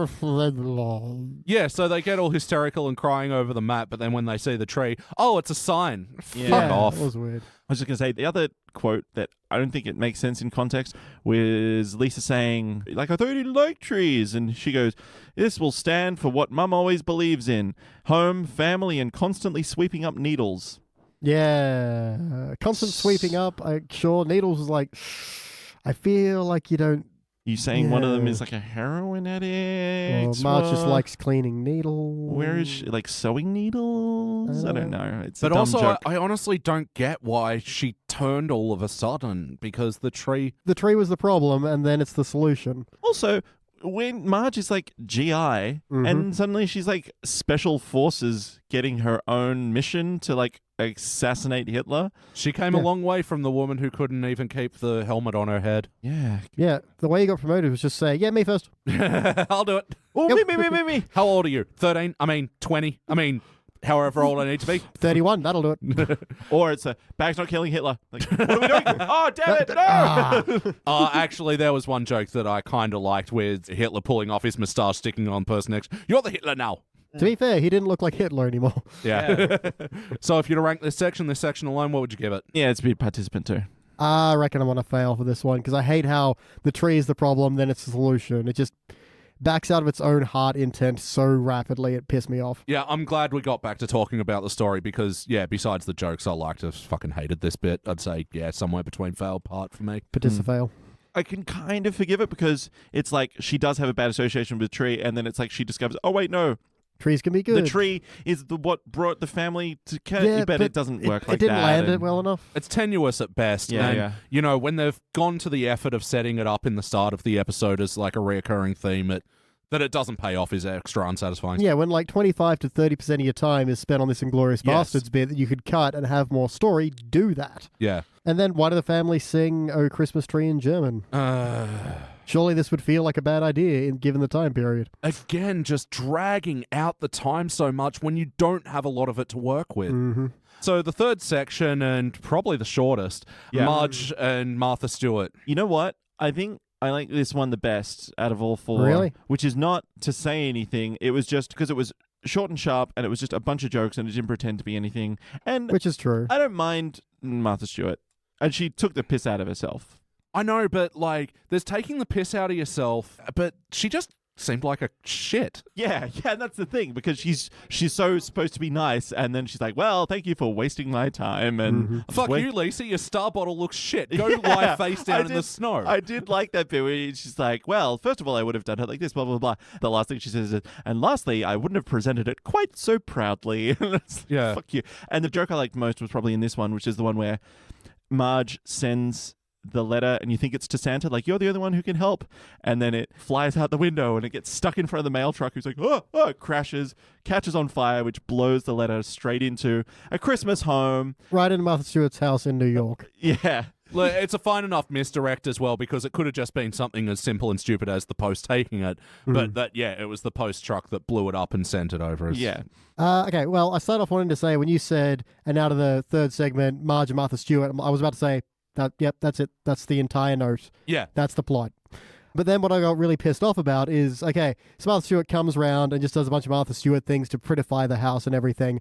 Yeah, so they get all hysterical and crying over the map, but then when they see the tree, oh, it's a sign. Yeah. Fuck off. That was weird. I was just going to say, the other quote that I don't think it makes sense in context was Lisa saying, like, "I thought you didn't like trees." And she goes, "This will stand for what Mum always believes in. Home, family, and constantly sweeping up needles." Yeah. Constant sweeping up. Sure, Needles was like, I feel like you don't. You saying one of them Yeah. is like a heroin addict? Well, Marge just What? likes cleaning needles. Where is she? Like sewing needles? I don't know. It's a But dumb also, joke. I honestly don't get why she turned all of a sudden, because the tree. The tree was the problem, and then it's the solution. Also, when Marge is like GI, and suddenly she's like special forces getting her own mission to like assassinate Hitler. She came a long way from the woman who couldn't even keep the helmet on her head. Yeah. Yeah, the way he got promoted was just say, "Yeah, me first." I'll do it. Oh, me. How old are you? 13? 20? However old I need to be. 31, that'll do it. Or it's a bag's not killing Hitler. Like, what are we doing? Oh, damn it! No. Actually, there was one joke that I kind of liked with Hitler pulling off his moustache, sticking on the person next. You're the Hitler now. To be fair, he didn't look like Hitler anymore. Yeah. So if you were to rank this section alone, what would you give it? Yeah, it's a big participant too. I reckon I'm going to fail for this one, because I hate how the tree is the problem, then it's the solution. It just backs out of its own heart intent so rapidly, it pissed me off. Yeah, I'm glad we got back to talking about the story because, yeah, besides the jokes I liked, I fucking hated this bit. I'd say, yeah, somewhere between fail part for me. Patissa fail. I can kind of forgive it because it's like she does have a bad association with the tree, and then it's like she discovers, oh wait, no, Trees can be good. the tree is what brought the family to Yeah, but it doesn't work like it didn't that. land it and- well enough. It's tenuous at best. Yeah, and, yeah. you know, when they've gone to the effort of setting it up in the start of the episode as like a reoccurring theme, that it doesn't pay off is extra unsatisfying. Yeah, when like 25 to 30% of your time is spent on this Inglourious Yes. Bastards bit that you could cut and have more story, do that. Yeah. And then why do the family sing "Oh Christmas Tree" in German? Surely this would feel like a bad idea given the time period. Again, just dragging out the time so much when you don't have a lot of it to work with. Mm-hmm. So the third section, and probably the shortest, Yeah. Marge and Martha Stewart. You know what? I think I like this one the best out of all four. Really? Which is not to say anything. It was just because it was short and sharp, and it was just a bunch of jokes, and it didn't pretend to be anything. And Which is true. I don't mind Martha Stewart. And she took the piss out of herself. I know, but like, there's taking the piss out of yourself, but she just seemed like a shit. Yeah, that's the thing, because she's so supposed to be nice, and then she's like, well, thank you for wasting my time. And Fuck you, Lisa. Your star bottle looks shit. Go lie face down in the snow. I did like that bit where she's like, well, first of all, I would have done it like this, blah, blah, blah. The last thing she says is, and lastly, I wouldn't have presented it quite so proudly. It's like, Yeah. Fuck you. And the joke I liked most was probably in this one, which is the one where Marge sends the letter and you think it's to Santa, like, you're the only one who can help, and then it flies out the window and it gets stuck in front of the mail truck, who's like, it crashes, catches on fire, which blows the letter straight into a Christmas home. Right in Martha Stewart's house in New York. Yeah. Look, it's a fine enough misdirect as well, because it could have just been something as simple and stupid as the post taking it, but that, yeah, it was the post truck that blew it up and sent it over. Yeah. Okay, well, I started off wanting to say, when you said, and out of the third segment, Marge and Martha Stewart, I was about to say, yep, that's it. That's the entire note. Yeah. That's the plot. But then what I got really pissed off about is, okay, so Martha Stewart comes round and just does a bunch of Martha Stewart things to prettify the house and everything.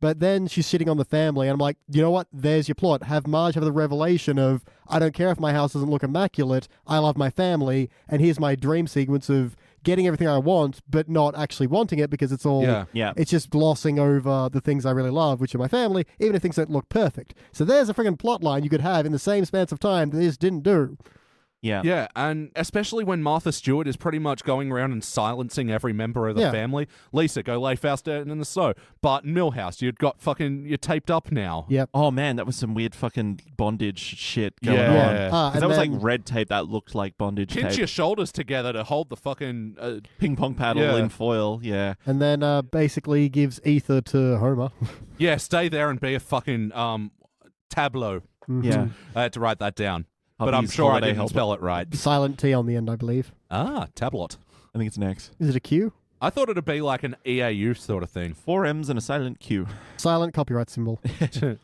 But then she's sitting on the family, and I'm like, you know what? There's your plot. Have Marge have the revelation of, I don't care if my house doesn't look immaculate. I love my family, and here's my dream sequence of getting everything I want, but not actually wanting it because it's all, Yeah. it's just glossing over the things I really love, which are my family, even if things don't look perfect. So there's a friggin' plot line you could have in the same span of time that this didn't do. Yeah. Yeah, and especially when Martha Stewart is pretty much going around and silencing every member of the family. Lisa, go lay Faust down in the snow. Barton Millhouse, you're taped up now. Yep. Oh man, that was some weird fucking bondage shit going Yeah. on. Ah, 'Cause and that was then- like red tape that looked like bondage Pinch tape. your shoulders together to hold the fucking... Ping pong paddle Yeah. in foil. Yeah. And then basically gives ether to Homer. yeah, stay there and be a fucking tableau. Yeah. I had to write that down. But I'm Hubby's sure I holiday didn't helper. spell it right. Silent T on the end, I believe. Tablet. I think it's next. Is it a Q? I thought it'd be like an EAU sort of thing. 4 M's and a silent Q. Silent copyright symbol.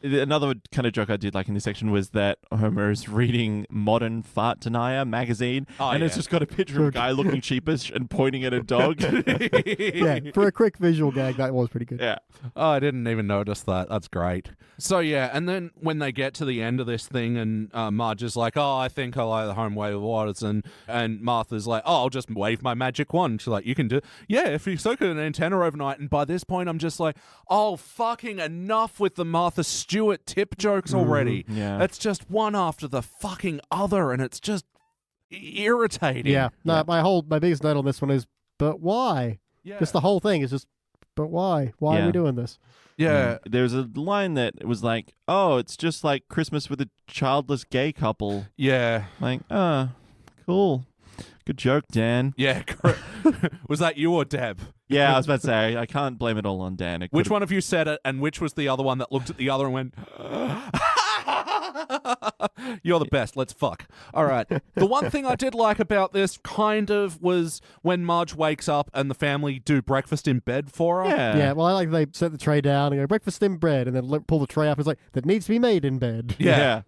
Another kind of joke I did like in this section was that Homer is reading Modern Fart Denier magazine, and it's yeah. just got a picture of a guy looking sheepish and pointing at a dog. Yeah, for a quick visual gag, that was pretty good. Yeah. Oh, I didn't even notice that. That's great. So, yeah, and then when they get to the end of this thing and Marge is like, oh, I think I like the home way with waters, and Martha's like, oh, I'll just wave my magic wand. She's like, you can do... Yeah, if you soak an antenna overnight. And by this point, I'm just like, oh, fucking enough with the Martha Stewart tip jokes already. Yeah. It's just one after the fucking other, and it's just irritating. Yeah. No, my biggest note on this one is, but why? Yeah. Just the whole thing is just, but why? Why are Yeah. we doing this? Yeah. There's a line that was like, oh, it's just like Christmas with a childless gay couple. Yeah. Like, cool. Good joke, Dan. Yeah. Was that you or Deb? Yeah, I was about to say, I can't blame it all on Dan. It Which could've- one of you said it, and which was the other one that looked at the other and went, you're the best, let's fuck. All right. The one thing I did like about this kind of was when Marge wakes up and the family do breakfast in bed for her. Yeah, well, I like they set the tray down and go, breakfast in bread, and then pull the tray up. It's like, that needs to be made in bed. Yeah.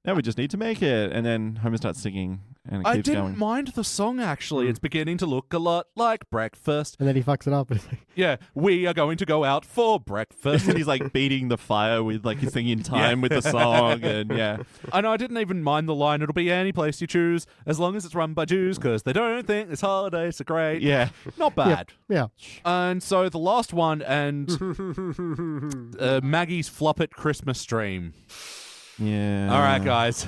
Now we just need to make it. And then Homer starts singing, and it I keeps didn't going. mind the song, actually. It's beginning to look a lot like breakfast. And then he fucks it up. Yeah, we are going to go out for breakfast. And he's like beating the fire with like his thing in time with the song, and yeah. And I didn't even mind the line, it'll be any place you choose, as long as it's run by Jews, because they don't think this holiday's so great. Yeah. Not bad. Yeah. And so the last one, and Maggie's Flop It Christmas Dream. Yeah. All right, guys.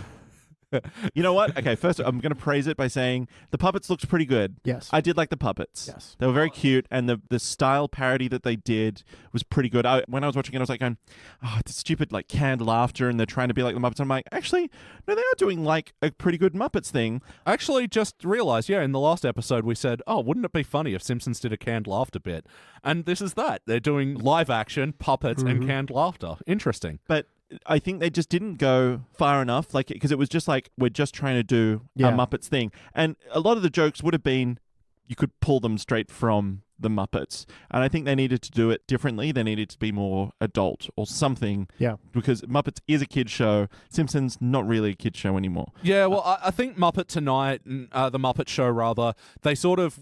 You know what? Okay, first I'm going to praise it by saying the puppets looked pretty good. Yes. I did like the puppets. Yes. They were very cute, and the style parody that they did was pretty good. When I was watching it, I was like going, oh, it's stupid, like canned laughter, and they're trying to be like the Muppets. I'm like, actually, no, they are doing like a pretty good Muppets thing. I actually just realized, in the last episode we said, oh, wouldn't it be funny if Simpsons did a canned laughter bit? And this is that. They're doing live action, puppets, and canned laughter. Interesting. But I think they just didn't go far enough, like, because it was just like, we're just trying to do Yeah. a Muppets thing. And a lot of the jokes would have been, you could pull them straight from the Muppets. And I think they needed to do it differently. They needed to be more adult or something. Yeah. Because Muppets is a kid's show. Simpsons, not really a kid's show anymore. Yeah, well, I think Muppet Tonight, the Muppet Show rather, they sort of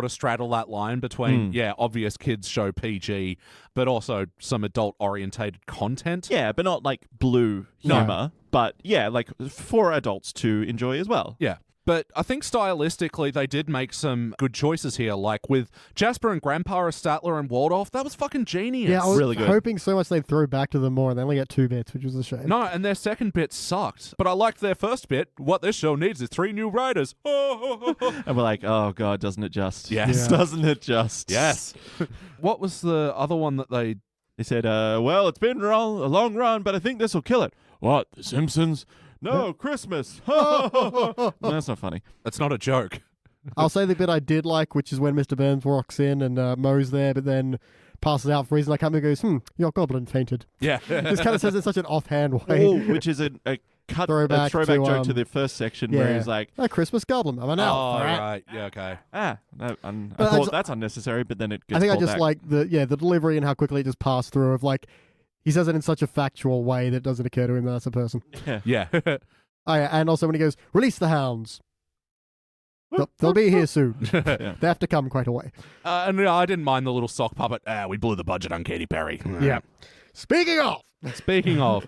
straddle that line between, obvious kids show PG, but also some adult-orientated content. Yeah, but not like blue No. humor. But yeah, like for adults to enjoy as well. Yeah. But I think stylistically they did make some good choices here, like with Jasper and Grandpa as Statler and Waldorf. That was fucking genius. Yeah, I was Really good. hoping so much they'd throw back to them more, and they only get 2 bits, which was a shame. No, and their second bit sucked. But I liked their first bit. What this show needs is 3 new writers. And we're like, oh God, doesn't it just? Yes. Yeah. Doesn't it just? Yes. What was the other one that they... They said, well, it's been a long run, but I think this will kill it. What? The Simpsons? No, Christmas. No, that's not funny. That's not a joke. I'll say the bit I did like, which is when Mr. Burns walks in and Moe's there, but then passes out for a reason. I come and goes, your goblin fainted. Yeah. Just kind of says it in such an offhand way. Oh, which is a Throwback throwback to, joke to the first section where he's like, a Christmas goblin. I'm an elf. Oh, all right? right. Yeah, okay. I But I thought just- that's unnecessary, but then it gets I think I called just back. like the delivery and how quickly it just passed through of like, he says it in such a factual way that it doesn't occur to him that that's a person. Yeah. Oh, yeah, and also when he goes, release the hounds. They'll be here soon. They have to come quite a way. And I didn't mind the little sock puppet. We blew the budget on Katy Perry. Yeah. Speaking of. Speaking of,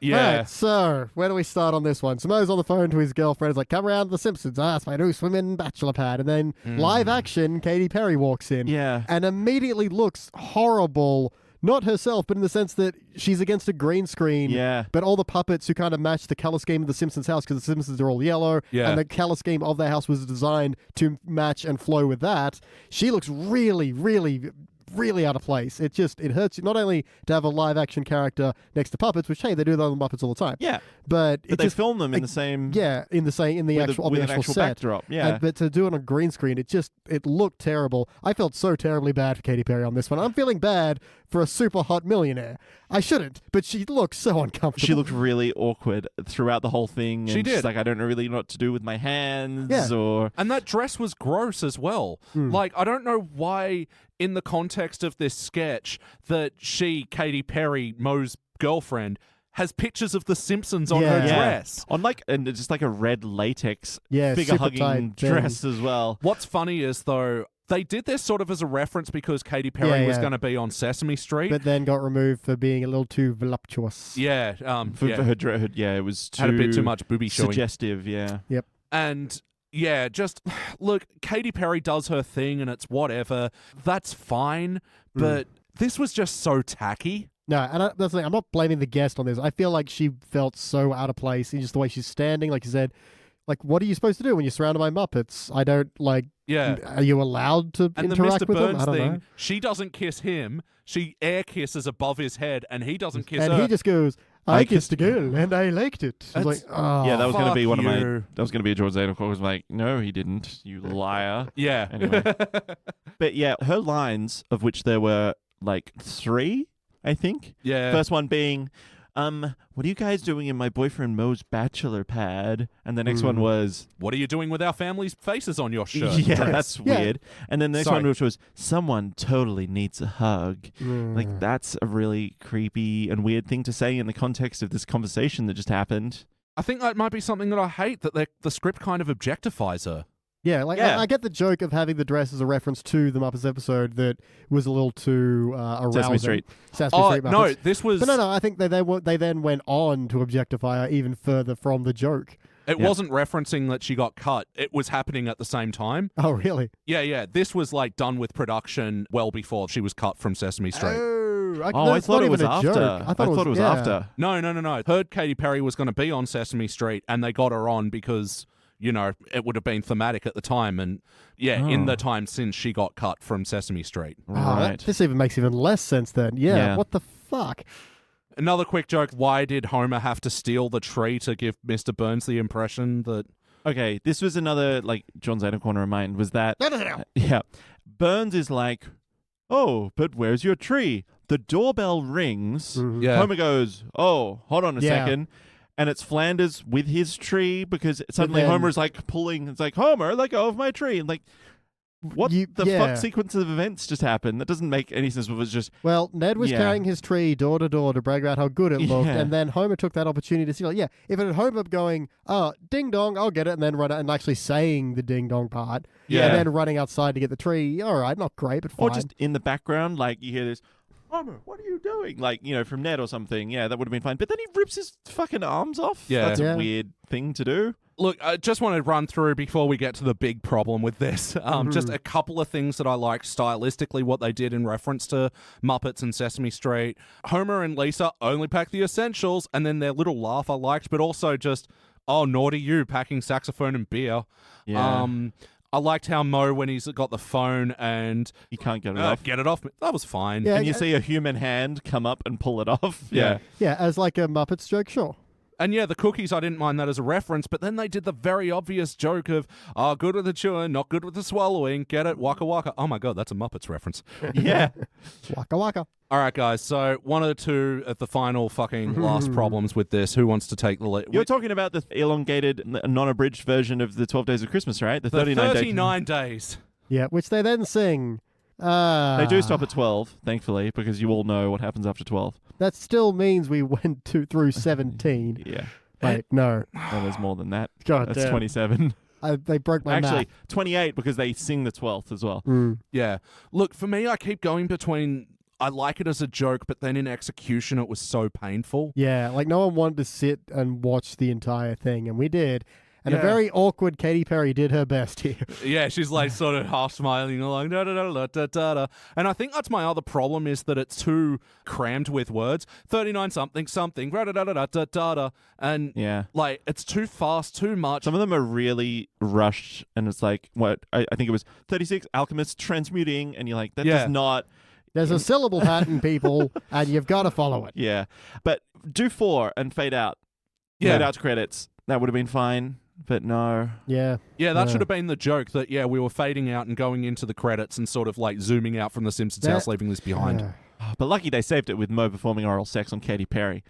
yeah. Right, so where do we start on this one? Samoa's on the phone to his girlfriend. He's like, come around to The Simpsons. It's my new swimming bachelor pad. And then live action, Katy Perry walks in. Yeah. And immediately looks horrible. Not herself, but in the sense that she's against a green screen. Yeah. But all the puppets who kind of match the color scheme of the Simpsons house, because the Simpsons are all yellow. Yeah. And the color scheme of their house was designed to match and flow with that. She looks really, really, really out of place. It hurts you not only to have a live action character next to puppets, which hey, they do that on the Muppets all the time. Yeah. But They film them in the same. Yeah, in the with an actual actual set. backdrop. Yeah. But to do it on a green screen, it looked terrible. I felt so terribly bad for Katy Perry on this one. I'm feeling bad for a super hot millionaire. I shouldn't, but she looked so uncomfortable. She looked really awkward throughout the whole thing. She and did. She's like, I don't really know what to do with my hands. Yeah. Or And that dress was gross as well. Like, I don't know why, in the context of this sketch, that Katy Perry, Moe's girlfriend, has pictures of The Simpsons on her Yeah. dress. on and just like a red latex Yeah, figure super hugging tight thing. dress as well. What's funny is, though, they did this sort of as a reference because Katy Perry Yeah, was yeah. going to be on Sesame Street. but then got removed for being a little too voluptuous. yeah, For yeah. her, yeah, it was Had a bit too much booby showing. suggestive. Yeah. And yeah, just look, Katy Perry does her thing and it's whatever. That's fine. But this was just so tacky. No, and that's the thing. I'm not blaming the guest on this. I feel like she felt so out of place in just the way she's standing. Like you said, like, what are you supposed to do when you're surrounded by Muppets? I don't, like, Yeah. are you allowed to And the interact Mr. with them? Burns I don't thing, know. she doesn't kiss him. She air kisses above his head and he doesn't kiss And her. he just goes, I kissed a girl and I liked it. It's That's- like, oh. Yeah, that was going to fuck be one of my. you. That was going to be a George Zanuck quote. Was like, no, he didn't. You liar. Yeah. Anyway. But yeah, her lines, of which there were like 3, I think. Yeah. First one being, what are you guys doing in my boyfriend Moe's bachelor pad? And the next one was, What are you doing with our family's faces on your shirt? yeah, dress? that's Yeah. weird. And then the next Sorry. one, which was, someone totally needs a hug. Mm. Like, that's a really creepy and weird thing to say in the context of this conversation that just happened. I think that might be something that I hate, that the script kind of objectifies her. Yeah, like Yeah. I get the joke of having the dress as a reference to the Muppets episode that was a little too arousing. Sesame Street. Sesame Oh, Street no, Muppets. this was... But no, I think they then went on to objectify her even further from the joke. It Yeah. wasn't referencing that she got cut. It was happening at the same time. Oh, really? Yeah. This was like done with production well before she was cut from Sesame Street. Oh, I that's thought not it was even a after. joke. I thought it was yeah. after. No. Heard Katy Perry was going to be on Sesame Street, and they got her on because, you know, it would have been thematic at the time. And yeah, in the time since she got cut from Sesame Street. Oh, Right. this even makes even less sense then. Yeah. What the fuck? Another quick joke. Why did Homer have to steal the tree to give Mr. Burns the impression that... Okay, this was another, like, John Zanuck corner of mine, was that... Yeah. Burns is like, oh, but where's your tree? The doorbell rings. Yeah. Homer goes, oh, hold on a Yeah. second. And it's Flanders with his tree because suddenly then- Homer's like pulling. It's like, Homer, let go of my tree. And like, what the yeah. fuck sequence of events just happened? That doesn't make any sense. It was just, Well, Ned was Yeah. carrying his tree door to door to brag about how good it looked, Yeah. and then Homer took that opportunity to see, like, yeah, if it had Homer going, oh, ding dong, I'll get it, and then run out and actually saying the ding dong part, Yeah. and then running outside to get the tree, all right, not great, but fine. or just in the background, like you hear this, Homer, what are you doing? Like, you know, from Ned or something. Yeah, that would have been fine. But then he rips his fucking arms off. Yeah. That's Yeah. a weird thing to do. Look, I just want to run through before we get to the big problem with this. Just a couple of things that I liked stylistically, what they did in reference to Muppets and Sesame Street. Homer and Lisa only pack the essentials, and then their little laugh I liked, but also just, oh, naughty you, packing saxophone and beer. Yeah. I liked how Moe, when he's got the phone and You can't get it off. get it off, that was fine. Yeah. And you see a human hand come up and pull it off. Yeah. yeah, as like a Muppets joke, sure. And yeah, the cookies, I didn't mind that as a reference, but then they did the very obvious joke of, oh, good with the chewing, not good with the swallowing. Get it? Waka waka. Oh my God, that's a Muppets reference. Yeah. Waka waka. All right, guys. So one or two of the final fucking last problems with this. Who wants to take the lead? You're talking about the elongated, non-abridged version of the 12 Days of Christmas, right? The the 39 days. Yeah, which they then sing. They do stop at 12, thankfully, because you all know what happens after 12. That still means we went through 17. Yeah. Wait, no. No, there's more than that. God That's damn. 27. They broke my Actually, math. 28 because they sing the 12th as well. Mm. Yeah. Look, for me, I keep going between I like it as a joke, but then in execution it was so painful. Yeah, like no one wanted to sit and watch the entire thing, and we did. And Yeah. a very awkward Katy Perry did her best here. Yeah, she's like sort of half smiling, like da da da da da da. And I think that's my other problem is that it's too crammed with words. 39 something something da da da da da da da, and Yeah. like it's too fast, too much. Some of them are really rushed, and it's like, what? I think it was 36 alchemists transmuting, and you're like, that Yeah. does not. There's a syllable pattern, people, and you've got to follow it. Yeah. But do 4 and fade out. Yeah. Fade out to credits. That would have been fine, but no. Yeah. Yeah, that Yeah. should have been the joke that, yeah, we were fading out and going into the credits and sort of like zooming out from the Simpsons house, leaving this behind. But lucky they saved it with Mo performing oral sex on Katy Perry.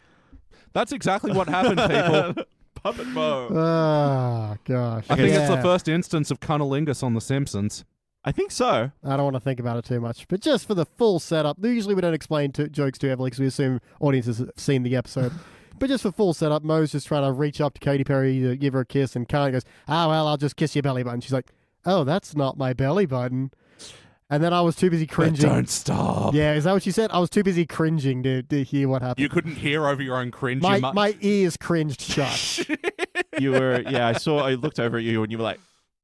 That's exactly what happened, people. Puppet Mo. Oh, gosh. I think it's the Yeah. first instance of cunnilingus on The Simpsons. I think so. I don't want to think about it too much, but just for the full setup, usually we don't explain jokes too heavily because we assume audiences have seen the episode. But just for full setup, Mo's just trying to reach up to Katy Perry to give her a kiss, and Kanye goes, well, I'll just kiss your belly button. She's like, oh, that's not my belly button. And then I was too busy But cringing. don't stop. Yeah, is that what she said? I was too busy cringing to hear what happened. You couldn't hear over your own cringe. you mu- My ears cringed shut. You were, yeah, I looked over at you and you were like,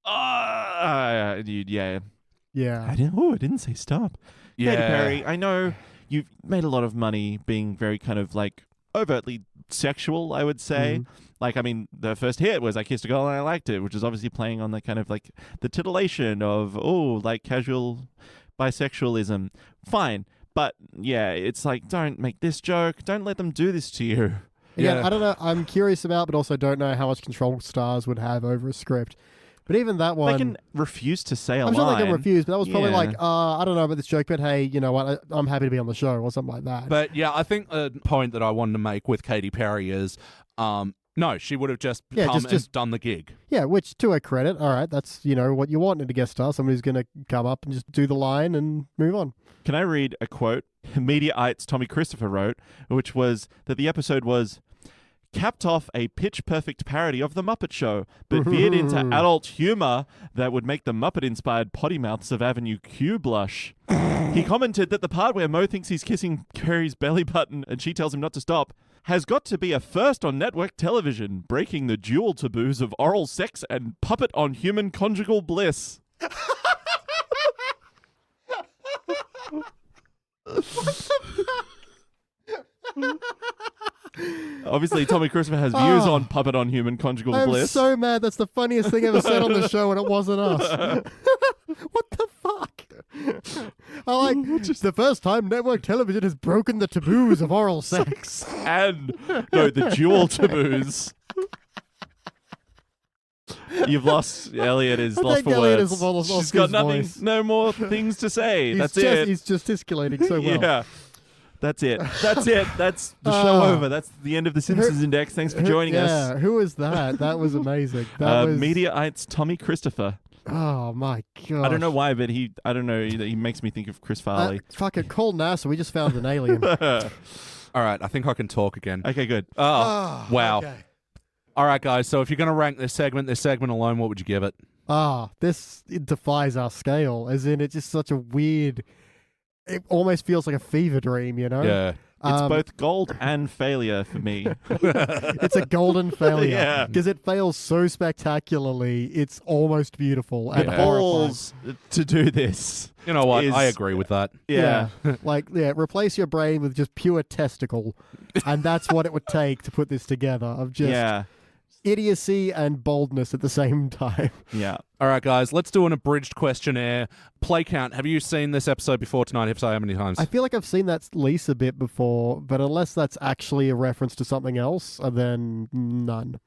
yeah. Yeah. I didn't say stop. Yeah. Katy Perry, I know you've made a lot of money being very kind of like overtly sexual, I would say. Like, I mean, the first hit was I Kissed a Girl and I Liked It, which is obviously playing on the kind of like the titillation of, like casual bisexualism. Fine. But yeah, it's like, don't make this joke. Don't let them do this to you. Again, Yeah. I don't know. I'm curious about, but also don't know how much control stars would have over a script. But even that one, They can refuse to say a I'm line. sure they can refuse, but that was probably Yeah. like, I don't know about this joke, but hey, you know what? I'm happy to be on the show or something like that. But yeah, I think the point that I wanted to make with Katy Perry is, no, she would have just Yeah, come just and done the gig. yeah, which to her credit, all right, that's, what you want in a guest star, somebody who's going to come up and just do the line and move on. Can I read a quote Mediaites Tommy Christopher wrote, which was that the episode was capped off a pitch-perfect parody of The Muppet Show, but veered into adult humor that would make the Muppet-inspired potty mouths of Avenue Q blush. He commented that the part where Mo thinks he's kissing Carrie's belly button and she tells him not to stop has got to be a first on network television, breaking the dual taboos of oral sex and puppet on human conjugal bliss. Obviously, Tommy Christopher has views on puppet on human conjugal I'm bliss. so mad. That's the funniest thing ever said on the show, and it wasn't us. What the fuck? I like it's the first time network television has broken the taboos of oral sex. And no, the dual taboos. You've lost Elliot. Is I lost think for Elliot words. is lost She's his got nothing, voice. no more things to say. That's He's it. He's just gesticulating so well. Yeah. That's it. That's it. That's the show over. That's the end of the Simpsons Index. Thanks for joining us. Yeah, who was that? That was amazing. That was Mediaites Tommy Christopher. Oh my god! I don't know why, but he makes me think of Chris Farley. Fucking call NASA. We just found an alien. All right, I think I can talk again. Okay, good. Oh, wow. Okay. All right, guys, so if you're going to rank this segment alone, what would you give it? It defies our scale. As in, it's just such a weird. It almost feels like a fever dream, you know? Yeah. It's both gold and failure for me. It's a golden failure. Yeah. Because it fails so spectacularly, it's almost beautiful and The horrifying. balls to do this. You know what? Is- I agree with that. Yeah. Replace your brain with just pure testicle, and that's what it would take to put this together. Of just Yeah. idiocy and boldness at the same time. Yeah. All right, guys, let's do an abridged questionnaire. Play count. Have you seen this episode before tonight? If so, how many times? I feel like I've seen that Lisa bit before, but unless that's actually a reference to something else, then none.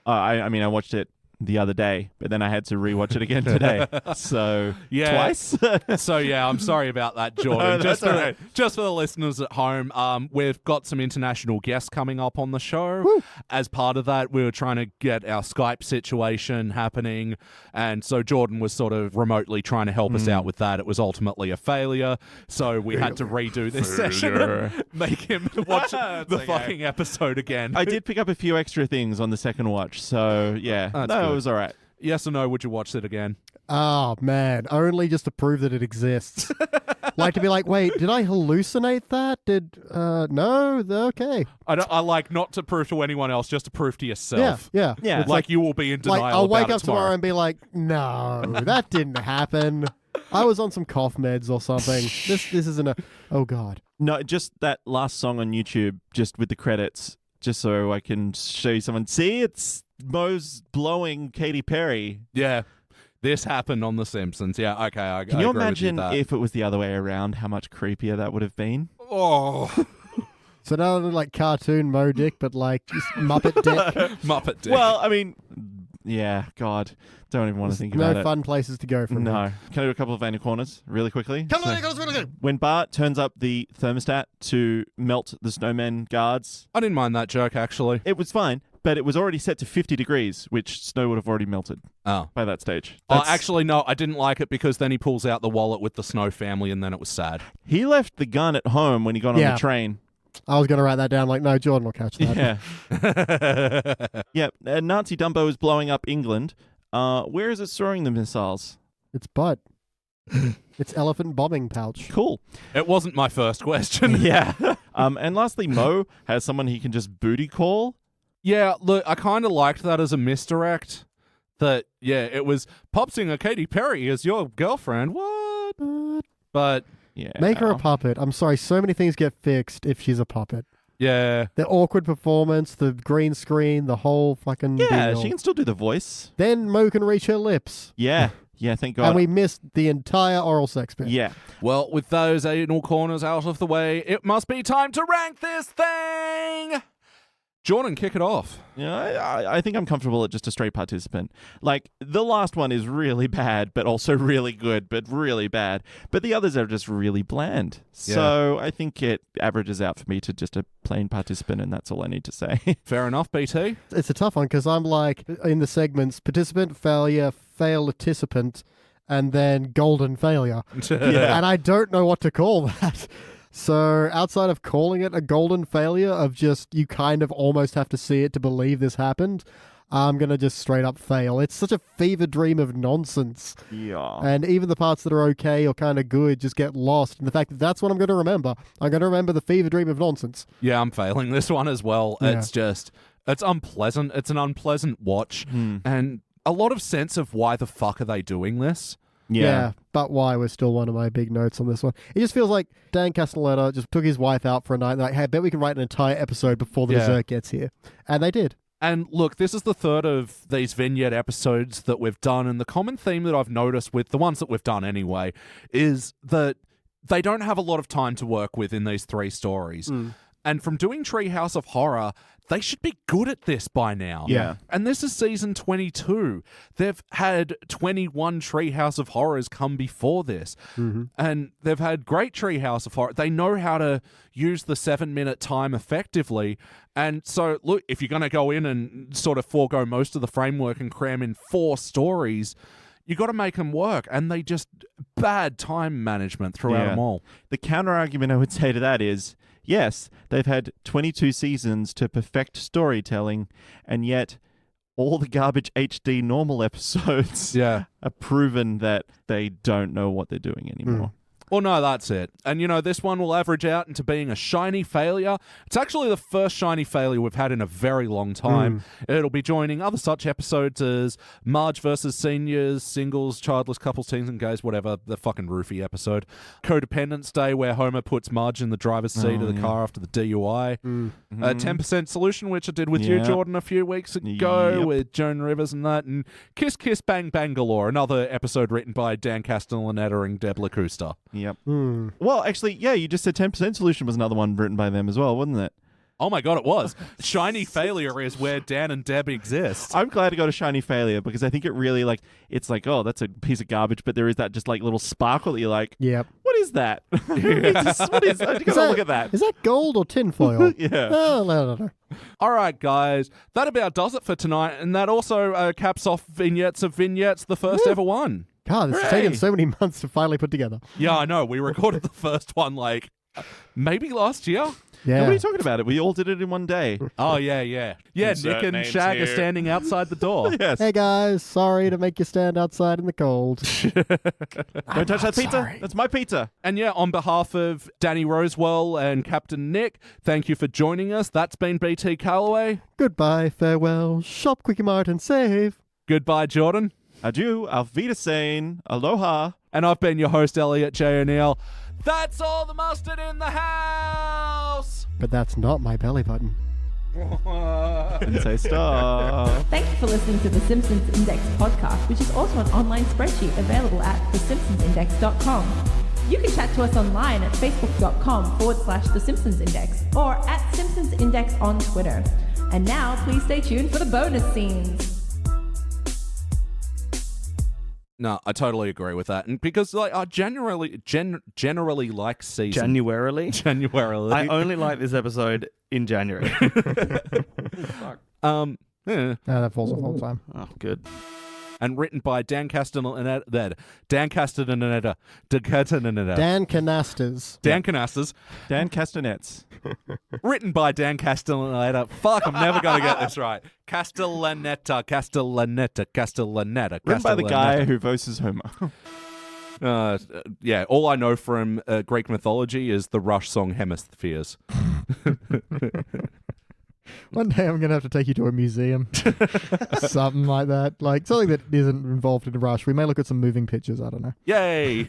I mean, I watched it the other day, but then I had to rewatch it again today. So Yeah. twice. So yeah, I'm sorry about that, Jordan. No, just that's for all right. just for the listeners at home, we've got some international guests coming up on the show. Woo. As part of that, we were trying to get our Skype situation happening, and so Jordan was sort of remotely trying to help us out with that. It was ultimately a failure, so we had to redo this session and make him watch the okay. fucking episode again. I did pick up a few extra things on the second watch. So yeah, That's no, good. it was all right. Yes or no? Would you watch it again? Oh man, only just to prove that it exists. Like to be like, wait, did I hallucinate that? No, okay. I like not to prove to anyone else, just to prove to yourself. Yeah. Yeah. It's Like you will be in denial. like I'll wake about up it tomorrow and be like, no, that didn't happen. I was on some cough meds or something. This isn't a. Oh God. No, just that last song on YouTube, just with the credits, just so I can show you someone. See, it's Moe's blowing Katy Perry. Yeah. This happened on The Simpsons. Yeah, okay. I Can you agree with imagine that. if it was the other way around, how much creepier that would have been? Oh, So now they're like cartoon Mo Dick, but like just Muppet Dick. Muppet Dick. Well, I mean, yeah, God. Don't even want to think No about it. fun places to go from here. No. Can I do a couple of Annie Corners really quickly? Come on, So- go really good. When Bart turns up the thermostat to melt the snowman guards, I didn't mind that joke, actually. it was fine, but it was already set to 50 degrees, which snow would have already melted Oh. by that stage. Oh, That's- actually, no, I didn't like it because then he pulls out the wallet with the Snow family and then it was sad. He left the gun at home when he got on Yeah. the train. I was going to write that down. Like, no, Jordan will catch that. Yeah. Yeah. Nazi Dumbo is blowing up England. Where is it storing the missiles? It's butt. It's elephant bombing pouch. Cool. It wasn't my first question. Yeah. And lastly, Mo has someone he can just booty call. Yeah, look, I kind of liked that as a misdirect. That, yeah, it was pop singer Katy Perry is your girlfriend. What? But, Yeah. Make her a puppet. I'm sorry, so many things get fixed if she's a puppet. yeah. The awkward performance, the green screen, the whole fucking Yeah, deal. she can still do the voice. Then Mo can reach her lips. Yeah. Yeah, thank God. And we missed the entire oral sex bit. Yeah. Well, with those anal corners out of the way, it must be time to rank this thing! Jordan, kick it off. Yeah, I think I'm comfortable at just a straight participant. Like, the last one is really bad, but also really good, but really bad. But the others are just really bland. So I think it averages out for me to just a plain participant, and that's all I need to say. Fair enough, BT. It's a tough one because I'm like, in the segments, participant, failure, fail participant, and then golden failure. Yeah. And I don't know what to call that. So outside of calling it a golden failure of just you kind of almost have to see it to believe this happened, I'm going to just straight up fail. It's such a fever dream of nonsense. Yeah. And even the parts that are okay or kind of good just get lost. And the fact that that's what I'm going to remember. I'm going to remember the fever dream of nonsense. Yeah, I'm failing this one as well. Yeah. It's unpleasant. It's an unpleasant watch. And a lot of sense of why the fuck are they doing this? Yeah, but why was still one of my big notes on this one. It just feels like Dan Castellaneta just took his wife out for a night and like, hey, I bet we can write an entire episode before the Yeah. dessert gets here. And they did. And look, this is the third of these vignette episodes that we've done, and the common theme that I've noticed with the ones that we've done anyway is that they don't have a lot of time to work with in these three stories. And from doing Treehouse of Horror, they should be good at this by now. Yeah. And this is season 22. They've had 21 Treehouse of Horrors come before this. And they've had great Treehouse of Horror. They know how to use the 7-minute time effectively. And so, look, if you're going to go in and sort of forego most of the framework and cram in 4 stories, you got to make them work. And they just, bad time management throughout Yeah. them all. The counter argument I would say to that is, yes, they've had 22 seasons to perfect storytelling, and yet all the garbage HD normal episodes Yeah. are proven that they don't know what they're doing anymore. Well, no, that's it. And, you know, this one will average out into being a shiny failure. It's actually the first shiny failure we've had in a very long time. It'll be joining other such episodes as Marge versus Seniors, Singles, Childless Couples, Teens and Gays, whatever, the fucking roofie episode. Codependence Day, where Homer puts Marge in the driver's seat of the car after the DUI. 10% Solution, which I did with you, Yeah. Jordan, a few weeks ago Yep. with Joan Rivers and that. And Kiss Kiss Bang Bang Galore, another episode written by Dan Castellaneta and Deb LaCusta. Yep. Well, actually, yeah, you just said 10% Solution was another one written by them as well, wasn't it? Oh my god, it was. Shiny Failure is where Dan and Deb exist. I'm glad I got a shiny failure because I think it really, like, it's like, oh, that's a piece of garbage, but there is that just, like, little sparkle that you're like, Yep. what is that? What is that? You gotta look at that. Is that gold or tinfoil? Yeah. Oh, no. All right, guys, that about does it for tonight, and that also caps off Vignettes of Vignettes, the first ever one. God, this has Hooray. taken so many months to finally put together. Yeah, I know. We recorded the first one, like, maybe last year. Yeah. What are you talking about? It. We all did it in one day. Oh, yeah. Yeah, Insert Nick and names Shag are here. standing outside the door. Yes. Hey guys, sorry to make you stand outside in the cold. Don't touch that pizza. sorry. That's my pizza. And yeah, on behalf of Danny Rosewell and Captain Nick, thank you for joining us. That's been BT Calloway. Goodbye, farewell, shop Quickie Mart and save. Goodbye, Jordan. Adieu. Auf Wiedersehen. Aloha. And I've been your host, Elliot J. O'Neill. That's all the mustard in the house. But that's not my belly button. And say stop. Thank you for listening to the Simpsons Index podcast, which is also an online spreadsheet available at thesimpsonsindex.com. You can chat to us online at facebook.com/The Simpsons Index or at Simpsons Index on Twitter. And now, please stay tuned for the bonus scenes. No, I totally agree with that. And because like I generally like season Januarily? Januarily. I only like this episode in January. Yeah. Yeah, that falls off all the time. Oh, good. And written by Dan Castellaneta. Dan Castellaneta. Dan Canasters. Dan Canasters. Dan Castanets. Written by Dan Castellaneta. Fuck, I'm never going to get this right. Castellaneta. Written by the guy who voices Homer. Yeah, all I know from Greek mythology is the Rush song Hemispheres. One day I'm going to have to take you to a museum. Something like that. Like something that isn't involved in a Rush. We may look at some moving pictures. I don't know. Yay!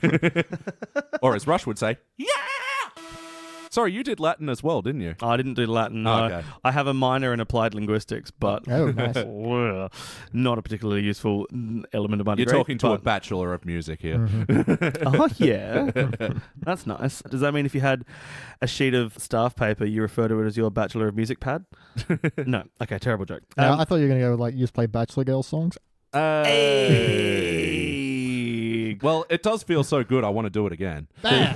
Or as Rush would say, yeah! Sorry, you did Latin as well, didn't you? I didn't do Latin. Oh, no. okay. I have a minor in applied linguistics, but Oh, nice. not a particularly useful element of my You're degree. talking to a but- bachelor of music here. Oh, yeah. That's nice. Does that mean if you had a sheet of staff paper, you refer to it as your Bachelor of Music pad? No. Okay, terrible joke. I thought you were going to go like you just play Bachelor Girl songs. Well, it does feel so good, I want to do it again. Yeah,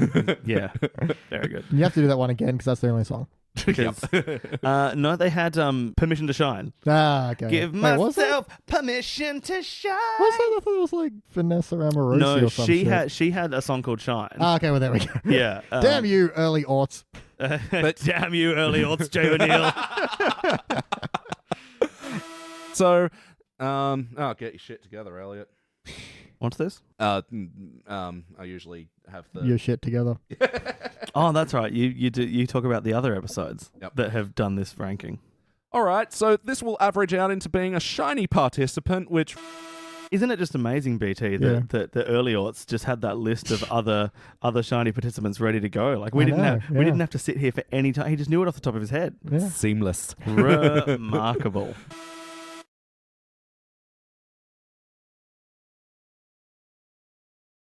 very good. You have to do that one again because that's the only song. No, they had Permission to Shine. Ah, okay. Give Wait, was that? myself permission to shine. Was that? I thought it was like Vanessa Amorosi No, or some shit. she had a song called Shine. Ah, okay, well, there we go. Yeah. Damn you, early aughts. But damn you, early aughts, Jay O'Neill. So, get your shit together, Elliot. What's this? I usually have the... Your shit together. Oh, that's right. You talk about the other episodes Yep. that have done this ranking. All right, so this will average out into being a shiny participant, which... Isn't it just amazing, BT, that the early aughts just had that list of other shiny participants ready to go? Like we I didn't know, have we yeah. didn't have to sit here for any time. He just knew it off the top of his head. Yeah. Seamless. Remarkable.